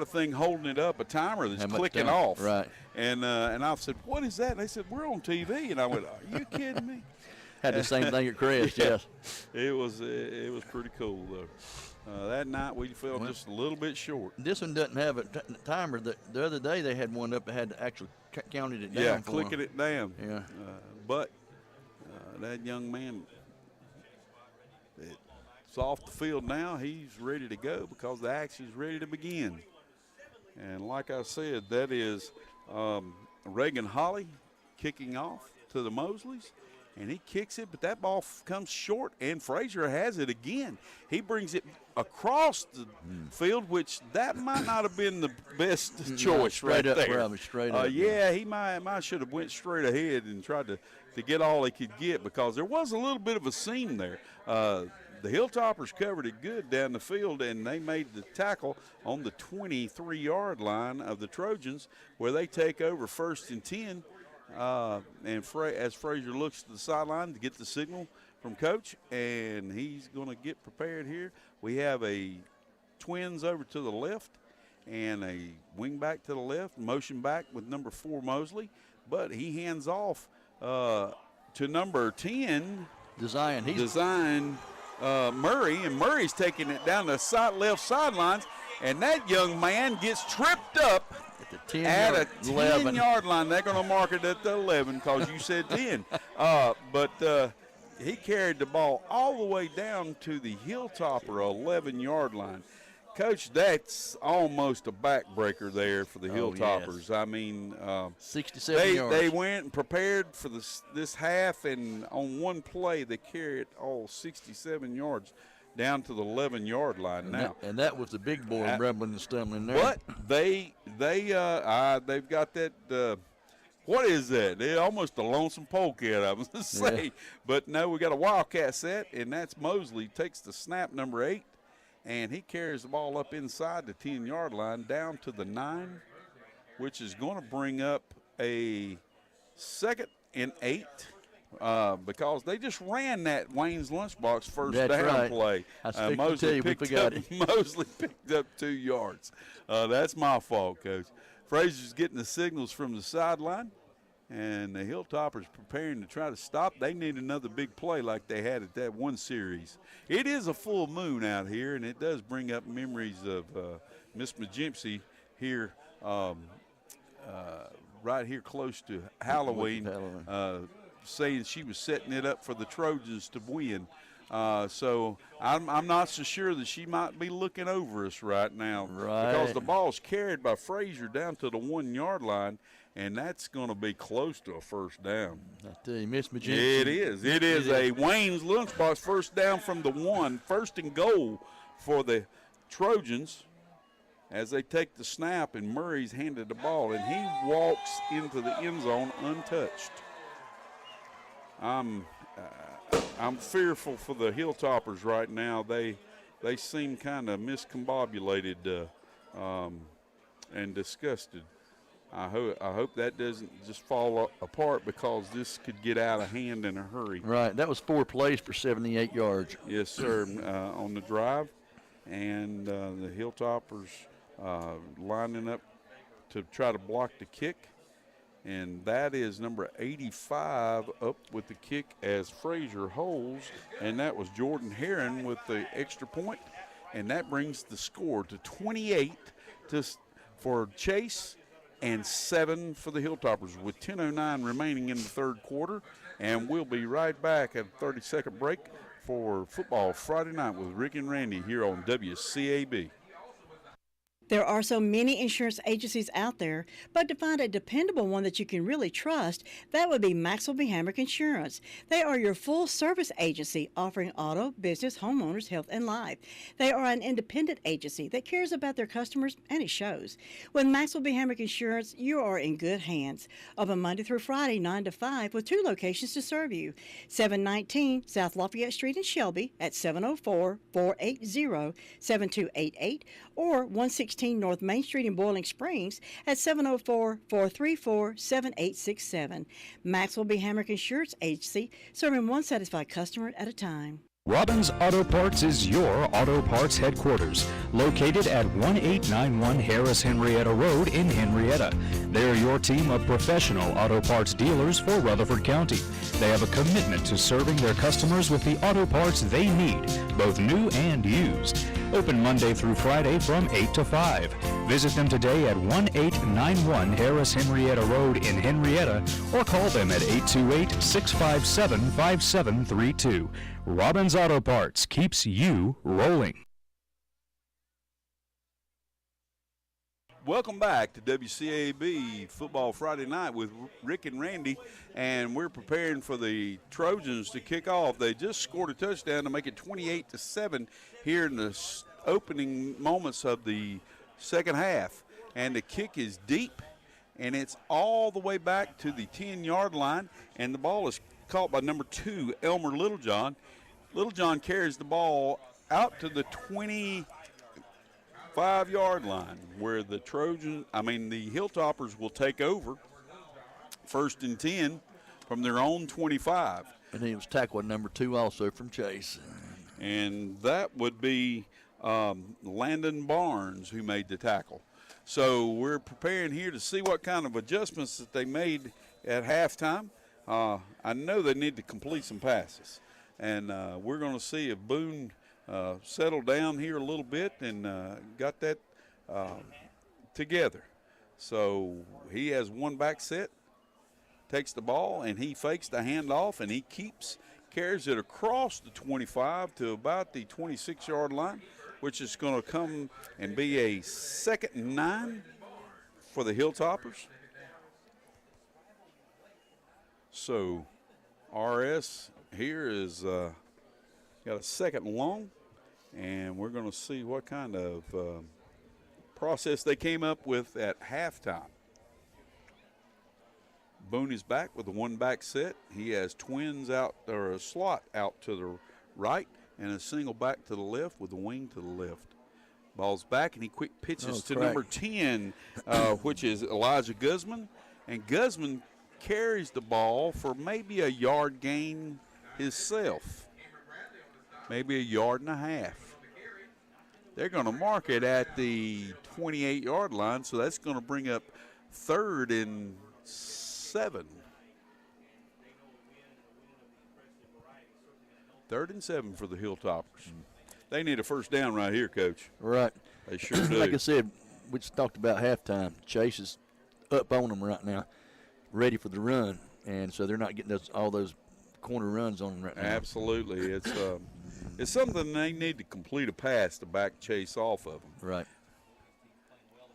a thing holding it up, a timer that's clicking off. Right. And I said, "What is that?" And they said, "We're on TV." And I went, "Are you kidding me?" Had the same thing at Crest, yes. It was pretty cool though. That night we fell just a little bit short. This one doesn't have a timer. The other day they had one up that had actually counted it down. Yeah, clicking it down. Yeah. But that young man, it's off the field now. He's ready to go because the action's ready to begin. And like I said, that is Reagan Holly kicking off to the Mosleys. And he kicks it, but that ball comes short, and Frazier has it again. He brings it across the field, which that might not have been the best choice right there. Probably straight up. Yeah, he might should have went straight ahead and tried to get all he could get because there was a little bit of a seam there. The Hilltoppers covered it good down the field, and they made the tackle on the 23-yard line of the Trojans, where they take over 1st and 10. And as Frazier looks to the sideline to get the signal from Coach, and he's going to get prepared here. We have a twins over to the left and a wing back to the left, motion back with number 4 Mosley, but he hands off to number 10. Design Murray, and Murray's taking it down the left sidelines, and that young man gets tripped up at a 10-yard line. They're going to mark it at the 11 because you said 10. But he carried the ball all the way down to the Hilltopper 11-yard line. Coach, that's almost a backbreaker there for the Hilltoppers. Yes. I mean, 67 yards. They went and prepared for this half, and on one play they carried all 67 yards down to the 11-yard line. And that was the big boy rumbling and stumbling there. But they've got that. What is that? They're almost a lonesome polecat, I was going to say. Yeah. But no, we got a Wildcat set, and that's Mosley. Takes the snap, number 8. And he carries the ball up inside the 10-yard line down to the 9, which is going to bring up a 2nd and 8 because they just ran that Wayne's Lunchbox first down play. Mosley picked up 2 yards. That's my fault, Coach. Frazier's getting the signals from the sideline, and the Hilltoppers preparing to try to stop. They need another big play like they had at that one series. It is a full moon out here, and it does bring up memories of Miss Majimsey here, right here close to Halloween, saying she was setting it up for the Trojans to win. So I'm not so sure that she might be looking over us right now. Right. Because the ball's carried by Frazier down to the 1-yard line, and that's going to be close to a first down. I tell you, Miss Majimsey. It is. It is a Wayne's Lunchbox first down from the 1, 1st and goal for the Trojans as they take the snap, and Murray's handed the ball, and he walks into the end zone untouched. I'm fearful for the Hilltoppers right now. They seem kind of miscombobulated and disgusted. I hope that doesn't just fall apart because this could get out of hand in a hurry. Right. That was 4 plays for 78 yards. Yes, sir, on the drive. And the Hilltoppers lining up to try to block the kick. And that is number 85 up with the kick as Frazier holds. And that was Jordan Heron with the extra point. And that brings the score to 28 for Chase and 7 for the Hilltoppers with 10:09 remaining in the third quarter. And we'll be right back at a 30-second break for Football Friday Night with Rick and Randy here on WCAB. There are so many insurance agencies out there, but to find a dependable one that you can really trust, that would be Maxwell B. Hamrick Insurance. They are your full-service agency offering auto, business, homeowners, health, and life. They are an independent agency that cares about their customers, and it shows. With Maxwell B. Hamrick Insurance, you are in good hands. Open Monday through Friday, 9 to 5, with 2 locations to serve you. 719 South Lafayette Street in Shelby at 704-480-7288 or 116 North Main Street in Boiling Springs at 704-434-7867. Maxwell B. Hamrick Insurance Agency, serving one satisfied customer at a time. Robbins Auto Parts is your auto parts headquarters, located at 1891 Harris Henrietta Road in Henrietta. They're your team of professional auto parts dealers for Rutherford County. They have a commitment to serving their customers with the auto parts they need, both new and used. Open Monday through Friday from 8 to 5. Visit them today at 1891 Harris Henrietta Road in Henrietta or call them at 828-657-5732. Robbins Auto Parts keeps you rolling. Welcome back to WCAB Football Friday Night with Rick and Randy, and we're preparing for the Trojans to kick off. They just scored a touchdown to make it 28-7 here in the opening moments of the second half, and the kick is deep, and it's all the way back to the 10-yard line, and the ball is caught by number 2, Elmer Littlejohn, Little John carries the ball out to the 25-yard line where the the Hilltoppers will take over 1st and 10 from their own 25. And he was tackled number 2 also from Chase. And that would be Landon Barnes who made the tackle. So we're preparing here to see what kind of adjustments that they made at halftime. I know they need to complete some passes. And we're going to see if Boone settled down here a little bit and got that together. So he has one back set, takes the ball, and he fakes the handoff, and he carries it across the 25 to about the 26-yard line, which is going to come and be a 2nd and 9 for the Hilltoppers. So RS here is got a 2nd and long, and we're going to see what kind of process they came up with at halftime. Boone is back with a one-back set. He has twins out, or a slot out to the right, and a single back to the left with a wing to the left. Ball's back, and he quick pitches to number 10, which is Elijah Guzman. And Guzman carries the ball for maybe a yard gain himself, maybe a yard and a half. They're going to mark it at the 28-yard line, so that's going to bring up 3rd and 7. 3rd and 7 for the Hilltoppers. They need a first down right here, Coach. Right. They sure do. Like I said, we just talked about halftime. Chase is up on them right now, ready for the run, and so they're not getting all those corner runs on them right now. Absolutely. It's something they need to complete a pass to back Chase off of them. Right.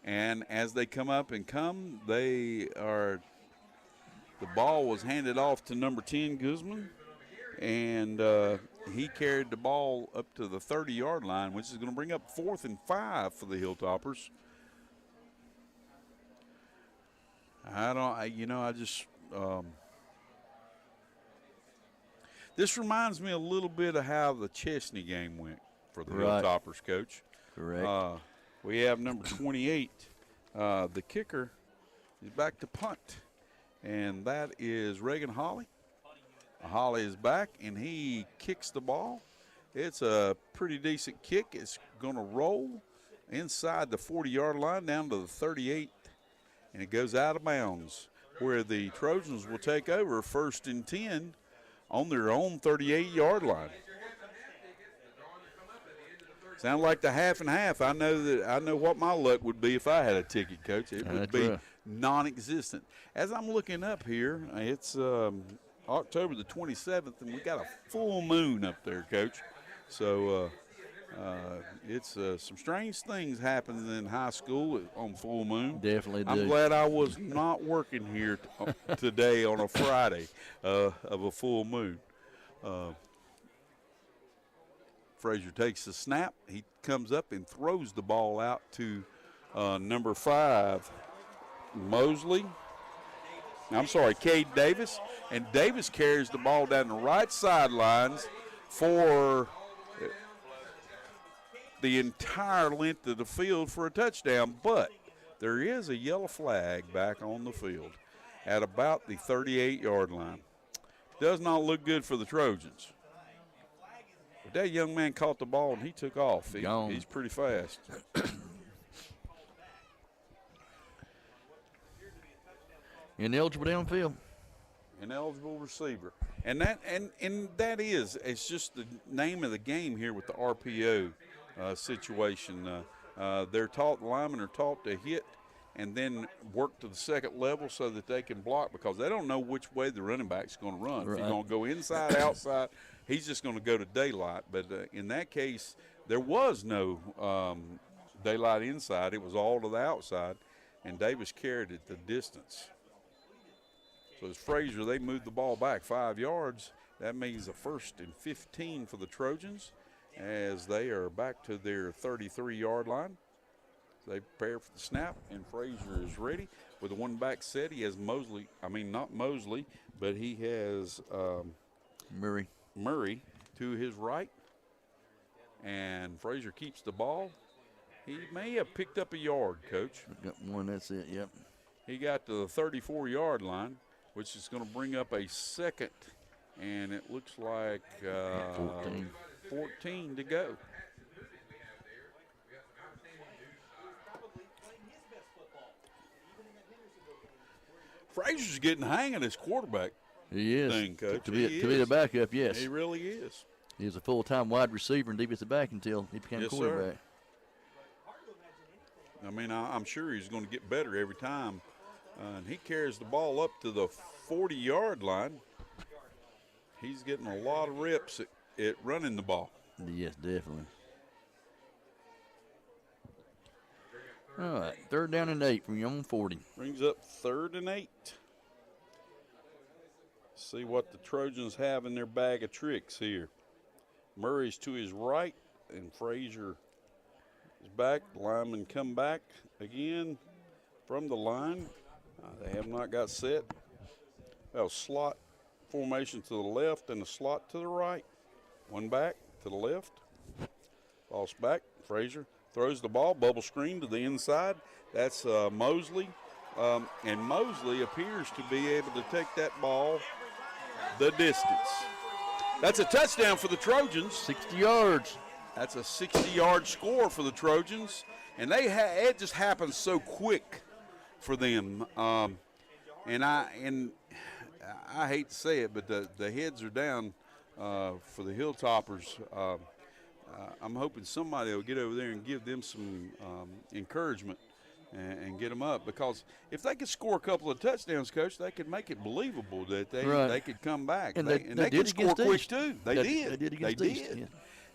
And as they come up and come, the ball was handed off to number 10, Guzman, and he carried the ball up to the 30-yard line, which is going to bring up 4th and 5 for the Hilltoppers. This reminds me a little bit of how the Chesney game went for the Hilltoppers, Coach. Correct. We have number 28. The kicker is back to punt, and that is Reagan Holly. Holly is back, and he kicks the ball. It's a pretty decent kick. It's going to roll inside the 40-yard line down to the 38, and it goes out of bounds, where the Trojans will take over 1st and 10 on their own 38-yard line. Sound like the half and half. I know what my luck would be if I had a ticket, Coach. It would be non-existent. As I'm looking up here, it's October the 27th, and we got a full moon up there, Coach. So it's some strange things happen in high school on full moon. Definitely do. I'm glad I was not working here today on a Friday of a full moon. Frazier takes the snap. He comes up and throws the ball out to number 5, Cade Davis. And Davis carries the ball down the right sidelines for the entire length of the field for a touchdown. But there is a yellow flag back on the field at about the 38-yard line. Does not look good for the Trojans. But that young man caught the ball and he took off. He's pretty fast. Ineligible downfield. Ineligible receiver. And that is, it's just the name of the game here with the RPO situation. The linemen are taught to hit and then work to the second level so that they can block, because they don't know which way the running back's going to run. Right. If you're going to go inside, outside, he's just going to go to daylight. But in that case, there was no daylight inside. It was all to the outside, and Davis carried it the distance. So as Frazier, they moved the ball back 5 yards. That means a 1st and 15 for the Trojans as they are back to their 33-yard line. They prepare for the snap, and Frazier is ready with a one-back set. He has not Mosley, but he has Murray to his right. And Frazier keeps the ball. He may have picked up a yard, Coach. Got one, that's it, yep. He got to the 34-yard line, which is going to bring up a second. And it looks like 14 to go. Frazier's getting the hang of this quarterback. He is. Thing, Coach. To be the backup, yes. He really is. He was a full-time wide receiver and defensive back until he became quarterback. Sir. I mean, I'm sure he's going to get better every time. And he carries the ball up to the 40-yard line. He's getting a lot of reps at running the ball. Yes, definitely. All right, 3rd down and 8 from your own 40. Brings up 3rd and 8. See what the Trojans have in their bag of tricks here. Murray's to his right, and Frazier is back. The linemen come back again from the line. They have not got set. Well, slot formation to the left and a slot to the right. One back to the left. Ball's back. Frazier throws the ball, bubble screen to the inside. That's Mosley. And Mosley appears to be able to take that ball the distance. That's a touchdown for the Trojans. 60 yards. That's a 60-yard score for the Trojans. And it just happens so quick for them. And I hate to say it, but the heads are down for the Hilltoppers. I'm hoping somebody will get over there and give them some encouragement and get them up, because if they could score a couple of touchdowns, Coach, they could make it believable that they could come back. And they could score quick too. They did. They did against East. Yeah.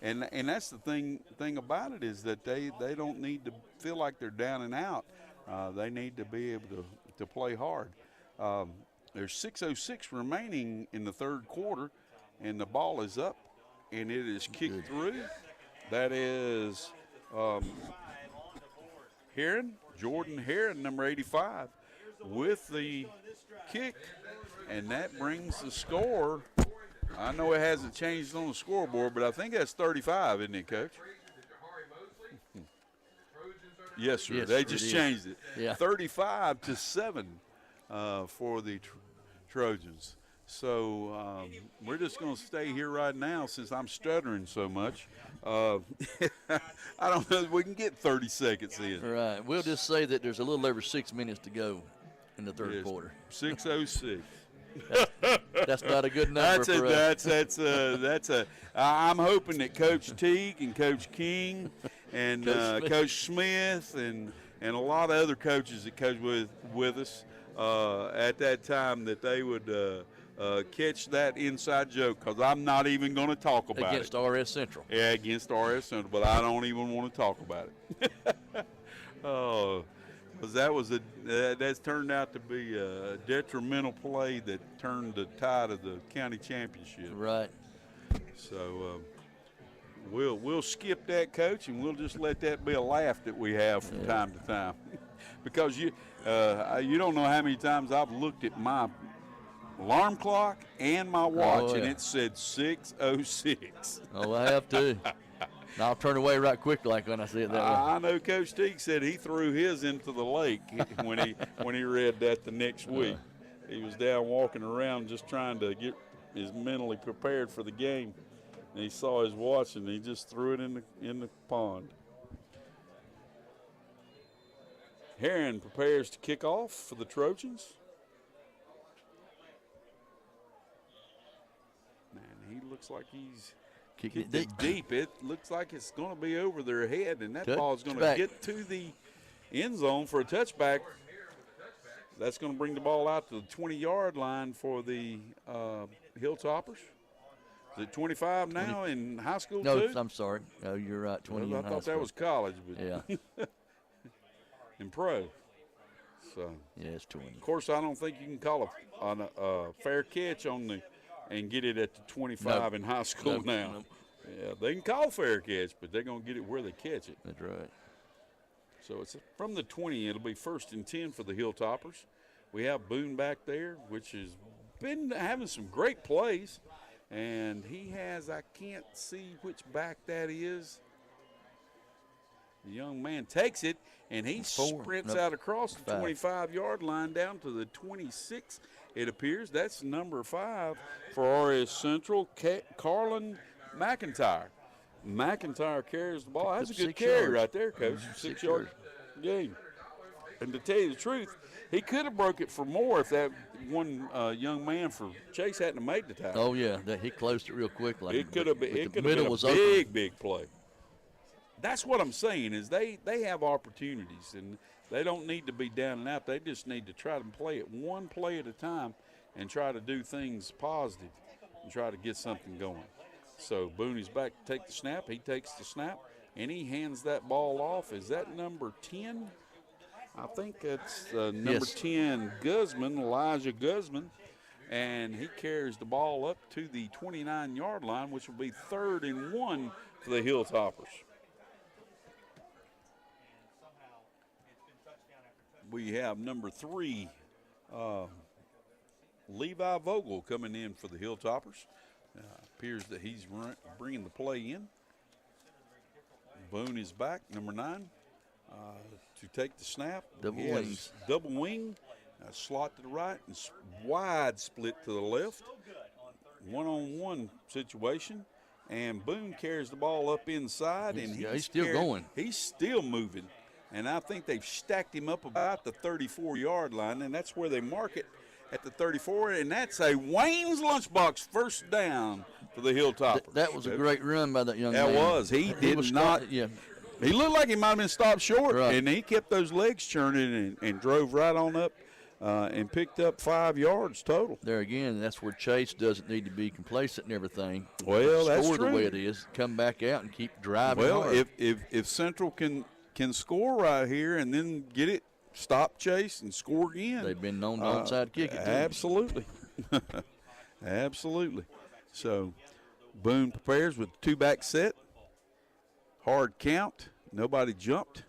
And that's the thing about it, is that they don't need to feel like they're down and out. They need to be able to play hard. There's 6:06 remaining in the 3rd quarter, and the ball is up, and it is kicked through. That is Jordan Heron, number 85, with the kick, and that brings the score. I know it hasn't changed on the scoreboard, but I think that's 35, isn't it, Coach? Yes, sir. Yes, they just changed it. Yeah. 35-7 for the Trojans. So we're just going to stay here right now since I'm stuttering so much. I don't know if we can get 30 seconds in. Right. We'll just say that there's a little over 6 minutes to go in the 3rd quarter. 6:06. That's not a good number for us. I'm hoping that Coach Teague and Coach King and Coach Smith and a lot of other coaches that coached with us at that time, that they would catch that inside joke, because I'm not even going to talk about against it. RS Central. Yeah, against RS Central, but I don't even want to talk about it. Because that's turned out to be a detrimental play that turned the tide of the county championship. Right. So we'll skip that, Coach, and we'll just let that be a laugh that we have from time to time. Because you don't know how many times I've looked at my alarm clock and my watch, and it said 6:06. Oh, I have to. I'll turn away right quick, like when I see it that way. I know Coach Teague said he threw his into the lake when he read that the next week. He was down walking around just trying to get his mentally prepared for the game, and he saw his watch and he just threw it in the pond. Heron prepares to kick off for the Trojans. Man, he looks like he's kicked it deep. It looks like it's going to be over their head, and that ball is going to get to the end zone for a touchback. That's going to bring the ball out to the 20-yard line for the Hilltoppers. Is it 25 now in high school too? No, I'm sorry. No, you're right, 20 well, in I high thought school. that was college. But Yeah. in pro. So yeah, it's 20. Of course, I don't think you can call a fair catch and get it at the 25 in high school now. No. Yeah, they can call fair catch, but they're going to get it where they catch it. That's right. So it's from the 20. It'll be 1st and 10 for the Hilltoppers. We have Boone back there, which has been having some great plays. And he has, I can't see which back that is. The young man takes it, and he sprints out across the 25-yard line down to the 26, it appears. That's number 5 for RS Central, Carlin McIntyre. McIntyre carries the ball. That's a good carry right there, Coach. 6-yard gain. And to tell you the truth, he could have broke it for more if that one young man for Chase hadn't made the tackle. Oh, yeah. He closed it real quick. Like it could have been, a big play. That's what I'm saying is they have opportunities, and they don't need to be down and out. They just need to try to play it one play at a time and try to do things positive and try to get something going. So Boone is back to take the snap. He takes the snap, and he hands that ball off. Is that number 10? I think it's number 10, Guzman, Elijah Guzman. And he carries the ball up to the 29-yard line, which will be 3rd and 1 for the Hilltoppers. We have number 3, Levi Vogel coming in for the Hilltoppers. Appears that he's bringing the play in. Boone is back, number 9, to take the snap. Double wing, slot to the right, and wide split to the left. One-on-one situation. And Boone carries the ball up inside, and he's still going. He's still moving. And I think they've stacked him up about the 34-yard line, and that's where they mark it at the 34, and that's a Wayne's Lunchbox first down for the Hilltoppers. That was a great run by that young man. That was. He looked like he might have been stopped short, and he kept those legs churning and drove right on up and picked up 5 yards total. There again, that's where Chase doesn't need to be complacent and everything. Well, that's true. Score the way it is, come back out and keep driving hard. Well, if Central can score right here and then get it, stop Chase and score again. They've been known to onside kick it. Absolutely. Absolutely. So Boone prepares with the 2-back set. Hard count. Nobody jumped.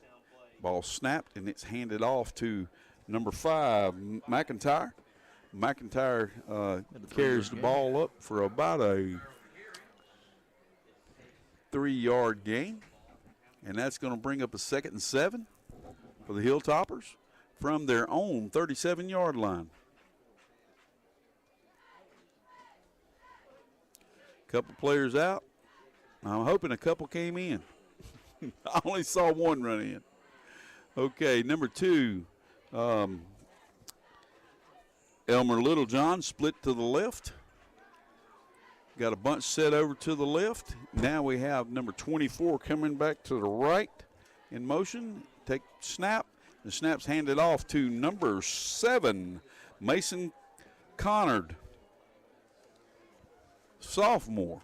Ball snapped, and it's handed off to number 5, McIntyre. McIntyre carries the ball up for about a 3-yard gain. And that's going to bring up a 2nd and 7 for the Hilltoppers from their own 37-yard line. Couple players out. I'm hoping a couple came in. I only saw one run in. Okay, number 2, Elmer Littlejohn split to the left. Got a bunch set over to the left. Now we have number 24 coming back to the right in motion. Take snap. The snap's handed off to number 7, Mason Connard, sophomore.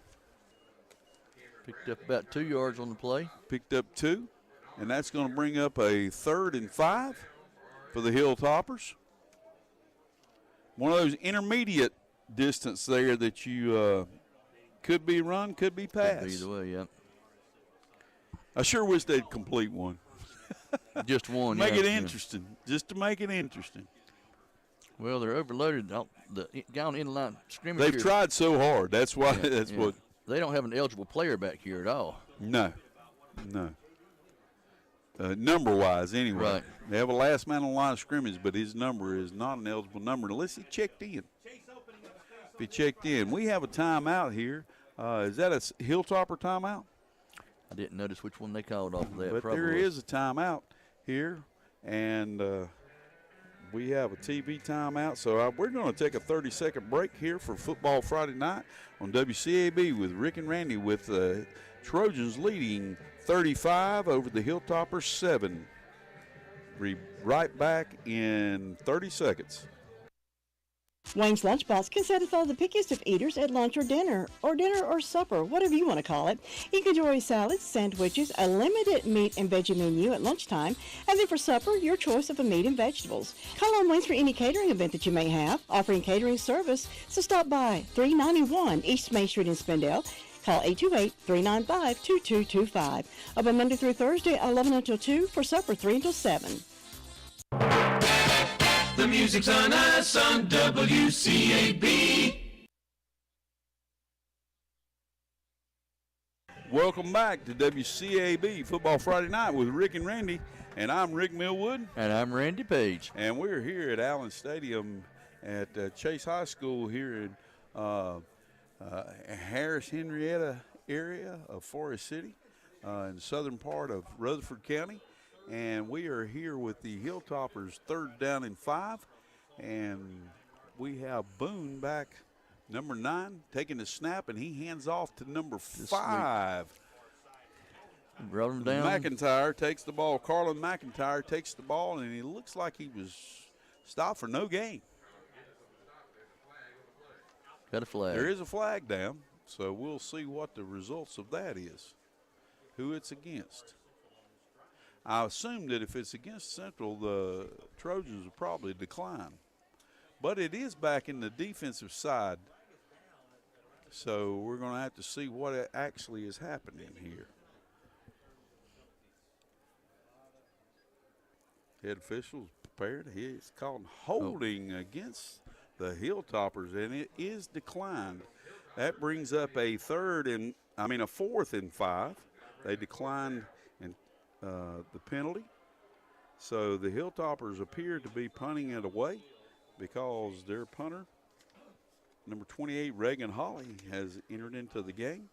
Picked up about 2 yards on the play. Picked up 2. And that's going to bring up a 3rd and 5 for the Hilltoppers. One of those intermediate distance there that you could be run, could be passed. Could be either way, yeah. I sure wish they'd complete one. Just one. Make it interesting, just to make it interesting. Well, they're overloaded. The guy on the end line scrimmage. They've tried so hard. That's why. What. They don't have an eligible player back here at all. No. Number-wise, anyway. Right. They have a last man on the line of scrimmage, but his number is not an eligible number unless he checked in. If he checked in. We have a timeout here. Is that a Hilltopper timeout? I didn't notice which one they called off of that. But there is a timeout here, and we have a TV timeout. So we're going to take a 30-second break here for Football Friday Night on WCAB with Rick and Randy, with the Trojans leading 35 over the Hilltoppers 7. Be right back in 30 seconds. Wayne's Lunchbox can satisfy the pickiest of eaters at lunch or dinner or supper, whatever you want to call it. You can enjoy salads, sandwiches, a limited meat and veggie menu at lunchtime, and then for supper, your choice of a meat and vegetables. Call on Wayne's for any catering event that you may have, offering catering service, so stop by 391 East Main Street in Spindale. Call 828-395-2225. Open Monday through Thursday, 11 until 2, for supper, 3 until 7. The music's on us on WCAB. Welcome back to WCAB Football Friday Night with Rick and Randy, and I'm Rick Millwood. And I'm Randy Page. And we're here at Allen Stadium at Chase High School here in Harris, Henrietta area of Forest City in the southern part of Rutherford County. And we are here with the Hilltoppers 3rd down and 5. And we have Boone back, number 9, taking the snap, and he hands off to number 5. Brought him down. McIntyre takes the ball. Carlin McIntyre takes the ball, and he looks like he was stopped for no gain. Got a flag. There is a flag down, so we'll see what the results of that is, who it's against. I assume that if it's against Central, the Trojans will probably decline. But it is back in the defensive side, so we're going to have to see what actually is happening here. Head officials prepared. He's called holding against the Hilltoppers, and it is declined. That brings up a 4th and 5. They declined the penalty. So the Hilltoppers appear to be punting it away because their punter, number 28, Reagan Holly, has entered into the game.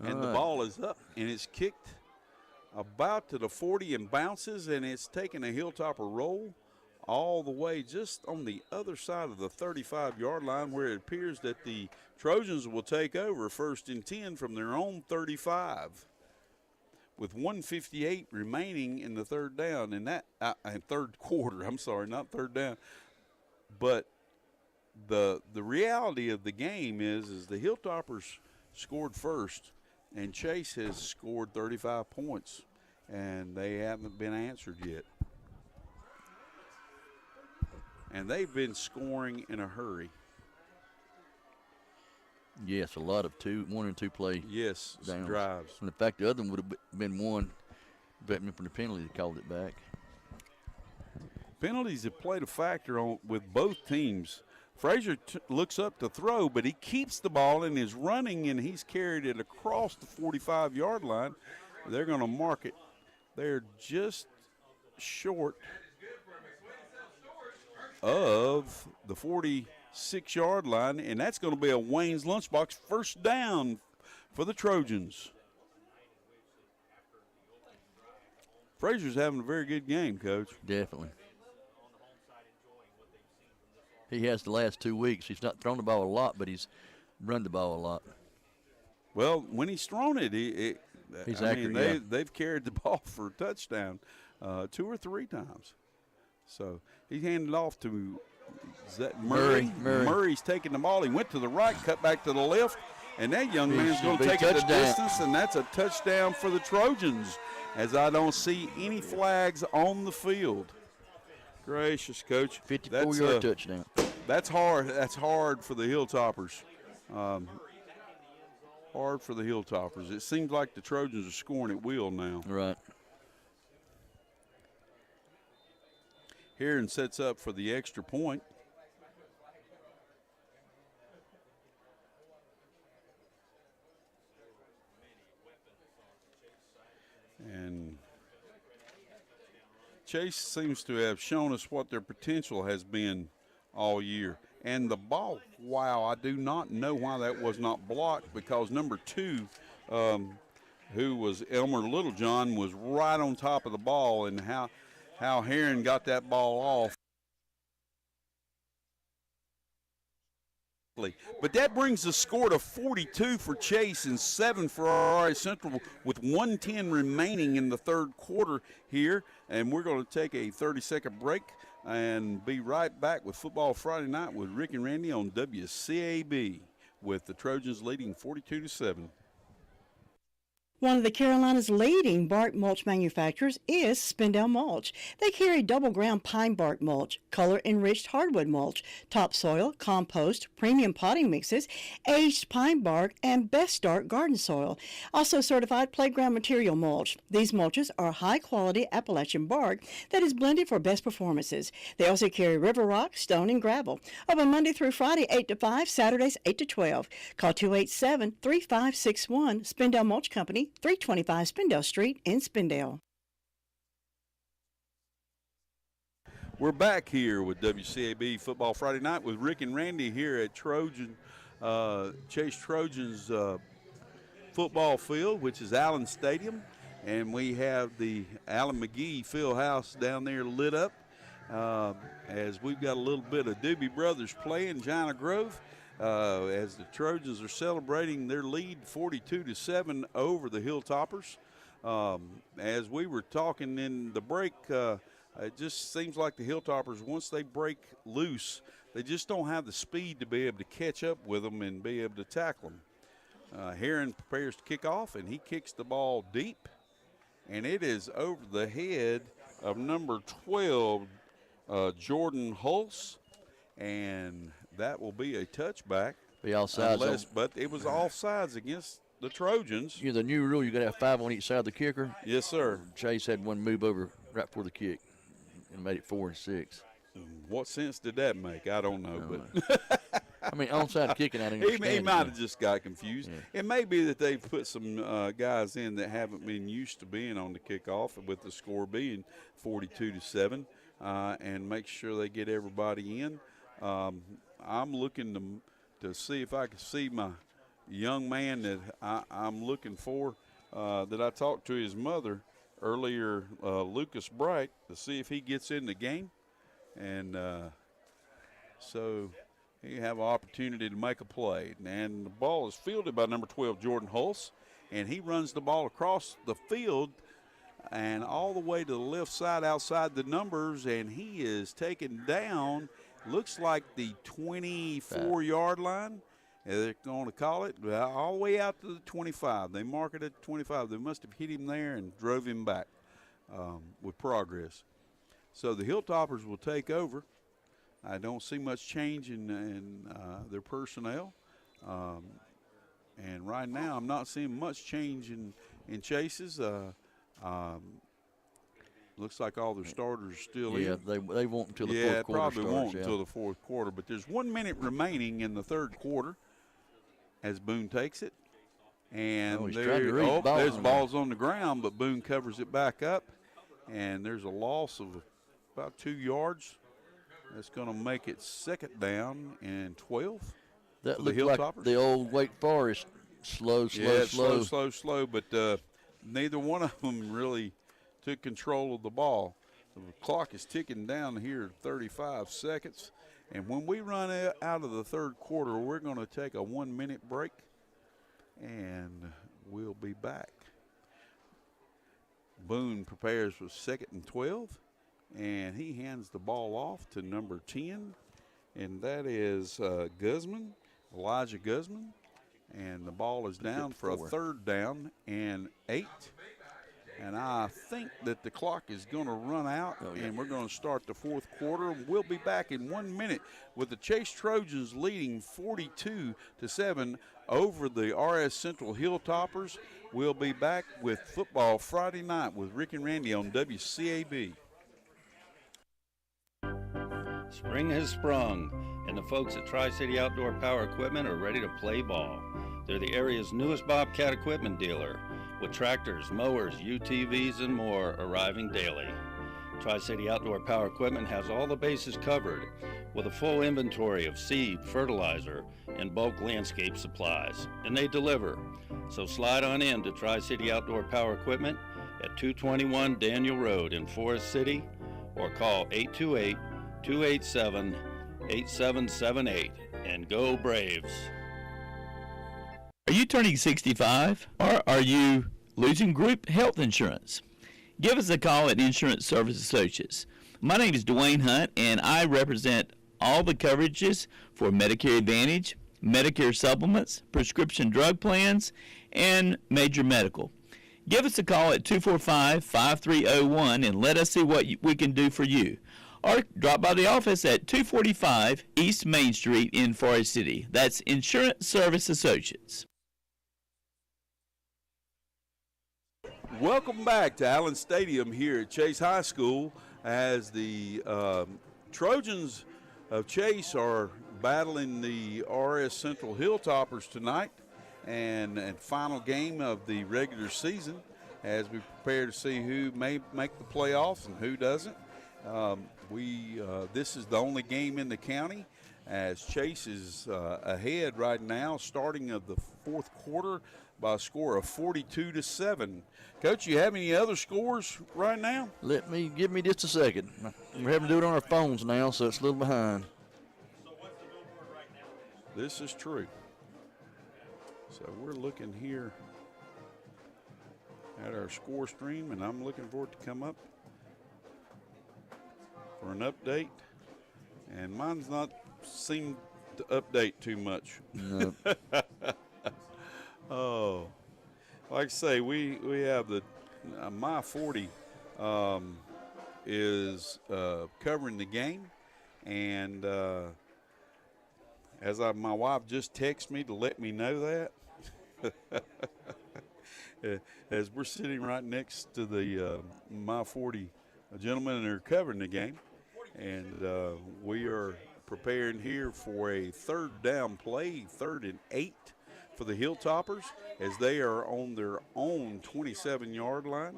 And the ball is up, and it's kicked about to the 40 and bounces, and it's taken a Hilltopper roll all the way just on the other side of the 35-yard line, where it appears that the Trojans will take over 1st and 10 from their own 35 with 1:58 remaining in the 3rd down, and that third quarter. I'm sorry, not 3rd down. But the reality of the game is the Hilltoppers scored first, and Chase has scored 35 points, and they haven't been answered yet. And they've been scoring in a hurry. Yes, a lot of 1 and 2 play. Yes, downs. Drives. And in fact, the other one would have been one, but from the penalty, they called it back. Penalties have played a factor with both teams. Frazier looks up to throw, but he keeps the ball and is running, and he's carried it across the 45-yard line. They're going to mark it. They're just short of the 46-yard line, and that's going to be a Wayne's Lunchbox 1st down for the Trojans. Frazier's having a very good game, Coach. Definitely. He has the last 2 weeks. He's not thrown the ball a lot, but he's run the ball a lot. Well, when he's thrown it, he's accurate. They've carried the ball for a touchdown 2 or 3 times. So he handed off to Murray. Murray's taking the ball. He went to the right, cut back to the left, and that young man's going to take it the distance, and that's a touchdown for the Trojans, as I don't see any flags on the field. Gracious, Coach. 54-yard touchdown. That's hard. That's hard for the Hilltoppers. Hard for the Hilltoppers. It seems like the Trojans are scoring at will now. Right. Heron sets up for the extra point. And Chase seems to have shown us what their potential has been all year. And the ball, wow, I do not know why that was not blocked, because number 2, who was Elmer Littlejohn, was right on top of the ball, and how Heron got that ball off. But that brings the score to 42 for Chase and 7 for RI Central, with 1:10 remaining in the 3rd quarter here. And we're going to take a 30-second break and be right back with Football Friday Night with Rick and Randy on WCAB, with the Trojans leading 42-7. One of the Carolina's leading bark mulch manufacturers is Spindell Mulch. They carry double ground pine bark mulch, color-enriched hardwood mulch, topsoil, compost, premium potting mixes, aged pine bark, and best start garden soil. Also certified playground material mulch. These mulches are high-quality Appalachian bark that is blended for best performances. They also carry river rock, stone, and gravel. Open Monday through Friday, 8 to 5, Saturdays, 8 to 12. Call 287-3561, Spindell Mulch Company, 325 Spindell Street in Spindell. We're back here with WCAB Football Friday Night with Rick and Randy here at Chase Trojans football field, which is Allen Stadium. And we have the Allen McGee Field House down there lit up as we've got a little bit of Doobie Brothers playing China Grove. As the Trojans are celebrating their lead 42-7 over the Hilltoppers. As we were talking in the break, it just seems like the Hilltoppers, once they break loose, they just don't have the speed to be able to catch up with them and be able to tackle them. Heron prepares to kick off, and he kicks the ball deep, and it is over the head of number 12, Jordan Hulse, and that will be a touchback. Be all sides. But it was all sides against the Trojans. The new rule, you got to have 5 on each side of the kicker. Yes, sir. Chase had one move over right before the kick and made it 4 and 6. What sense did that make? I don't know. But I mean, onside kicking, I didn't understand. He might have just got confused. Yeah. It may be that they've put some guys in that haven't been used to being on the kickoff with the score being 42-7 and make sure they get everybody in. I'm looking to see if I can see my young man that I'm looking for that I talked to his mother earlier, Lucas Bright, to see if he gets in the game. And so he have an opportunity to make a play. And the ball is fielded by number 12, Jordan Hulse, and he runs the ball across the field and all the way to the left side outside the numbers, and he is taken down. Looks like the 24-yard line. They're going to call it all the way out to the 25. They mark it at 25. They must have hit him there and drove him back with progress. So the Hilltoppers will take over. I don't see much change in their personnel. And right now I'm not seeing much change in Chase's. Looks like all their starters are still in. Yeah, they won't until the fourth quarter probably starts, won't until the fourth quarter. But there's 1 minute remaining in the third quarter as Boone takes it. And there's balls on the ground, but Boone covers it back up. And there's a loss of about 2 yards. That's going to make it second down and 12. That looked like the old Wake Forest slow. But neither one of them really took control of the ball. The clock is ticking down here 35 seconds. And when we run out of the third quarter, we're going to take a 1 minute break, and we'll be back. Boone prepares for second and 12, and he hands the ball off to number 10, and that is Elijah Guzman. And the ball is down for a third down and 8. And I think that the clock is going to run out, and we're going to start the fourth quarter. We'll be back in 1 minute with the Chase Trojans leading 42-7 over the RS Central Hilltoppers. We'll be back with Football Friday Night with Rick and Randy on WCAB. Spring has sprung, and the folks at Tri-City Outdoor Power Equipment are ready to play ball. They're the area's newest Bobcat equipment dealer, with tractors, mowers, UTVs, and more arriving daily. Tri-City Outdoor Power Equipment has all the bases covered with a full inventory of seed, fertilizer, and bulk landscape supplies, and they deliver. So slide on in to Tri-City Outdoor Power Equipment at 221 Daniel Road in Forest City, or call 828-287-8778, and go Braves. Are you turning 65, or are you losing group health insurance? Give us a call at Insurance Service Associates. My name is Dwayne Hunt, and I represent all the coverages for Medicare Advantage, Medicare supplements, prescription drug plans, and major medical. Give us a call at 245-5301 and let us see what we can do for you. Or drop by the office at 245 East Main Street in Forest City. That's Insurance Service Associates. Welcome back to Allen Stadium here at Chase High School as the Trojans of Chase are battling the RS Central Hilltoppers tonight and final game of the regular season as we prepare to see who may make the playoffs and who doesn't. This is the only game in the county as Chase is ahead right now, starting of the fourth quarter by a score of 42-7. Coach, you have any other scores right now? Give me just a second. We're having to do it on our phones now, so it's a little behind. So what's the billboard right now? This is true. So we're looking here at our score stream, and I'm looking for it to come up for an update. And mine's not seemed to update too much. No. Oh, like I say, we have the My 40 is covering the game, and my wife just texted me to let me know that. As we're sitting right next to the My 40 gentlemen, and they're covering the game, and we are preparing here for a third down play, 3rd and 8 for the Hilltoppers as they are on their own 27-yard line.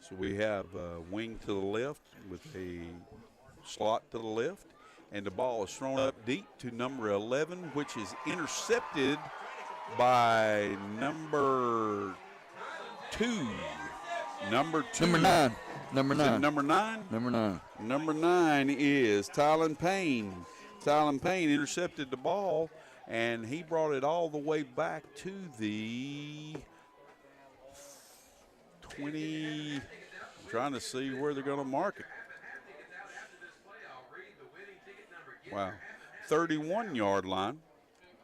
So we have a wing to the left with a slot to the left, and the ball is thrown up deep to number 11, which is intercepted by number 2. Number 9. Number 9. Number 9? Number 9. Number 9 is Tylen Payne. Tylen Payne intercepted the ball, and he brought it all the way back to the 20. I'm trying to see where they're going to mark it. Wow. 31-yard line.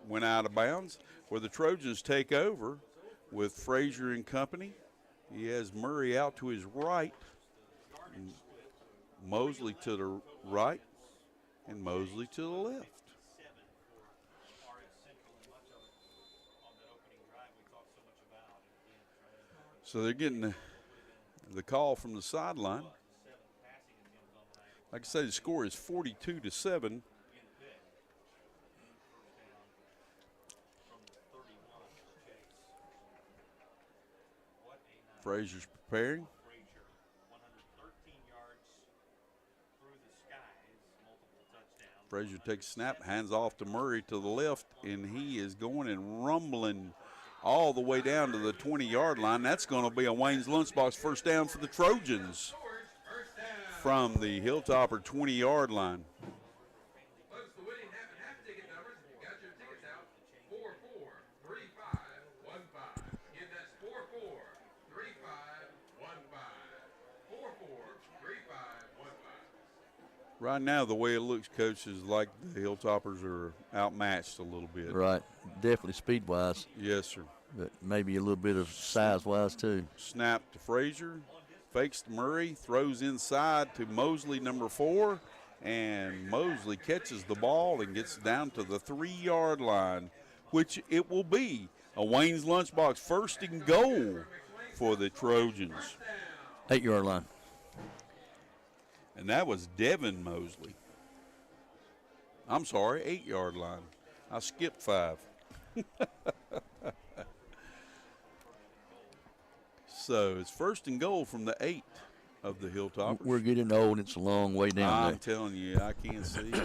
Went out of bounds where the Trojans take over with Frazier and company. He has Murray out to his right, Mosley to the right, and Mosley to the left. So they're getting the call from the sideline. Like I said, the score is 42-7. Frazier's preparing. Frazier takes a snap, hands off to Murray to the left, and he is going and rumbling all the way down to the 20-yard line. That's going to be a Wayne's Lunchbox first down for the Trojans from the Hilltopper 20-yard line. Right now, the way it looks, Coach, is like the Hilltoppers are outmatched a little bit. Right. Definitely speed-wise. Yes, sir. But maybe a little bit of size-wise, too. Snap to Frazier. Fakes to Murray. Throws inside to Mosley, number 4. And Mosley catches the ball and gets down to the 3-yard line, which it will be a Wayne's Lunchbox first and goal for the Trojans. 8-yard line. And that was Devin Mosley. I'm sorry, 8-yard line. I skipped 5. So it's first and goal from the 8 of the Hilltoppers. We're getting old. It's a long way down I'm telling you, I can't see. Number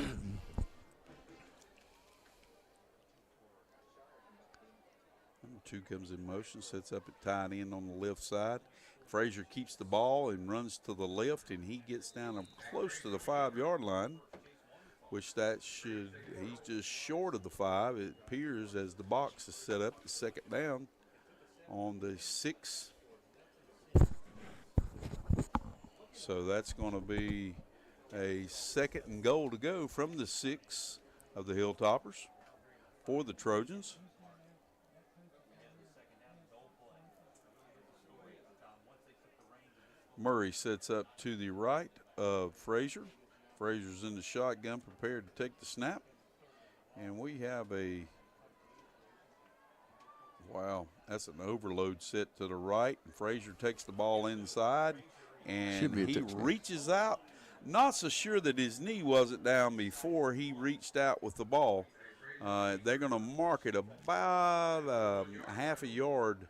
2 comes in motion, sets up at tight end on the left side. Frazier keeps the ball and runs to the left, and he gets down close to the 5-yard line, which he's just short of the 5. It appears as the box is set up the second down on the 6. So that's going to be a second and goal to go from the 6 of the Hilltoppers for the Trojans. Murray sets up to the right of Frazier. Frazier's in the shotgun, prepared to take the snap. And we have wow, that's an overload set to the right. And Frazier takes the ball inside, and he reaches out. Not so sure that his knee wasn't down before he reached out with the ball. They're going to mark it about half a yard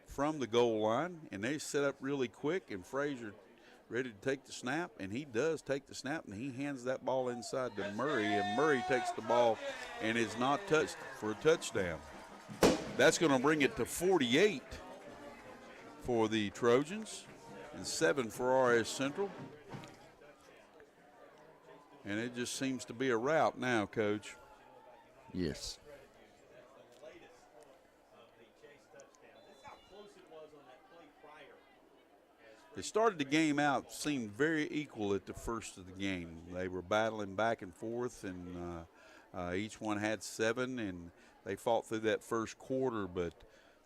from the goal line, and they set up really quick, and Frazier ready to take the snap, and he does take the snap, and he hands that ball inside to Murray, and Murray takes the ball and is not touched for a touchdown. That's going to bring it to 48 for the Trojans and 7 for RS Central. And it just seems to be a rout now, Coach. Yes. They started the game out, seemed very equal at the first of the game. They were battling back and forth, and each one had 7, and they fought through that first quarter, but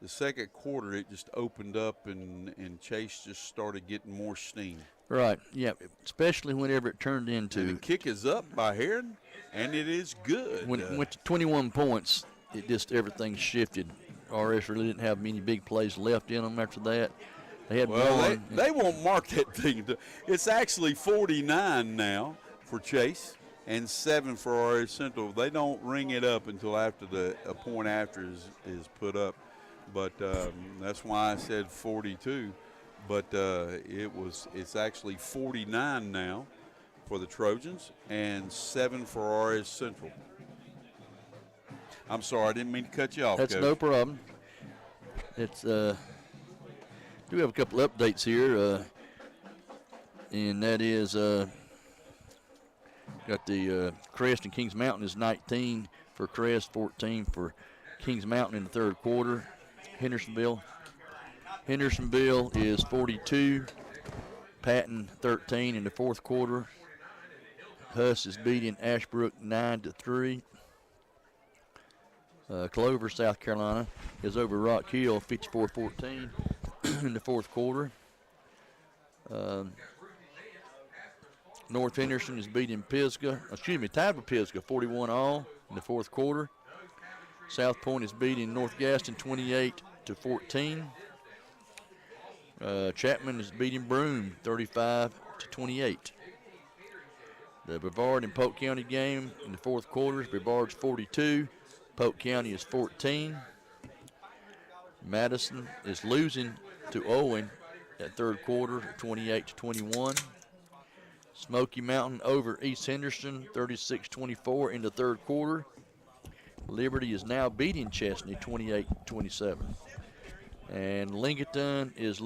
the second quarter it just opened up, and Chase just started getting more steam. Right, yeah, especially whenever it turned into. And the kick is up by Heron, and it is good. When it went to 21 points, it just everything shifted. RS really didn't have many big plays left in them after that. They had one. They won't mark that thing. It's actually 49 now for Chase and 7 for RS Central. They don't ring it up until after a point after is put up. But that's why I said 42. But it's actually 49 now for the Trojans and 7 for RS Central. I'm sorry, I didn't mean to cut you off. That's Coach. no problem. It's do have a couple updates here, and that is got the Crest and Kings Mountain is 19 for Crest, 14 for Kings Mountain in the third quarter. Hendersonville is 42, Patton 13 in the fourth quarter. Huss is beating Ashbrook 9-3. Clover, South Carolina, is over Rock Hill 54-14 in the fourth quarter. North Henderson is beating tied with Pisgah 41-all in the fourth quarter. South Point is beating North Gaston 28-14. Chapman is beating Broome 35-28. The Brevard and Polk County game in the fourth quarter is Brevard's 42, Polk County is 14. Madison is losing to Owen at third quarter, 28-21. Smoky Mountain over East Henderson, 36-24 in the third quarter. Liberty is now beating Chesney, 28-27. And Lincoln is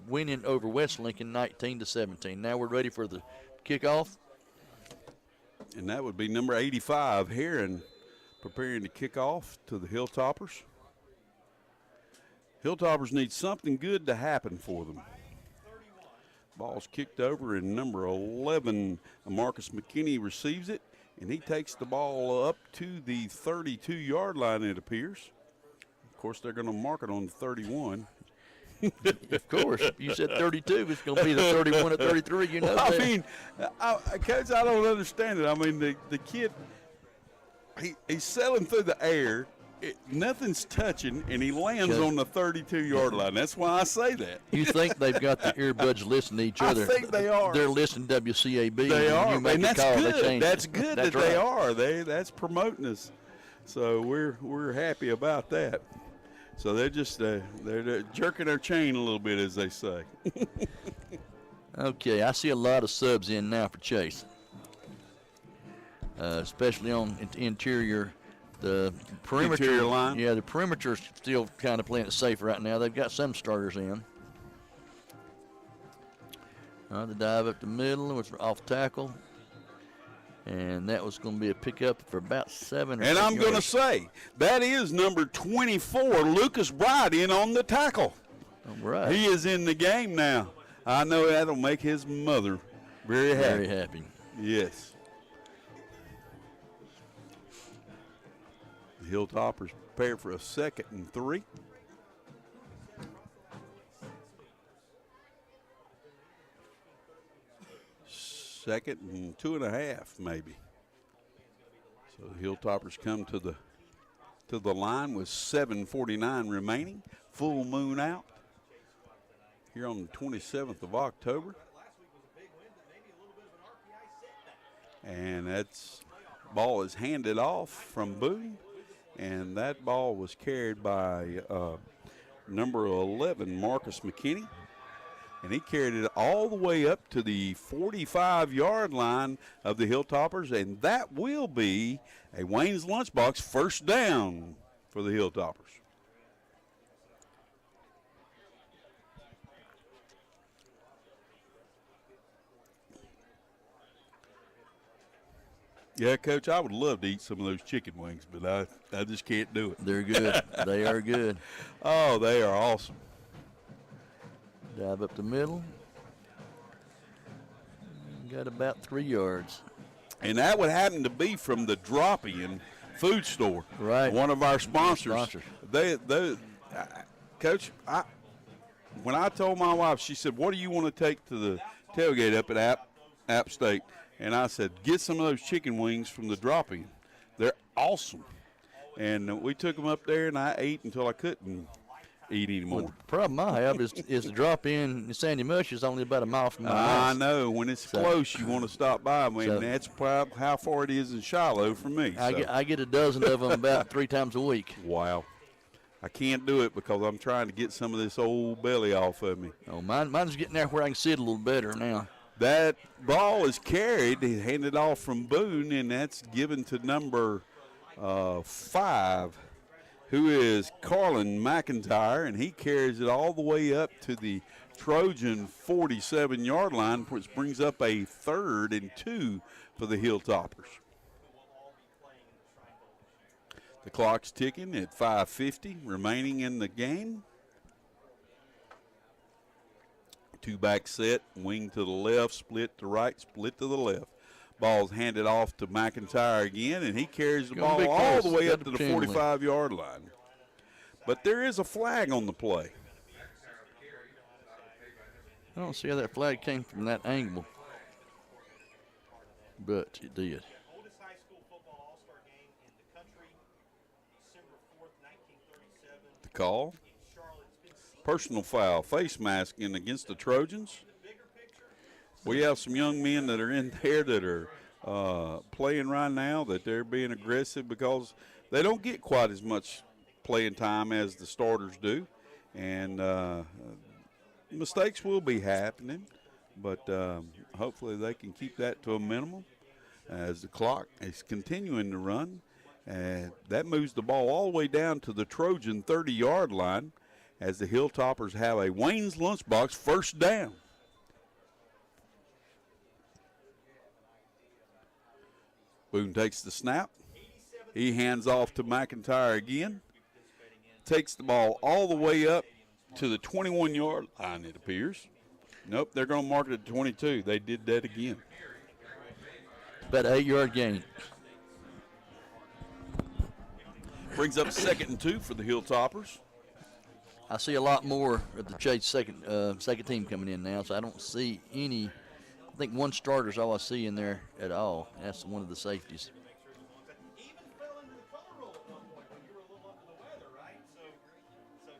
winning over West Lincoln, 19-17. Now we're ready for the kickoff. And that would be number 85, Heron, preparing to kick off to the Hilltoppers. Hilltoppers need something good to happen for them. Ball's kicked over, and number 11, Marcus McKinney, receives it, and he takes the ball up to the 32-yard line, it appears. Of course, they're going to mark it on the 31. Of course. You said 32. It's going to be the 31 or 33. You know that. I mean, Coach, I don't understand it. I mean, the kid, he's sailing through the air. Nothing's touching, and he lands on the 32-yard line. That's why I say that. You think they've got the earbuds listening to each other. I think they are. They're listening to WCAB. They are, and that's good. That's good that right. They are. That's promoting us. So we're happy about that. So they're just they're jerking their chain a little bit, as they say. Okay, I see a lot of subs in now for Chase, especially on interior. The perimeter interior line. Yeah, the perimeter's still kind of playing it safe right now. They've got some starters in. The dive up the middle was off tackle. And that was going to be a pickup for about 7 or 8 And I'm going to yards. say, that is number 24, Lucas Bright, in on the tackle. All right. He is in the game now. I know that'll make his mother very happy. Very happy. Yes. Hilltoppers prepare for a 2nd and 3. Second and 2.5, maybe. So the Hilltoppers come to the line with 7:49 remaining. Full moon out here on the 27th of October. And that's ball is handed off from Boone, and that ball was carried by number 11, Marcus McKinney. And he carried it all the way up to the 45-yard line of the Hilltoppers, and that will be a Wayne's Lunchbox first down for the Hilltoppers. Yeah, Coach, I would love to eat some of those chicken wings, but I just can't do it. They're good. They are good. Oh, they are awesome. Dive up the middle. Got about 3 yards. And that would happen to be from the Drop-In food store. Right. One of our sponsors. They Coach, when I told my wife, she said, what do you want to take to the tailgate up at App State? And I said, get some of those chicken wings from the Drop-In. They're awesome. And we took them up there, and I ate until I couldn't eat anymore. Well, the problem I have is the Drop-In in Sandy Mush is only about a mile from my I house. know. When it's close, you want to stop by. I mean, that's probably how far it is in Shiloh for me. I get a dozen of them about 3 times a week. Wow. I can't do it because I'm trying to get some of this old belly off of me. Oh, mine's getting there where I can see it a little better now. That ball is carried, handed off from Boone, and that's given to number 5, who is Carlin McIntyre, and he carries it all the way up to the Trojan 47-yard line, which brings up a 3rd and 2 for the Hilltoppers. The clock's ticking at 5:50 remaining in the game. 2-back set, wing to the left, split to right, split to the left. Ball's handed off to McIntyre again, and he carries the ball all the way up to the 45-yard line. But there is a flag on the play. I don't see how that flag came from that angle, but it did. The call. Personal foul, face masking against the Trojans. We have some young men that are in there that are playing right now, that they're being aggressive because they don't get quite as much playing time as the starters do. And mistakes will be happening, but hopefully they can keep that to a minimum as the clock is continuing to run. And that moves the ball all the way down to the Trojan 30-yard line as the Hilltoppers have a Wayne's Lunchbox first down. Boone takes the snap. He hands off to McIntyre again. Takes the ball all the way up to the 21-yard line, it appears. Nope, they're going to mark it at 22. They did that again. About an 8-yard gain. Brings up 2nd and 2 for the Hilltoppers. I see a lot more of the Chase second team coming in now, so I don't see any. I think one starter's all I see in there at all. That's one of the safeties.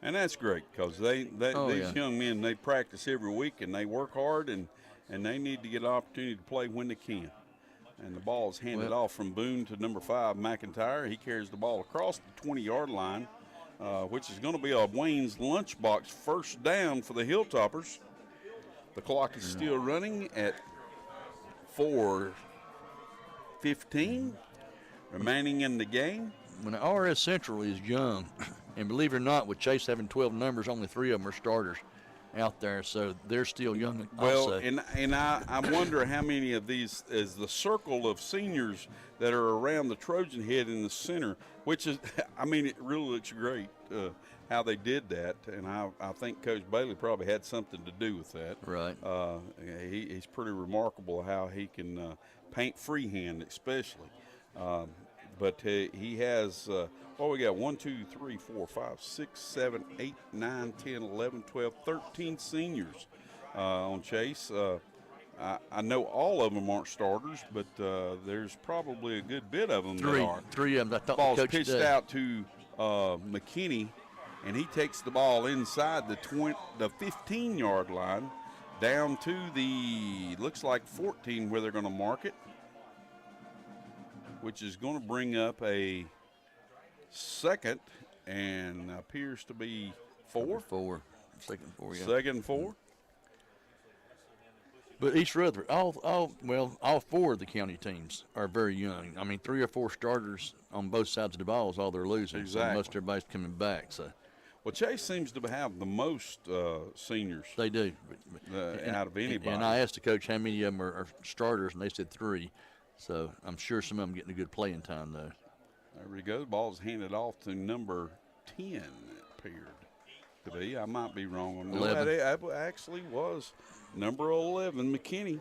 And that's great because these young men, they practice every week and they work hard and they need to get an opportunity to play when they can. And the ball is handed off from Boone to number 5, McIntyre. He carries the ball across the 20-yard line, which is going to be a Wayne's Lunchbox first down for the Hilltoppers. The clock is still running at 4:15 remaining in the game. When the RS Central is young, and believe it or not, with Chase having 12 numbers, only 3 of them are starters out there, so they're still young also. Well, and I wonder how many of these is the circle of seniors that are around the Trojan head in the center, which is, I mean, it really looks great how they did that, and I think Coach Bailey probably had something to do with that. Right. He's pretty remarkable how he can paint freehand especially. but he has, we got 1, 2, 3, 4, 5, 6, 7, 8, 9, 10, 11, 12, 13 seniors on Chase. I know all of them aren't starters, but there's probably a good bit of them that are. Three of them. I thought Ball's the coach pitched did. out to McKinney, and he takes the ball inside the 15-yard line down to the, looks like 14 where they're going to mark it, which is going to bring up a second and appears to be 4. Second and 4, yeah. Second and 4. But East Rutherford, all 4 of the county teams are very young. I mean, 3 or 4 starters on both sides of the ball is all they're losing. Exactly. So most everybody's coming back. So. Well, Chase seems to have the most seniors. They do. Out of anybody. And I asked the coach how many of them are starters, and they said 3. So I'm sure some of them getting a good playing time, though. There we go. The ball's handed off to number 10, it appeared to be. I might be wrong on that. 11. It actually was number 11, McKinney.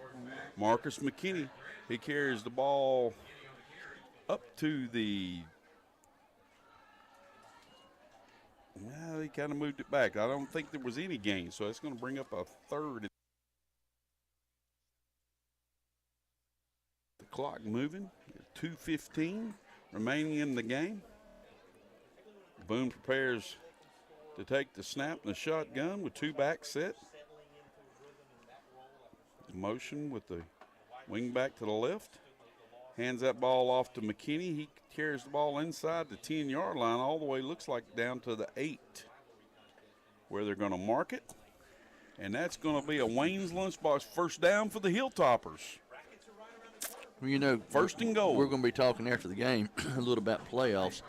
Marcus McKinney. He carries the ball up to the, well, he kind of moved it back. I don't think there was any gain, so it's going to bring up a third. The clock moving. 2:15 remaining in the game. Boone prepares to take the snap and the shotgun with 2 backs set. Motion with the wing back to the left. Hands that ball off to McKinney. He carries the ball inside the 10-yard line all the way, looks like down to the 8, where they're going to mark it. And that's going to be a Wayne's Lunchbox first down for the Hilltoppers. Well, you know, first and goal. We're going to be talking after the game a little about playoffs.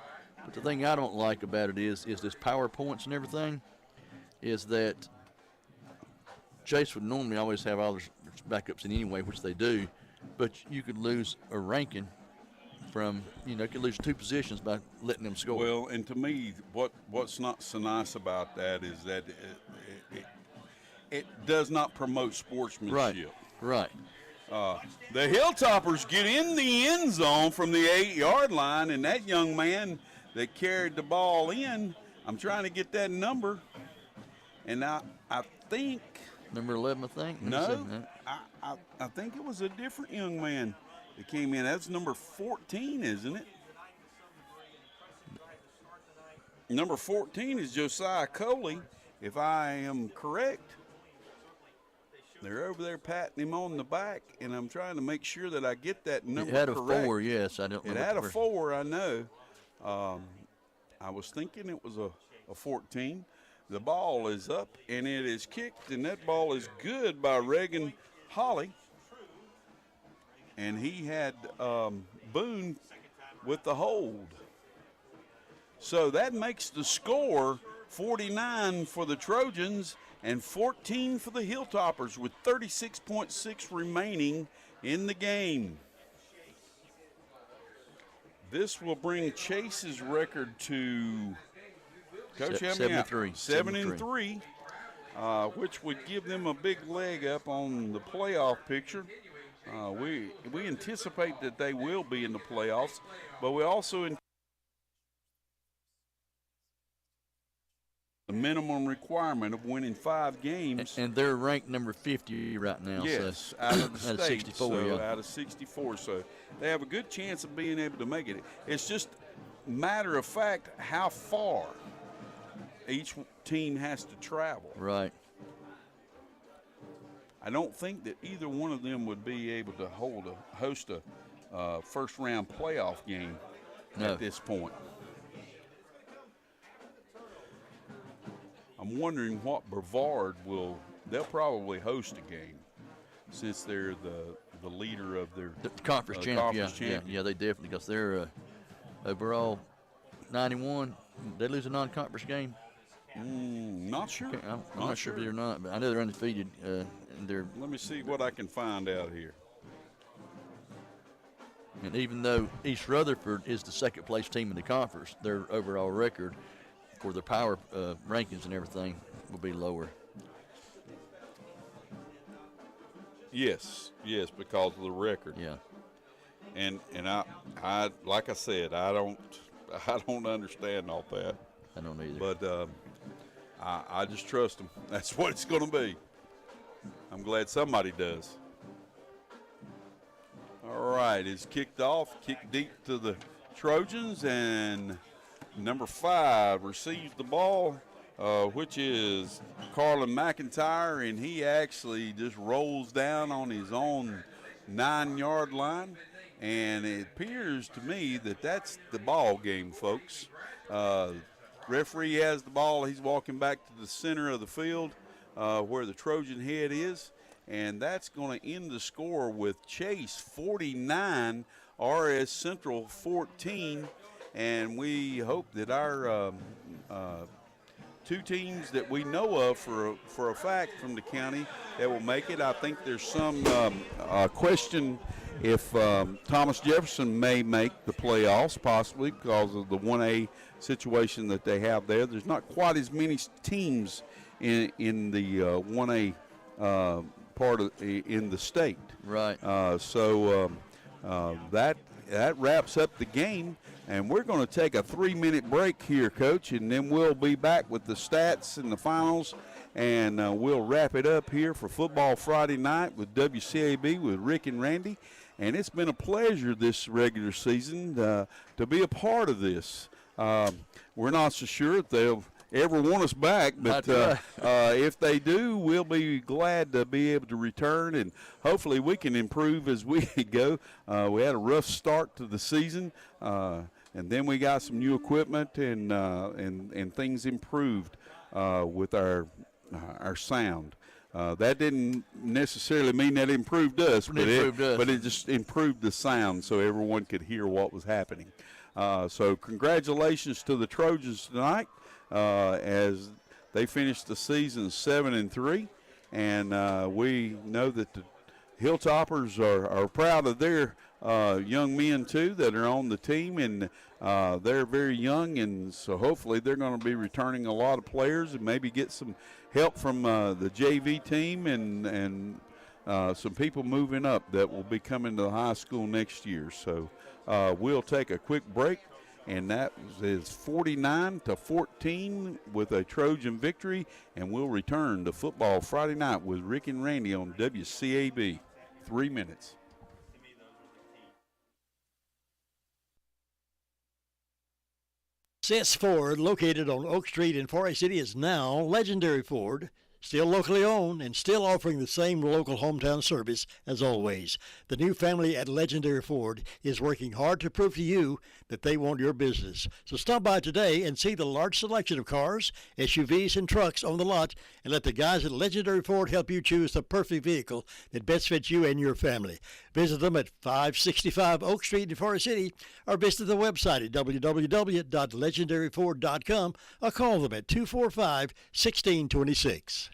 But the thing I don't like about it is this PowerPoints and everything, is that Chase would normally always have all their backups in anyway, which they do, but you could lose a ranking from, could lose 2 positions by letting them score. Well, and to me, what's not so nice about that is that it does not promote sportsmanship. Right. The Hilltoppers get in the end zone from the 8-yard line, and that young man that carried the ball in, I'm trying to get that number, and I think number 11, I think. No, I think it was a different young man that came in. That's number 14, isn't it? Number 14 is Josiah Coley, if I am correct. They're over there patting him on the back, and I'm trying to make sure that I get that number correct. It had a 4, yes. I don't know. It had a 4, I know. I was thinking it was a 14. The ball is up, and it is kicked, and that ball is good by Reagan Holly. And he had Boone with the hold. So that makes the score 49 for the Trojans and 14 for the Hilltoppers with 36.6 remaining in the game. This will bring Chase's record to, Coach, help me out. 7-3, which would give them a big leg up on the playoff picture. We anticipate that they will be in the playoffs, but we also the minimum requirement of winning 5 games. And they're ranked number 50 right now. Yes, so. out of the out state. Of 64, so yeah. Out of 64. So they have a good chance of being able to make it. It's just matter of fact how far each team has to travel. Right. I don't think that either one of them would be able to host a first-round playoff game at this point. I'm wondering what Brevard they'll probably host a game since they're the leader of their the conference champion. Yeah, they definitely, because they're overall 91. They lose a non-conference game. Not sure. Okay, I'm not sure if they're not, but I know they're undefeated. Let me see what I can find out here. And even though East Rutherford is the second place team in the conference, their overall record for their power rankings and everything will be lower. Yes, because of the record. Yeah. and I like I said, I don't understand all that. I don't either. But I just trust them. That's what it's going to be. I'm glad somebody does. All right, it's kicked off, kicked deep to the Trojans, and number 5 receives the ball, which is Carlin McIntyre, and he actually just rolls down on his own 9-yard line, and it appears to me that that's the ball game, folks. Referee has the ball. He's walking back to the center of the field where the Trojan head is, and that's going to end the score with Chase 49, RS Central 14, and we hope that our two teams that we know of for a fact from the county that will make it. I think there's some question if Thomas Jefferson may make the playoffs, possibly because of the 1A situation that they have there. There's not quite as many teams in the 1A part of in the state. Right. So that wraps up the game, and we're going to take a 3-minute break here, Coach, and then we'll be back with the stats and the finals, and we'll wrap it up here for Football Friday night with WCAB with Rick and Randy. And it's been a pleasure this regular season to be a part of this. We're not so sure if they'll ever want us back, but if they do, we'll be glad to be able to return, and hopefully we can improve as we go. We had a rough start to the season, and then we got some new equipment, and things improved with our sound. That didn't necessarily mean that it improved us, but it just improved the sound so everyone could hear what was happening. So congratulations to the Trojans tonight as they finished the season 7-3, and we know that the Hilltoppers are proud of their young men too that are on the team, and they're very young, and so hopefully they're going to be returning a lot of players and maybe get some help from the JV team and some people moving up that will be coming to the high school next year. So we'll take a quick break, and that is 49-14 with a Trojan victory, and we'll return to Football Friday night with Rick and Randy on WCAB. 3 minutes. Cess Ford, located on Oak Street in Forest City, is now Legendary Ford. Still locally owned and still offering the same local hometown service as always. The new family at Legendary Ford is working hard to prove to you that they want your business. So stop by today and see the large selection of cars, SUVs, and trucks on the lot, and let the guys at Legendary Ford help you choose the perfect vehicle that best fits you and your family. Visit them at 565 Oak Street in Forest City, or visit the website at www.legendaryford.com, or call them at 245-1626.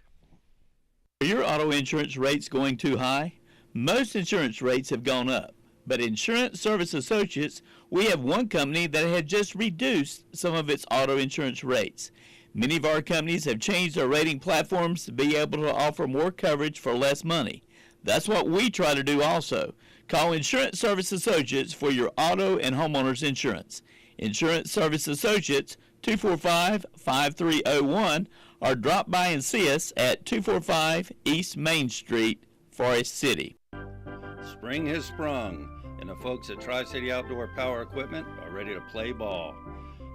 Are your auto insurance rates going too high? Most insurance rates have gone up, but Insurance Service Associates, we have one company that had just reduced some of its auto insurance rates. Many of our companies have changed their rating platforms to be able to offer more coverage for less money. That's what we try to do also. Call Insurance Service Associates for your auto and homeowners insurance. Insurance Service Associates, 245-5301, or drop by and see us at 245 East Main Street, Forest City. Spring has sprung, and the folks at Tri-City Outdoor Power Equipment are ready to play ball.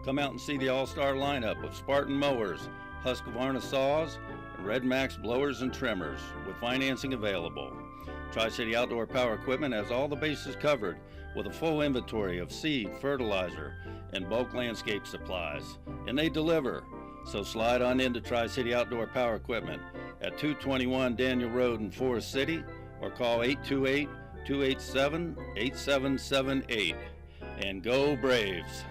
Come out and see the all-star lineup of Spartan mowers, Husqvarna saws, and Red Max blowers and trimmers, with financing available. Tri-City Outdoor Power Equipment has all the bases covered with a full inventory of seed, fertilizer, and bulk landscape supplies, and they deliver. So slide on into Tri-City Outdoor Power Equipment at 221 Daniel Road in Forest City, or call 828-287-8778. And go Braves!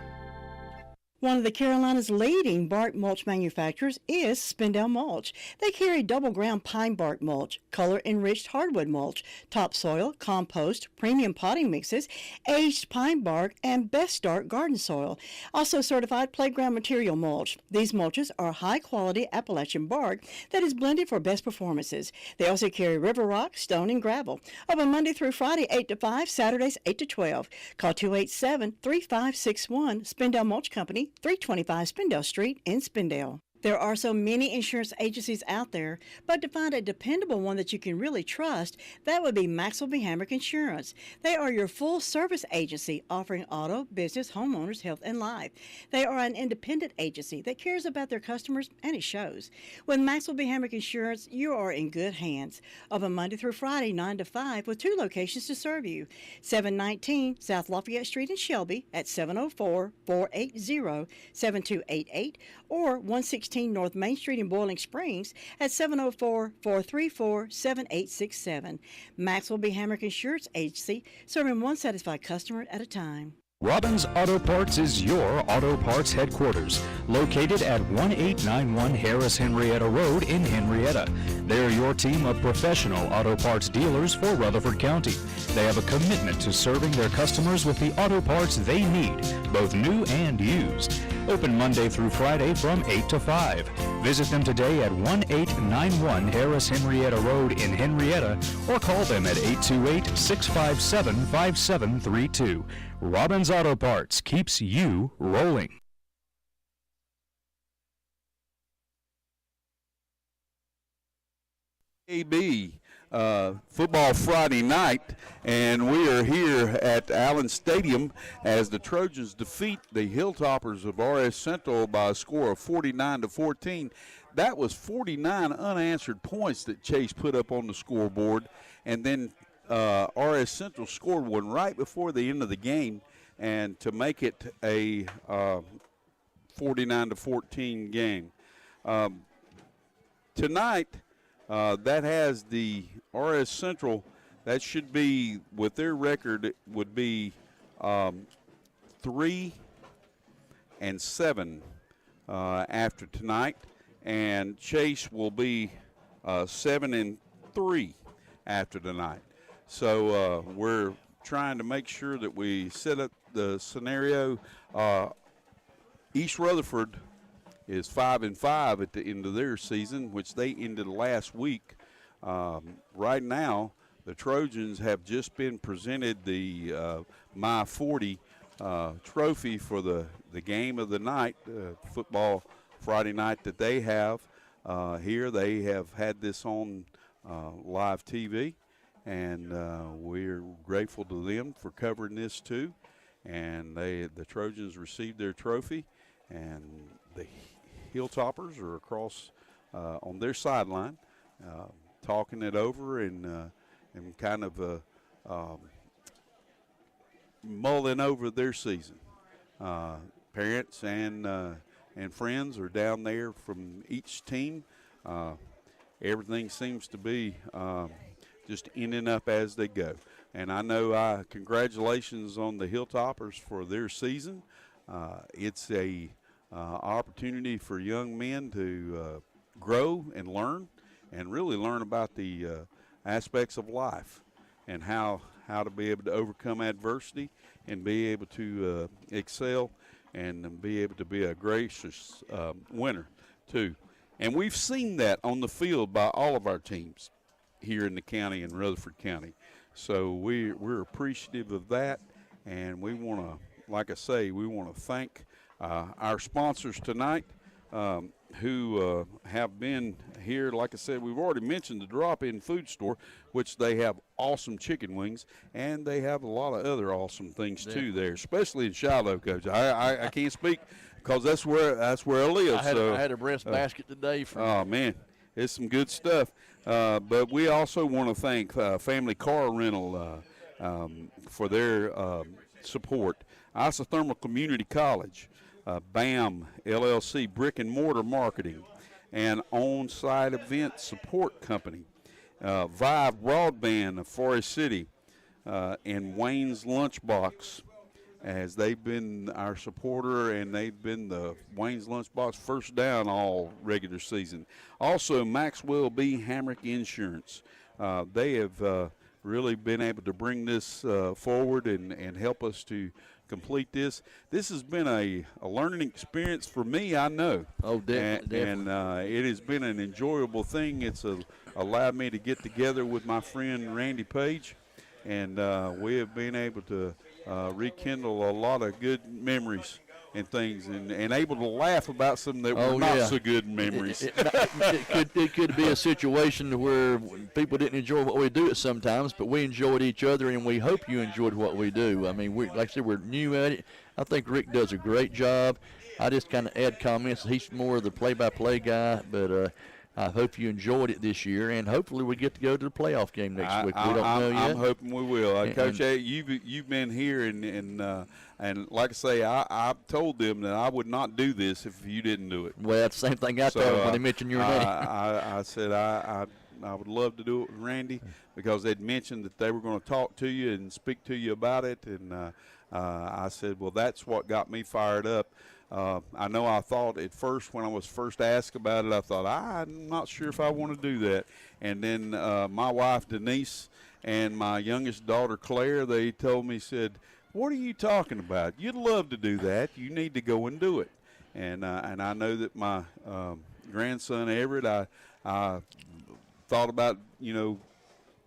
One of the Carolina's leading bark mulch manufacturers is Spindell Mulch. They carry double ground pine bark mulch, color enriched hardwood mulch, topsoil, compost, premium potting mixes, aged pine bark, and best start garden soil. Also certified playground material mulch. These mulches are high quality Appalachian bark that is blended for best performances. They also carry river rock, stone, and gravel. Open Monday through Friday 8 to 5, Saturdays 8 to 12. Call 287-3561 Spindell Mulch Company, 325 Spindell Street in Spindell. There are so many insurance agencies out there, but to find a dependable one that you can really trust, that would be Maxwell B. Hamrick Insurance. They are your full-service agency offering auto, business, homeowners, health, and life. They are an independent agency that cares about their customers, and it shows. With Maxwell B. Hamrick Insurance, you are in good hands. Open Monday through Friday, 9 to 5, with 2 locations to serve you. 719 South Lafayette Street in Shelby at 704-480-7288 or 116 North Main Street in Boiling Springs at 704-434-7867. Maxwell B. Hamrick Insurance Agency, serving one satisfied customer at a time. Robbins Auto Parts is your auto parts headquarters, located at 1891 Harris Henrietta Road in Henrietta. They're your team of professional auto parts dealers for Rutherford County. They have a commitment to serving their customers with the auto parts they need, both new and used. Open Monday through Friday from 8 to 5. Visit them today at 1891 Harris Henrietta Road in Henrietta or call them at 828-657-5732. Robbins Auto Parts keeps you rolling. WCAB football Friday night, and we are here at Allen Stadium as the Trojans defeat the Hilltoppers of RS Central by a score of 49-14. That was 49 unanswered points that Chase put up on the scoreboard, and then RS Central scored one right before the end of the game, and to make it a 49-14 game. Tonight, that has the RS Central, that should be, with their record, it would be 3-7 after tonight, and Chase will be 7-3 after tonight. So we're trying to make sure that we set up the scenario. East Rutherford is 5-5 at the end of their season, which they ended last week. Right now, the Trojans have just been presented the My 40 trophy for the game of the night, football Friday night that they have here. They have had this on live TV, and we're grateful to them for covering this too. And the Trojans received their trophy, and the Hilltoppers are across on their sideline talking it over and kind of mulling over their season. Parents and friends are down there from each team. Everything seems to be just ending up as they go. And I know congratulations on the Hilltoppers for their season. It's a opportunity for young men to grow and learn, and really learn about the aspects of life and how to be able to overcome adversity and be able to excel and be able to be a gracious winner too. And we've seen that on the field by all of our teams here in the county, in Rutherford County. So we're appreciative of that, and we want to, like I say, we want to thank our sponsors tonight who have been here. Like I said, we've already mentioned the Drop-In Food Store, which they have awesome chicken wings, and they have a lot of other awesome things too there, especially in Shiloh, Coach. I can't speak because that's where I live. I had a breast basket today. Oh, man, it's some good stuff. But we also want to thank Family Car Rental for their support. Isothermal Community College, BAM LLC, Brick and Mortar Marketing, and On-Site Event Support Company, Vive Broadband of Forest City, and Wayne's Lunchbox, as they've been our supporter, and they've been the Wayne's Lunchbox first down all regular season. Also, Maxwell B. Hamrick Insurance. They have really been able to bring this forward and help us to complete this. This has been a learning experience for me, I know. Oh, definitely. And it has been an enjoyable thing. It's allowed me to get together with my friend Randy Page, and we have been able to rekindle a lot of good memories and things, and able to laugh about some that were not so good memories. It could be a situation where people didn't enjoy what we do at sometimes, but we enjoyed each other, and we hope you enjoyed what we do. I mean, like I said, we're new at it. I think Rick does a great job. I just kind of add comments. He's more of the play-by-play guy, but I hope you enjoyed it this year, and hopefully we get to go to the playoff game next week. We don't know yet. I'm hoping we will. Coach A, you've been here, and like I say, I told them that I would not do this if you didn't do it. Well, that's the same thing I told them when they mentioned your name. I said I would love to do it with Randy, because they'd mentioned that they were going to talk to you and speak to you about it, and I said, well, that's what got me fired up. I know I thought at first, when I was first asked about it, I thought, I'm not sure if I want to do that. And then my wife, Denise, and my youngest daughter, Claire, they told me, said, what are you talking about? You'd love to do that. You need to go and do it. And I know that my grandson, Everett, I thought about,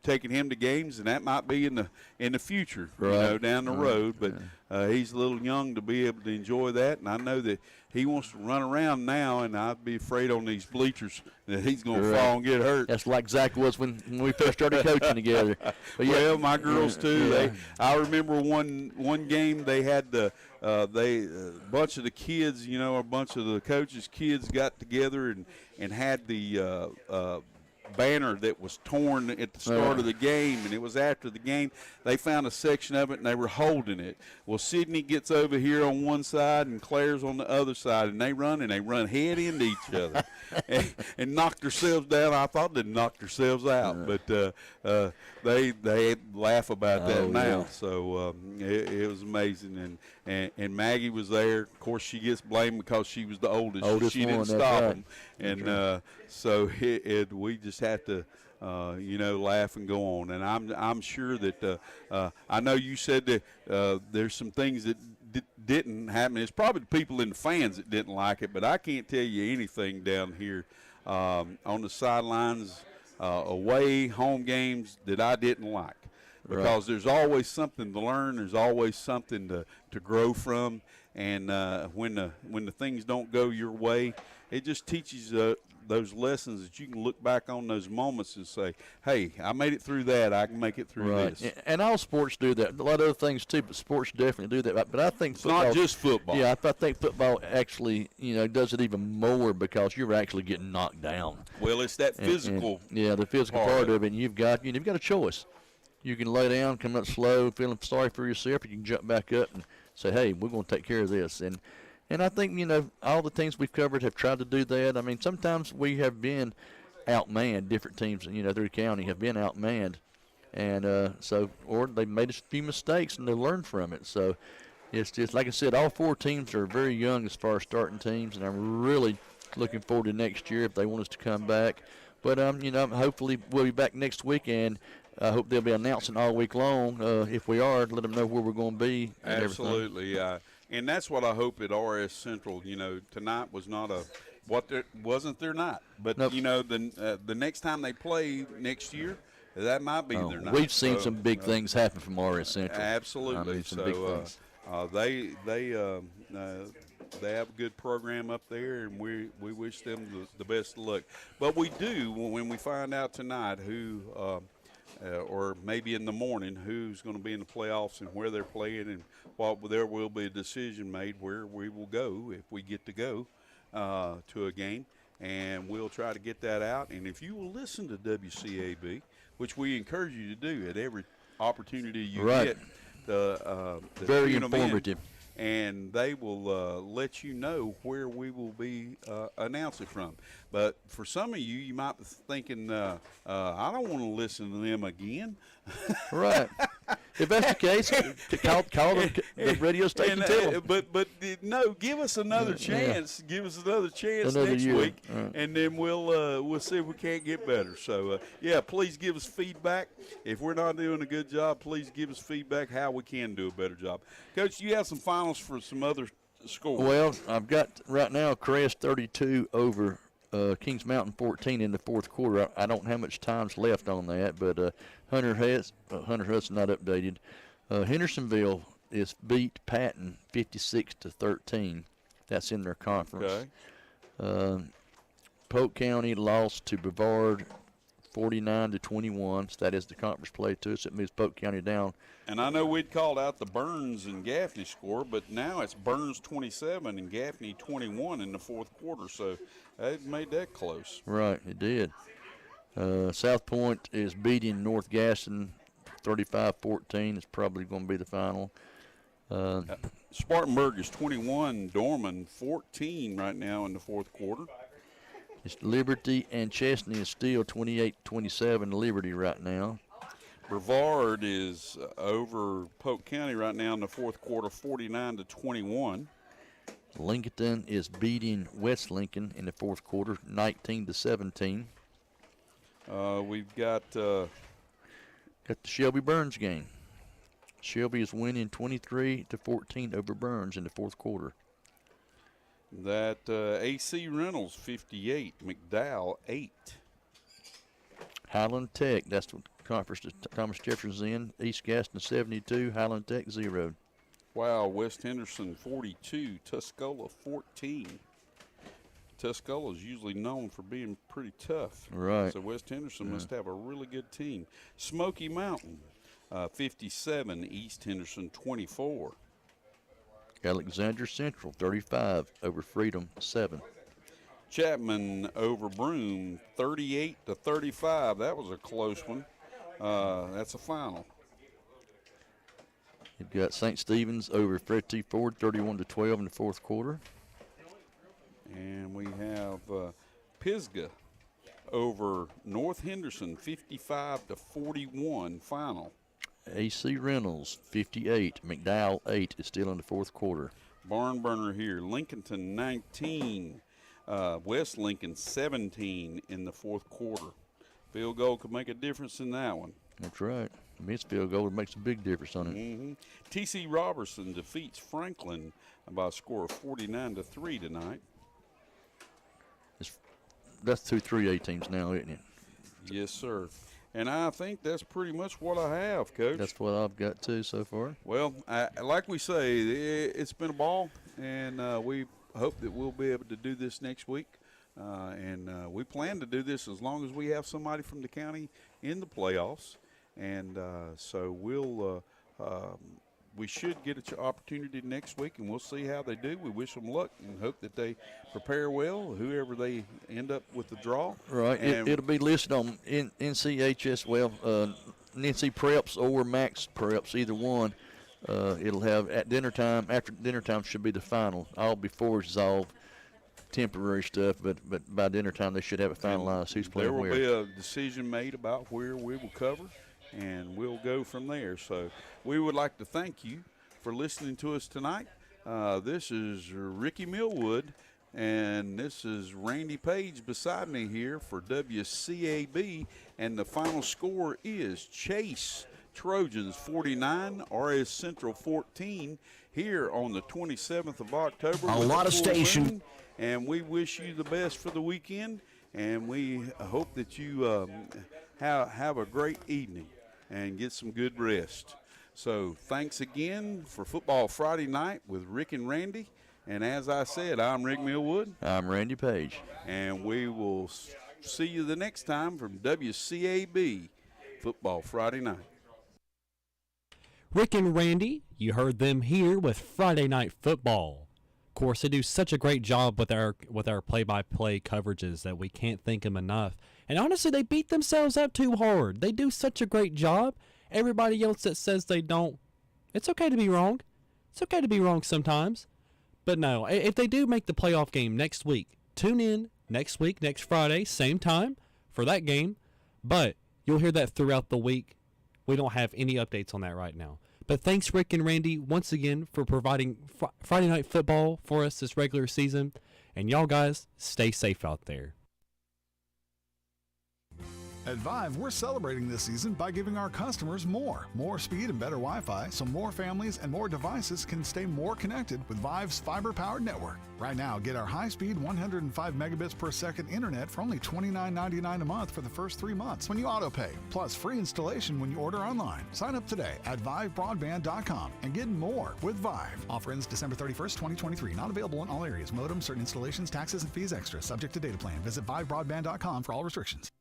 taking him to games, and that might be in the future, down the road. But he's a little young to be able to enjoy that, and I know that he wants to run around now, and I'd be afraid on these bleachers that he's going to fall and get hurt. That's like Zach was when we first started coaching together. But well, my girls too. I remember one game they had a bunch of the kids, a bunch of the coaches' kids got together and had the banner that was torn at the start of the game, and it was after the game. They found a section of it, and they were holding it. Well, Sydney gets over here on one side, and Claire's on the other side, and they run head into each other and knock themselves down. I thought they'd knock themselves out, but they laugh about that now. Yeah. So it was amazing, and Maggie was there. Of course, she gets blamed because she was the oldest. She didn't stop them, and so we just had to, laugh and go on. And I'm sure that I know you said that there's some things that didn't happen. It's probably the people in the fans that didn't like it, but I can't tell you anything down here on the sidelines, away, home games that I didn't like. Because there's always something to learn. There's always something to grow from. And when the things don't go your way, it just teaches those lessons that you can look back on those moments and say, hey, I made it through that. I can make it through this. And all sports do that. A lot of other things too, but sports definitely do that. But I think it's not just football. Yeah, I think football actually, does it even more because you're actually getting knocked down. Well, it's that physical. The physical part of it. And you've got a choice. You can lay down, come up slow, feeling sorry for yourself. You can jump back up and say, hey, we're going to take care of this. And I think, all the teams we've covered have tried to do that. I mean, sometimes we have been outmanned. Different teams, through the county have been outmanned. And or they've made a few mistakes and they learned from it. So it's just, like I said, all four teams are very young as far as starting teams. And I'm really looking forward to next year if they want us to come back. But, hopefully we'll be back next week, and I hope they'll be announcing all week long. If we are, let them know where we're going to be. Absolutely. And that's what I hope at RS Central. Tonight was not wasn't their night. But, nope. The next time they play next year, that might be their night. We've seen some big things happen from RS Central. Absolutely. Some big things. They have a good program up there, and we wish them the best of luck. But we do, when we find out tonight who or maybe in the morning, who's going to be in the playoffs and where they're playing, and there will be a decision made where we will go if we get to go to a game, and we'll try to get that out. And if you will listen to WCAB, which we encourage you to do at every opportunity you get, very informative. And they will let you know where we will be announcing from. But for some of you, you might be thinking, I don't want to listen to them again. Right. If that's the case, call the radio station. Tell them. But no, give us another chance. Give us another chance next week, and then we'll see if we can't get better. So please give us feedback. If we're not doing a good job, please give us feedback how we can do a better job. Coach, you have some finals for some other scores. Well, I've got right now Crest 32 over Kings Mountain 14 in the fourth quarter. I don't have much times left on that, but Hunter Hudson not updated. Hendersonville is beat Patton 56-13. That's in their conference. Okay. Polk County lost to Brevard 49-21. So that is the conference play too. So it moves Polk County down. And I know we'd called out the Burns and Gaffney score, but now it's Burns 27 and Gaffney 21 in the fourth quarter. So that made that close. Right, it did. South Point is beating North Gaston 35-14. It's probably going to be the final. Spartanburg is 21, Dorman 14 right now in the fourth quarter. It's Liberty and Chesney is still 28-27 Liberty right now. Brevard is over Polk County right now in the fourth quarter, 49-21. Lincoln is beating West Lincoln in the fourth quarter, 19-17. We've got the Shelby Burns game. Shelby is winning 23-14 over Burns in the fourth quarter. That AC Reynolds 58, McDowell 8. Highland Tech, that's what conference Thomas Jefferson's in. East Gaston 72, Highland Tech 0. Wow, West Henderson 42, Tuscola 14. Tuscola is usually known for being pretty tough. Right. So West Henderson must have a really good team. Smoky Mountain 57, East Henderson 24. Alexander Central 35 over Freedom 7. Chapman over Broome 38-35. That was a close one. That's a final. You've got St. Stephen's over Fred T. Ford 31-12 in the fourth quarter. And we have Pisgah over North Henderson 55-41 final. AC Reynolds 58, McDowell 8 is still in the fourth quarter. Barn burner here. Lincolnton 19, West Lincoln 17 in the fourth quarter. Field goal could make a difference in that one. That's right. Missed field goal makes a big difference on it. Mm-hmm. T.C. Robertson defeats Franklin by a score of 49-3 tonight. That's 2 3A teams now, isn't it? Yes, sir. And I think that's pretty much what I have, Coach. That's what I've got, too, so far. Well, like we say, it's been a ball, and we hope that we'll be able to do this next week. And we plan to do this as long as we have somebody from the county in the playoffs. And so we should get an opportunity next week, and we'll see how they do. We wish them luck and hope that they prepare well, whoever they end up with the draw. Right. It'll be listed on NCHS, NC Preps or Max Preps, either one. It'll have at dinner time, after dinner time should be the final. All before it's all temporary stuff, but by dinner time they should have it finalized who's playing where. There will be a decision made about where we will cover, and we'll go from there. So we would like to thank you for listening to us tonight. This is Ricky Millwood, and this is Randy Page beside me here for WCAB, and the final score is Chase Trojans 49, RS Central 14, here on the 27th of October. A lot of station. And we wish you the best for the weekend, and we hope that you have a great evening and get some good rest. So thanks again for Football Friday Night with Rick and Randy. And as I said, I'm Rick Millwood. I'm Randy Page. And we will see you the next time from WCAB Football Friday Night. Rick and Randy, you heard them here with Friday Night Football. Of course, they do such a great job with our play-by-play coverages that we can't thank them enough. And honestly, they beat themselves up too hard. They do such a great job. Everybody else that says they don't, it's okay to be wrong. It's okay to be wrong sometimes. But no, if they do make the playoff game next week, tune in next week, next Friday, same time for that game. But you'll hear that throughout the week we don't have any updates on that right now. But thanks, Rick and Randy, once again for providing Friday Night Football for us this regular season. And y'all guys, stay safe out there. At Vive, we're celebrating this season by giving our customers more speed and better Wi-Fi, so more families and more devices can stay more connected with Vive's fiber-powered network. Right now, get our high-speed 105 megabits per second internet for only $29.99 a month for the first 3 months when you auto-pay, plus free installation when you order online. Sign up today at vivebroadband.com and get more with Vive. Offer ends December 31st, 2023. Not available in all areas. Modem, certain installations, taxes, and fees extra. Subject to data plan. Visit vivebroadband.com for all restrictions.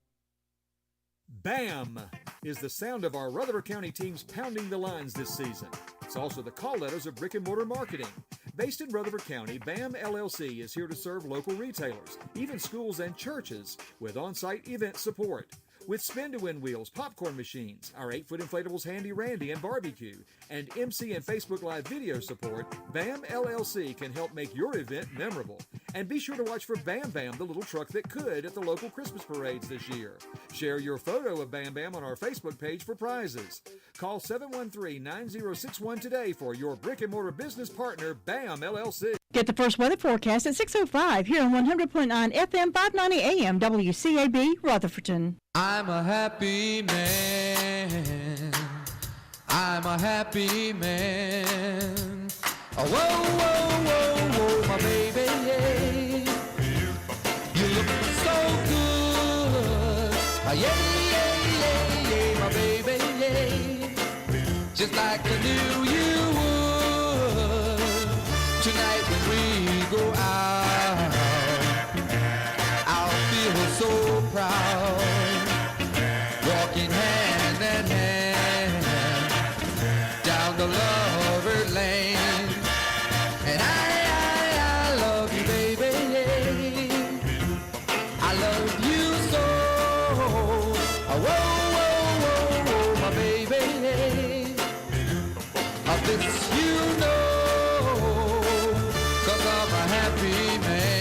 BAM is the sound of our Rutherford County teams pounding the lines this season. It's also the call letters of brick and mortar marketing. Based in Rutherford County, BAM LLC is here to serve local retailers, even schools and churches, with on-site event support. With spin-to-win wheels, popcorn machines, our 8-foot inflatables Handy Randy and barbecue, and MC and Facebook Live video support, BAM LLC can help make your event memorable. And be sure to watch for Bam Bam, the little truck that could, at the local Christmas parades this year. Share your photo of Bam Bam on our Facebook page for prizes. Call 713-9061 today for your brick and mortar business partner, BAM LLC. Get the first weather forecast at 6:05 here on 100.9 FM 590 AM WCAB Rutherfordton. I'm a happy man. I'm a happy man. Oh, whoa, whoa, whoa, whoa, my baby, yeah. You look so good. Yeah, yeah, yeah, yeah, my baby, yeah. Just like I knew you would. Tonight when we go out, I'll feel so proud. Walking hand in hand down the lover lane. And I love you, baby. I love you so. Oh, whoa, whoa, whoa, whoa, my baby. Of this you know, 'cause I'm a happy man.